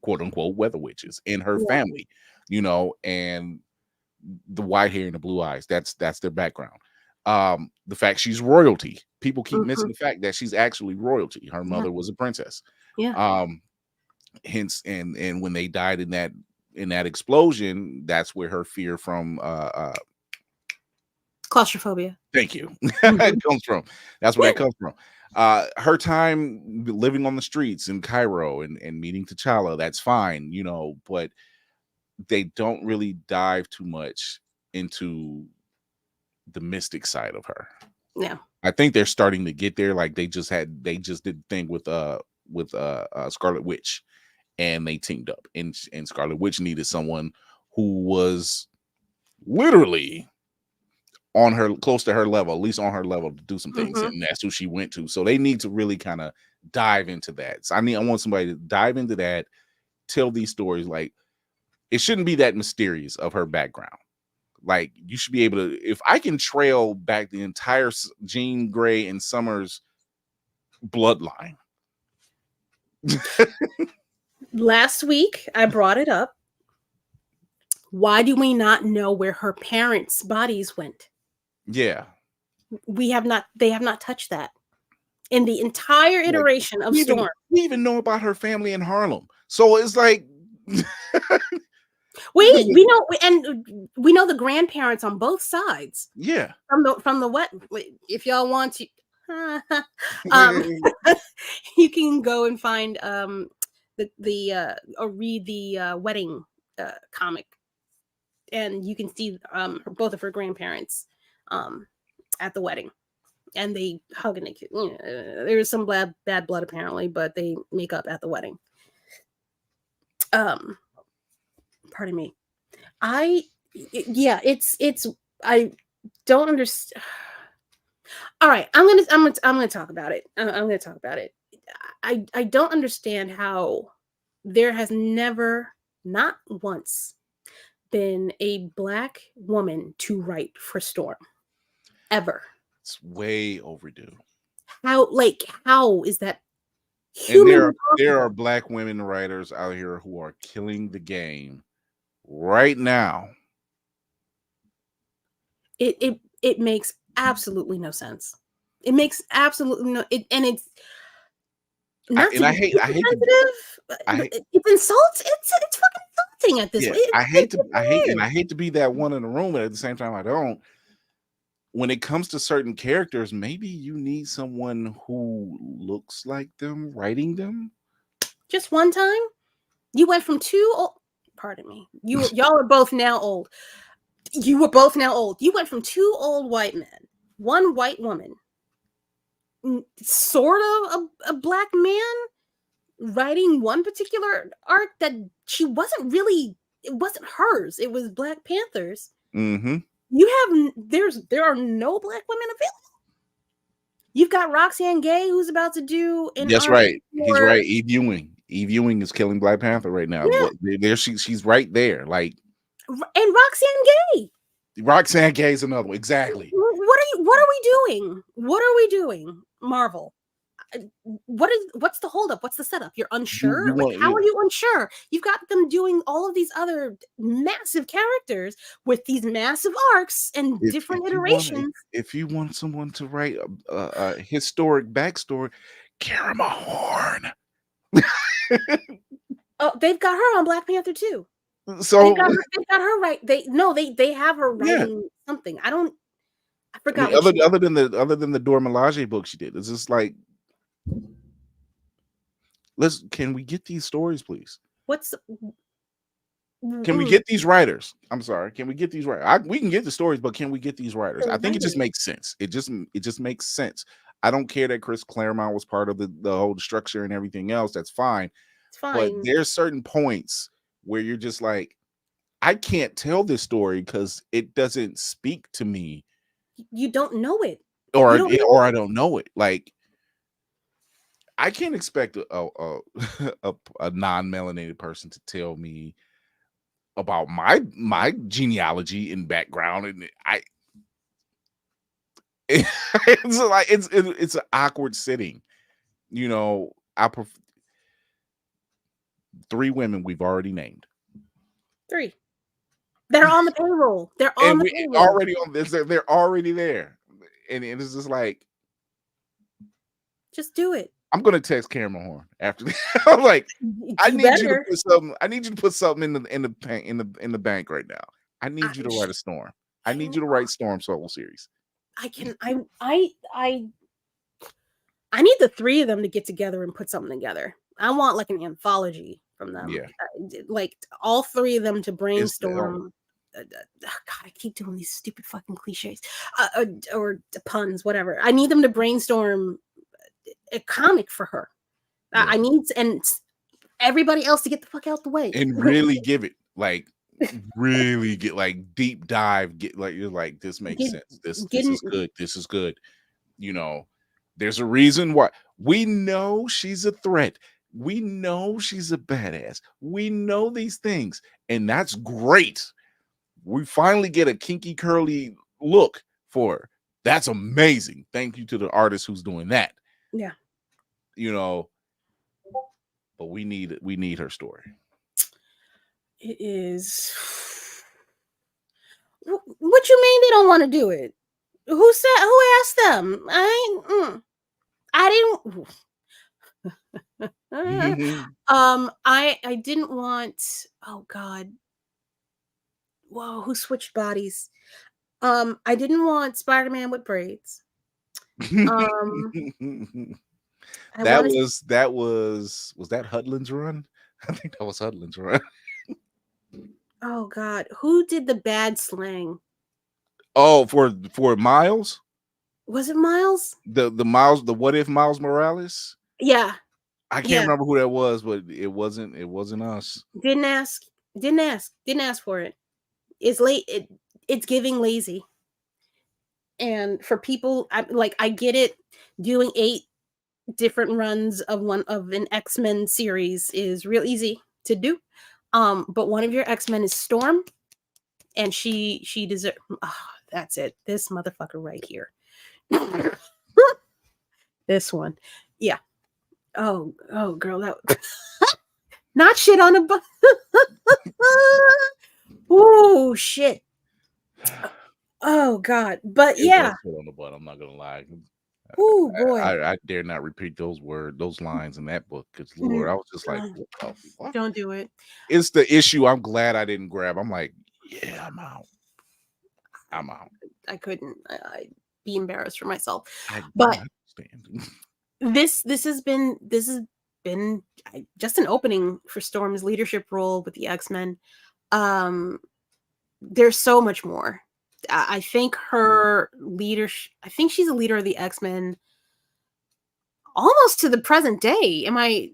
quote unquote weather witches in her Yeah. family, you know, and the white hair and the blue eyes. That's their background. The fact she's royalty. People keep missing Mhm. the fact that she's actually royalty. Her Yeah. mother was a princess. Yeah. Hence, and when they died in that explosion, that's where her fear from Claustrophobia. thank you. Mhm. It comes from. That's where Yeah. that comes from. Her time living on the streets in Cairo and meeting T'Challa, that's fine, you know, but they don't really dive too much into the mystic side of her. Yeah. I think they're starting to get there. Like they just did the thing with Scarlet Witch, and they teamed up. And Scarlet Witch needed someone who was literally on her close to her level, at least on her level to do some things. Mhm. And that's who she went to. So they need to really kind of dive into that. So I want somebody to dive into that, tell these stories. Like it shouldn't be that mysterious of her background. Like you should be able to, if I can trail back the entire Jean Grey and Summers bloodline. Last week, I brought it up. Why do we not know where her parents' bodies went? Yeah. They have not touched that in the entire Like, iteration of Storm. we even know about her family in Harlem. So it's like We know, and we know the grandparents on both sides. yeah. From the wet. If y'all want to, um, you can go and find or read the wedding comic, and you can see both of her grandparents at the wedding, and they hug and they, there was some bad blood apparently, but they make up at the wedding. Pardon me. It's I don't understand. All right, I'm gonna talk about it. I'm gonna talk about it. I don't understand how there has never, not once, been a Black woman to write for Storm ever. It's way overdue. How is that And humanly there are possible? Black women writers out here who are killing the game right now. It makes absolutely no sense. It makes absolutely no and it's not to I be too hate to sensitive, but I hate it's insults. It's fucking insulting at this yeah, point. I hate to be that one in the room, but at the same time I don't. When it comes to certain characters, maybe you need someone who looks like them writing them. Just one time, you went from two old. Pardon me. Y'all are both now old. You were both now old. You went from two old white men, one white woman, sort of a Black man, writing one particular arc that she wasn't really. It wasn't hers. It was Black Panther's. Mm-hmm. There are no Black women available. You've got Roxanne Gay, who's about to do an That's arc right. He's for right. Eve Ewing. Eve Ewing is killing Black Panther right now. yeah, There she's right there. Like and Roxanne Gay. Roxanne Gay is another one. Exactly. What are we doing? What are we doing, Marvel? What's the holdup? What's the setup? You're unsure. You Like, want how are you unsure? You've got them doing all of these other massive characters with these massive arcs and different iterations. if you want someone to write a historic backstory, Karama Horn. Oh, they've got her on Black Panther too. So They've got her right. They have her writing something. I forgot what other than the Dora Milaje book she did. It's just like can we get these stories, please? Can we get these writers? I'm sorry. Can we get these writers? We can get the stories, but can we get these writers? I think it just makes sense. It just makes sense. I don't care that Chris Claremont was part of the whole structure and everything else. That's fine. It's fine. But there's certain points where you're just like, I can't tell this story because it doesn't speak to me, You don't know it. or You don't know or I it. don't know it. Like, I can't expect a non-melanated person to tell me about my genealogy and background, and it's like it's an awkward sitting. You know, 3 women we've already named. 3. They're on the payroll. They're on And the we payroll. already on this, they're already there. And it's just like, Just do it. I'm gonna text Cameron Horn after this. I'm like, I You need you to better. put something. I need you to put something in the bank right now. I need you to write a storm. I need you to write Storm Solo series. I can. I need the 3 of them to get together and put something together. I want like an anthology from them. Yeah. Like all 3 of them to oh, brainstorm. God, I keep doing these stupid fucking cliches or puns, whatever. I need them to brainstorm a comic for her. Yeah. I need and everybody else to get the fuck out the way and really give it like really get like deep dive. Get like you're like, this makes sense. This is good. This is good. You know, there's a reason why we know she's a threat. We know she's a badass. We know these things, and that's great. We finally get a kinky curly look for her. That's amazing. Thank you to the artist who's doing that. Yeah. You know, but we need her story. It is. What you mean they don't want to do it? Who asked them? I didn't. I didn't want. Oh God. Whoa, who switched bodies? I didn't want Spider-Man with braids. That was Hudlin's run? I think that was Hudlin's run. Oh God, who did the bad slang? Oh, for Miles? Was it Miles? The Miles, the What If Miles Morales? Yeah. I can't remember who that was, but it wasn't us. Didn't ask for it. It's late. It's giving lazy. And for people, I get it. Doing 8 different runs of an X-Men series is real easy to do. But one of your X-Men is Storm, and she deserves. Oh, that's it. This motherfucker right here. This one, yeah. Oh, girl, that not shit on a butt. Oh shit. Oh God, but yeah. Shit on the butt. I'm not gonna lie. Oh boy, I dare not repeat those lines in that book. Because Lord, I was just like, what? Don't do it. It's the issue. I'm glad I didn't grab. I'm like, yeah, I'm out. I couldn't. I'd be embarrassed for myself. But this has been just an opening for Storm's leadership role with the X-Men. There's so much more. I think her leadership. I think she's a leader of the X-Men almost to the present day. Am I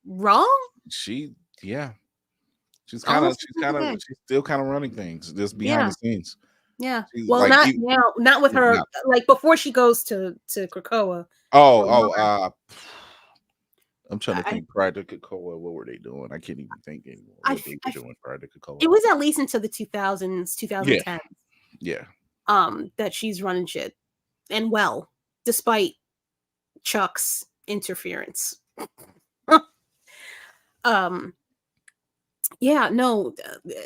wrong? She's still kind of running things just behind the scenes. Yeah. Well, like, not with her. Like before she goes to Krakoa. I'm trying to think. Prior to Krakoa, what were they doing? I can't even think anymore. What they were doing prior to Krakoa. It was at least into the 2000s, 2010s. Yeah. That she's running shit, and despite Chuck's interference. Yeah, no,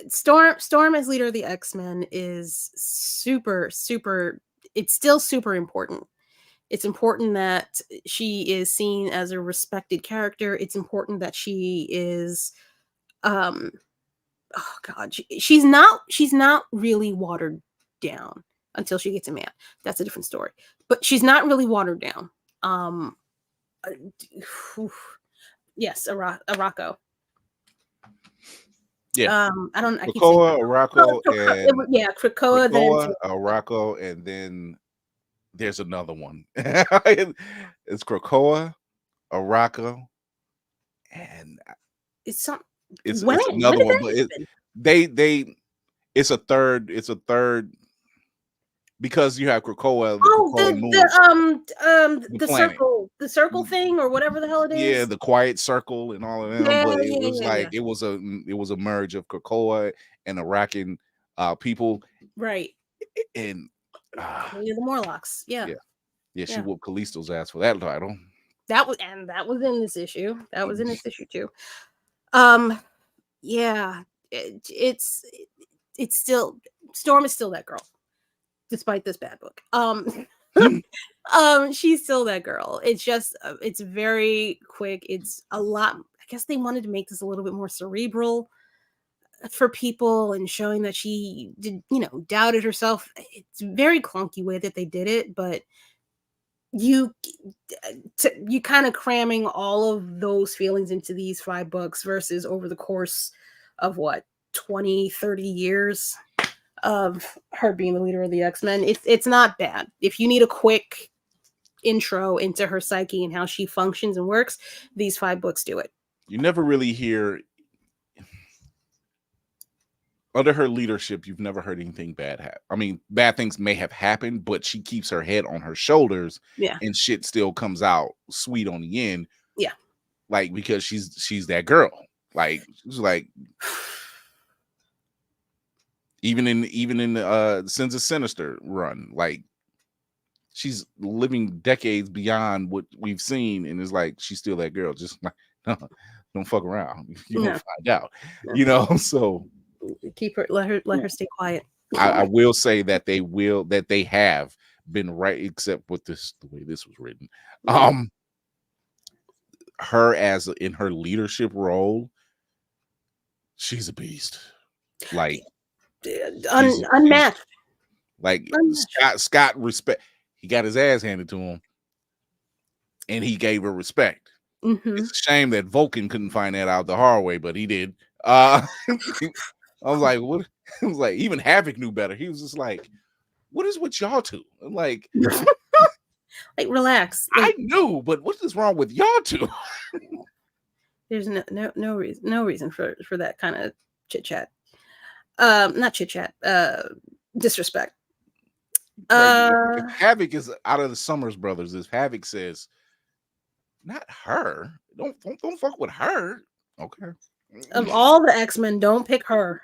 Storm as leader of the X-Men is super, super. It's still super important. It's important that she is seen as a respected character. It's important that she is, oh God, she's not really watered down until she gets a man. That's a different story. But she's not really watered down. Yes, Arakko. Yeah. Krakoa, Arakko, Krakoa, then Arakko, and then there's another one. It's Krakoa, Arakko, and it's another one. But they it's a third because you have Krakoa, the Oh, Krakoa moon, the planet. circle thing or whatever the hell it Yeah, is. the quiet circle and all of them, Yeah, but it yeah, was yeah, yeah. like it was a merge of Krakoa and Arakan people, Right. and Yeah, the Morlocks. Yeah, yeah, she yeah. whooped Callisto's ass for that title. That was in this issue. That was in this issue too. Um, yeah, it's still Storm is still that girl, despite this bad book. She's still that girl. It's just it's very quick. It's a lot. I guess they wanted to make this a little bit more cerebral for people and showing that she did, doubted herself. It's a very clunky way that they did it, but you you kind of cramming all of those feelings into these 5 books versus over the course of what 20-30 years of her being the leader of the X-Men. It's not bad. If you need a quick intro into her psyche and how she functions and works, these 5 books do it. You never really hear under her leadership, you've never heard anything bad happen. I mean, bad things may have happened, but she keeps her head on her shoulders, Yeah, and shit still comes out sweet on the end. yeah, Like because she's that girl. Like she's like even in the Sins of Sinister run, like she's living decades beyond what we've seen, and it's like she's still that girl. Just like no, don't fuck around. You're gonna find out. So keep her, let her stay quiet. I will say that they have been right, except with the way this was written. Her as in her leadership role, she's a beast. Like unmatched. Like Scott respect. He got his ass handed to him, and he gave her respect. Mm-hmm. It's a shame that Vulcan couldn't find that out the hard way, but he did. I was like, what? I was like, even Havoc knew better. He was just like, what is with y'all two? I'm like, like relax. I knew, but what is wrong with y'all two? There's no reason for that kind of chit chat. Not chit chat. Disrespect. If Havoc is out of the Summers brothers, if Havoc says, not her, don't fuck with her. Okay. Of all the X-Men, don't pick her.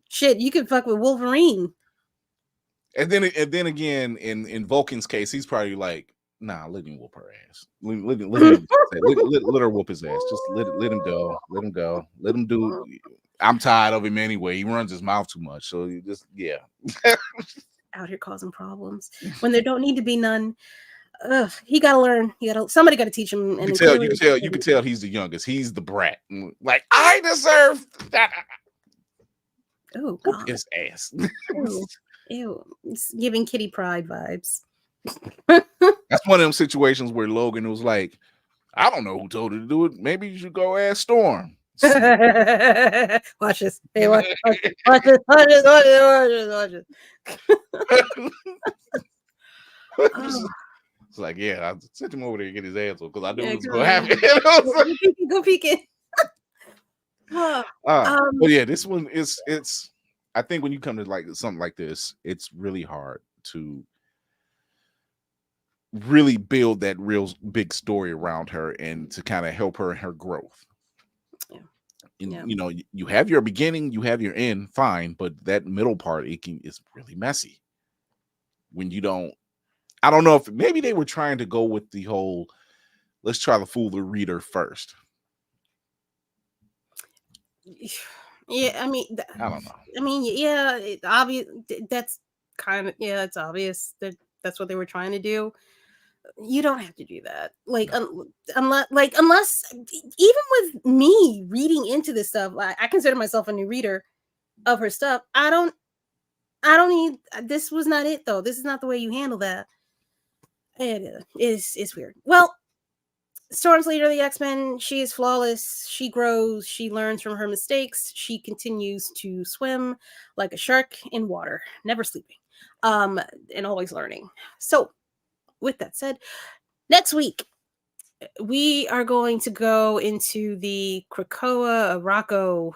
Shit, you can fuck with Wolverine. And then again, in Vulcan's case, he's probably like, nah, let him whoop her ass. Let her whoop his ass. Just let him go. Let him go. Let him do. I'm tired of him anyway. He runs his mouth too much. So you just out here causing problems when there don't need to be none. He gotta learn. Somebody gotta teach him. And you can tell he's the youngest. He's the brat. Like, I deserve that. Oh God, his ass. Ew. It's giving Kitty Pryde vibes. That's one of them situations where Logan was like, I don't know who told her to do it. Maybe you should go ask Storm. Watch this. Hey, watch this. It's like, yeah, I sent him over there to get his ass on because I knew it was going to happen. Go peek it. But yeah, this one it's I think when you come to like something like this, it's really hard to really build that real big story around her and to kind of help her in her growth. Yeah. And you have your beginning, you have your end, fine, but that middle part is really messy. When you don't, I don't know if maybe they were trying to go with the whole let's try to fool the reader first. Yeah, I mean, I don't know. I mean, yeah, it's obvious. That's kind of it's obvious that that's what they were trying to do. You don't have to do that. Like, unless even with me reading into this stuff, I consider myself a new reader of her stuff. I don't need. This was not it though. This is not the way you handle that. It's weird. Well, Storm's leader of the X-Men. She is flawless. She grows. She learns from her mistakes. She continues to swim like a shark in water, never sleeping, and always learning. So, with that said, next week we are going to go into the Krakoa Arakko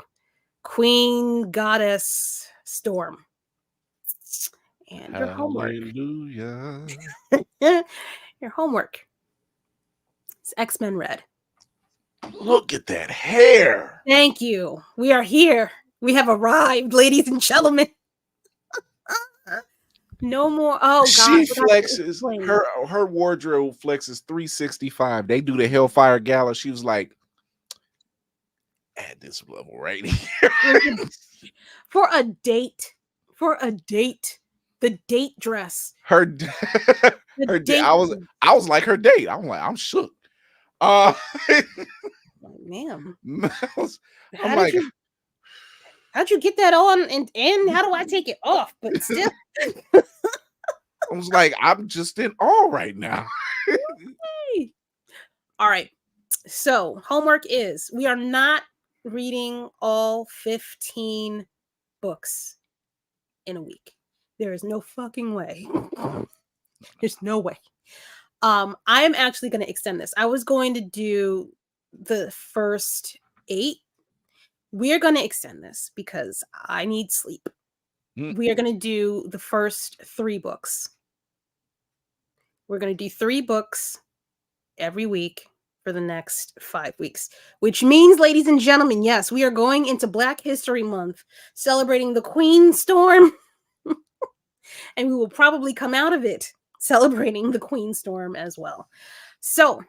Queen Goddess Storm. And your homework. Hallelujah. Your homework. It's X-Men Red. Look at that hair. Thank you. We are here. We have arrived, ladies and gentlemen. No more. Oh God. She flexes her wardrobe flexes 365. They do the Hellfire Gala. She was like, at this level right here. For a date. The date dress. Her date. I was like her date. I'm like, I'm shook. Ma'am. I'm like, how'd you get that on and how do I take it off? But still. I was like, I'm just in awe right now. All right. So homework is we are not reading all 15 books in a week. There is no fucking way. There's no way. I am actually going to extend this. I was going to do the first 8. We are going to extend this because I need sleep. We are going to do the first 3 books. We're going to do 3 books every week for the next 5 weeks, which means, ladies and gentlemen, yes, we are going into Black History Month, celebrating the Queen Storm, and we will probably come out of it celebrating the Queen Storm as well. So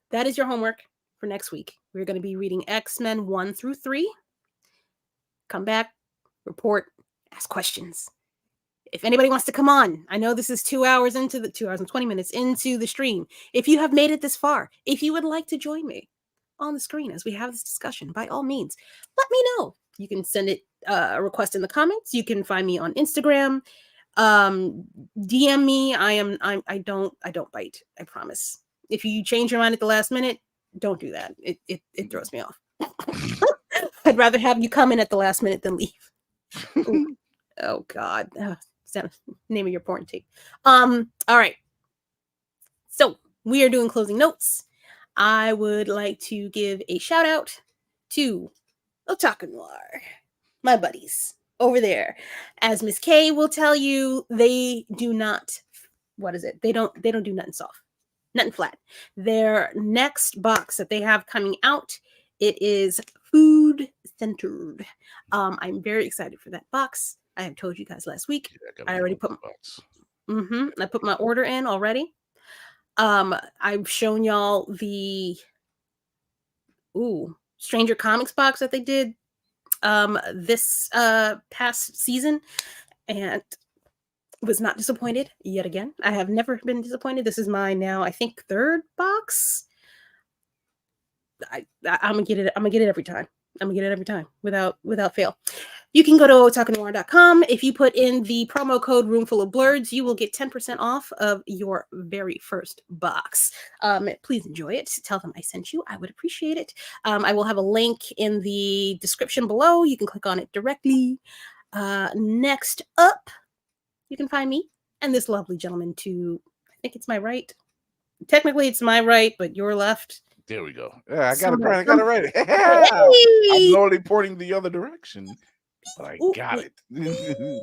that is your homework for next week. We're going to be reading X-Men 1 through 3. Come back, report, ask questions. If anybody wants to come on, I know this is 2 hours into the 2 hours and 20 minutes into the stream. If you have made it this far, if you would like to join me on the screen as we have this discussion, by all means, let me know. You can send it a request in the comments. You can find me on Instagram. DM me. I don't bite. I promise. If you change your mind at the last minute, don't do that. It throws me off. I'd rather have you come in at the last minute than leave. Ooh. Oh God. Name of your porn tape. All right. So we are doing closing notes. I would like to give a shout out to Otaku Noir, my buddies over there. As Miss K will tell you, they do not. What is it? They don't do nothing soft, nothing flat. Their next box that they have coming out, it is food centered. I'm very excited for that box. I have told you guys last week. Yeah, I already put I put my order in already. I've shown y'all the Stranger Comics box that they did this past season, and was not disappointed yet again. I have never been disappointed. This is my now, I think, 3rd box. I'm gonna get it. I'm gonna get it every time. I'm gonna get it every time without fail. You can go to otakunoir.com. If you put in the promo code Roomful of Blerds, you will get 10% off of your very first box. Please enjoy it. Tell them I sent you. I would appreciate it. I will have a link in the description below. You can click on it directly. Next up, you can find me and this lovely gentleman to, I think it's my right. Technically, it's my right, but your left. There we go. Yeah, I got it right. I'm only pointing the other direction, but I got it. You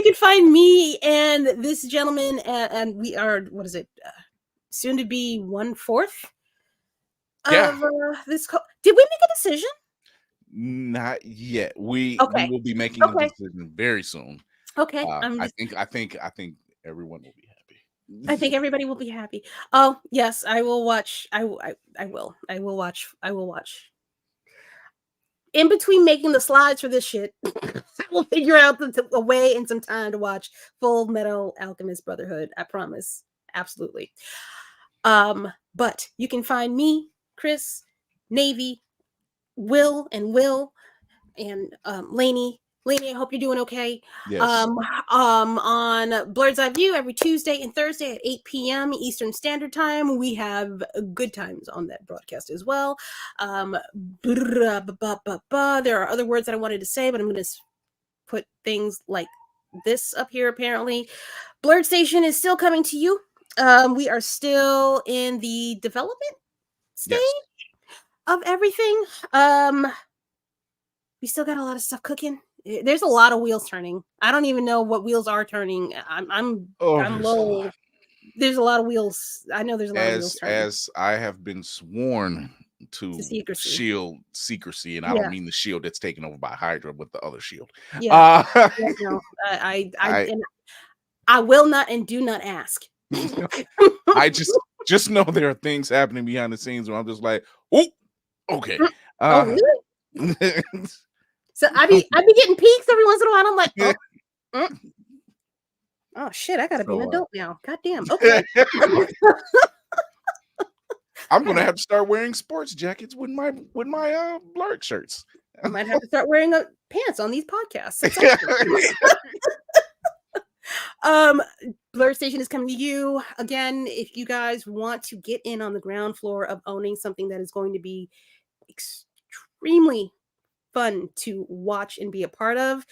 can find me and this gentleman, and we are, what is it? Soon to be 1/4 of this. Did we make a decision? Not yet. We will be making a decision very soon. Okay. I think everyone will be happy. I think everybody will be happy. Oh, yes, I will watch. I will watch. In between making the slides for this shit, we'll figure out a way and some time to watch Full Metal Alchemist Brotherhood. I promise. Absolutely. But you can find me, Chris, Navy, Will, and Lainey. Lainey, I hope you're doing okay. Yes. On Blerds Eye View every Tuesday and Thursday at 8 p.m. Eastern Standard Time. We have good times on that broadcast as well. There are other words that I wanted to say, but I'm going to put things like this up here, apparently. Blerd Station is still coming to you. We are still in the development stage. of everything. We still got a lot of stuff cooking. There's a lot of wheels turning. I don't even know what wheels are turning. I'm low. There's a lot of wheels. I know there's a lot of wheels turning. As I have been sworn to secrecy. shield secrecy, and I don't mean the shield that's taken over by Hydra, but the other shield. Yeah, no, I will not and do not ask. I just know there are things happening behind the scenes where I'm just like, oh, okay. Oh, really? So I be getting peeks every once in a while. I'm like, oh shit, I gotta be an adult now. God damn. Okay. I'm gonna have to start wearing sports jackets with my Blerd shirts. I might have to start wearing pants on these podcasts. Blerd Station is coming to you again. If you guys want to get in on the ground floor of owning something that is going to be extremely fun to watch and be a part of,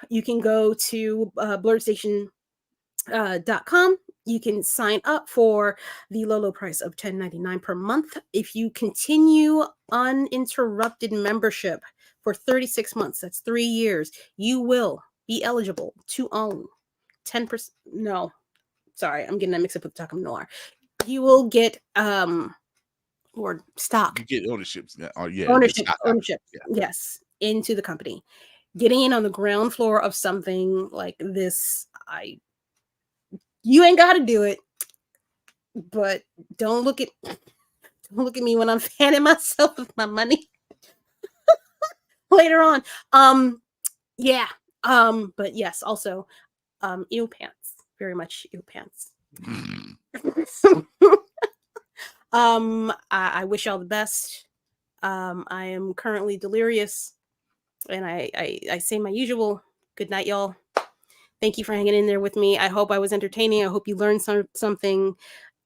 you can go to blerdstation.com. You can sign up for the low price of $10.99 per month. If you continue uninterrupted membership for 36 months, that's 3 years, you will be eligible to own 10%. No, sorry, I'm getting that mixed up with Takam Noir. You will get or stock. You get ownership. Ownership. Yes, into the company. Getting in on the ground floor of something like this, you ain't got to do it, but don't look at me when I'm fanning myself with my money later on. But yes, also, eel pants, very much eel pants. I wish y'all the best. I am currently delirious, and I say my usual good night, y'all. Thank you for hanging in there with me. I hope I was entertaining. I hope you learned something.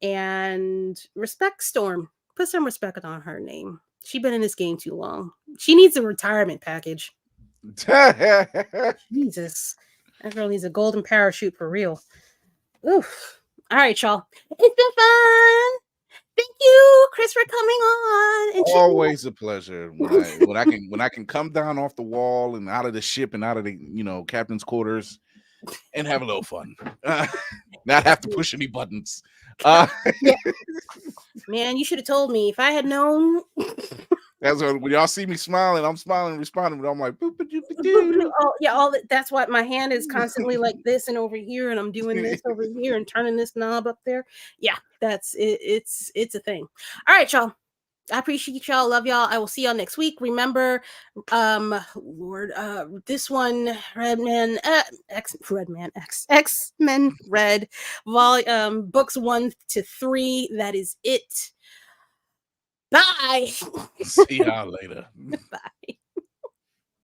And respect Storm. Put some respect on her name. She's been in this game too long. She needs a retirement package. Jesus. That girl needs a golden parachute for real. Oof. All right, y'all. It's been fun. Thank you, Chris, for coming on. And always a pleasure when I can come down off the wall and out of the ship and out of the captain's quarters and have a little fun. Not have to push any buttons. Yeah. Man, you should have told me. If I had known. That's when y'all see me smiling, I'm smiling, responding, but I'm like, that's why my hand is constantly like this and over here, and I'm doing this over here and turning this knob up there. Yeah, that's it. It's a thing. All right, y'all. I appreciate y'all. Love y'all. I will see y'all next week. Remember, this one, X-Men Red, books 1 to 3. That is it. Bye. See y'all later. Bye.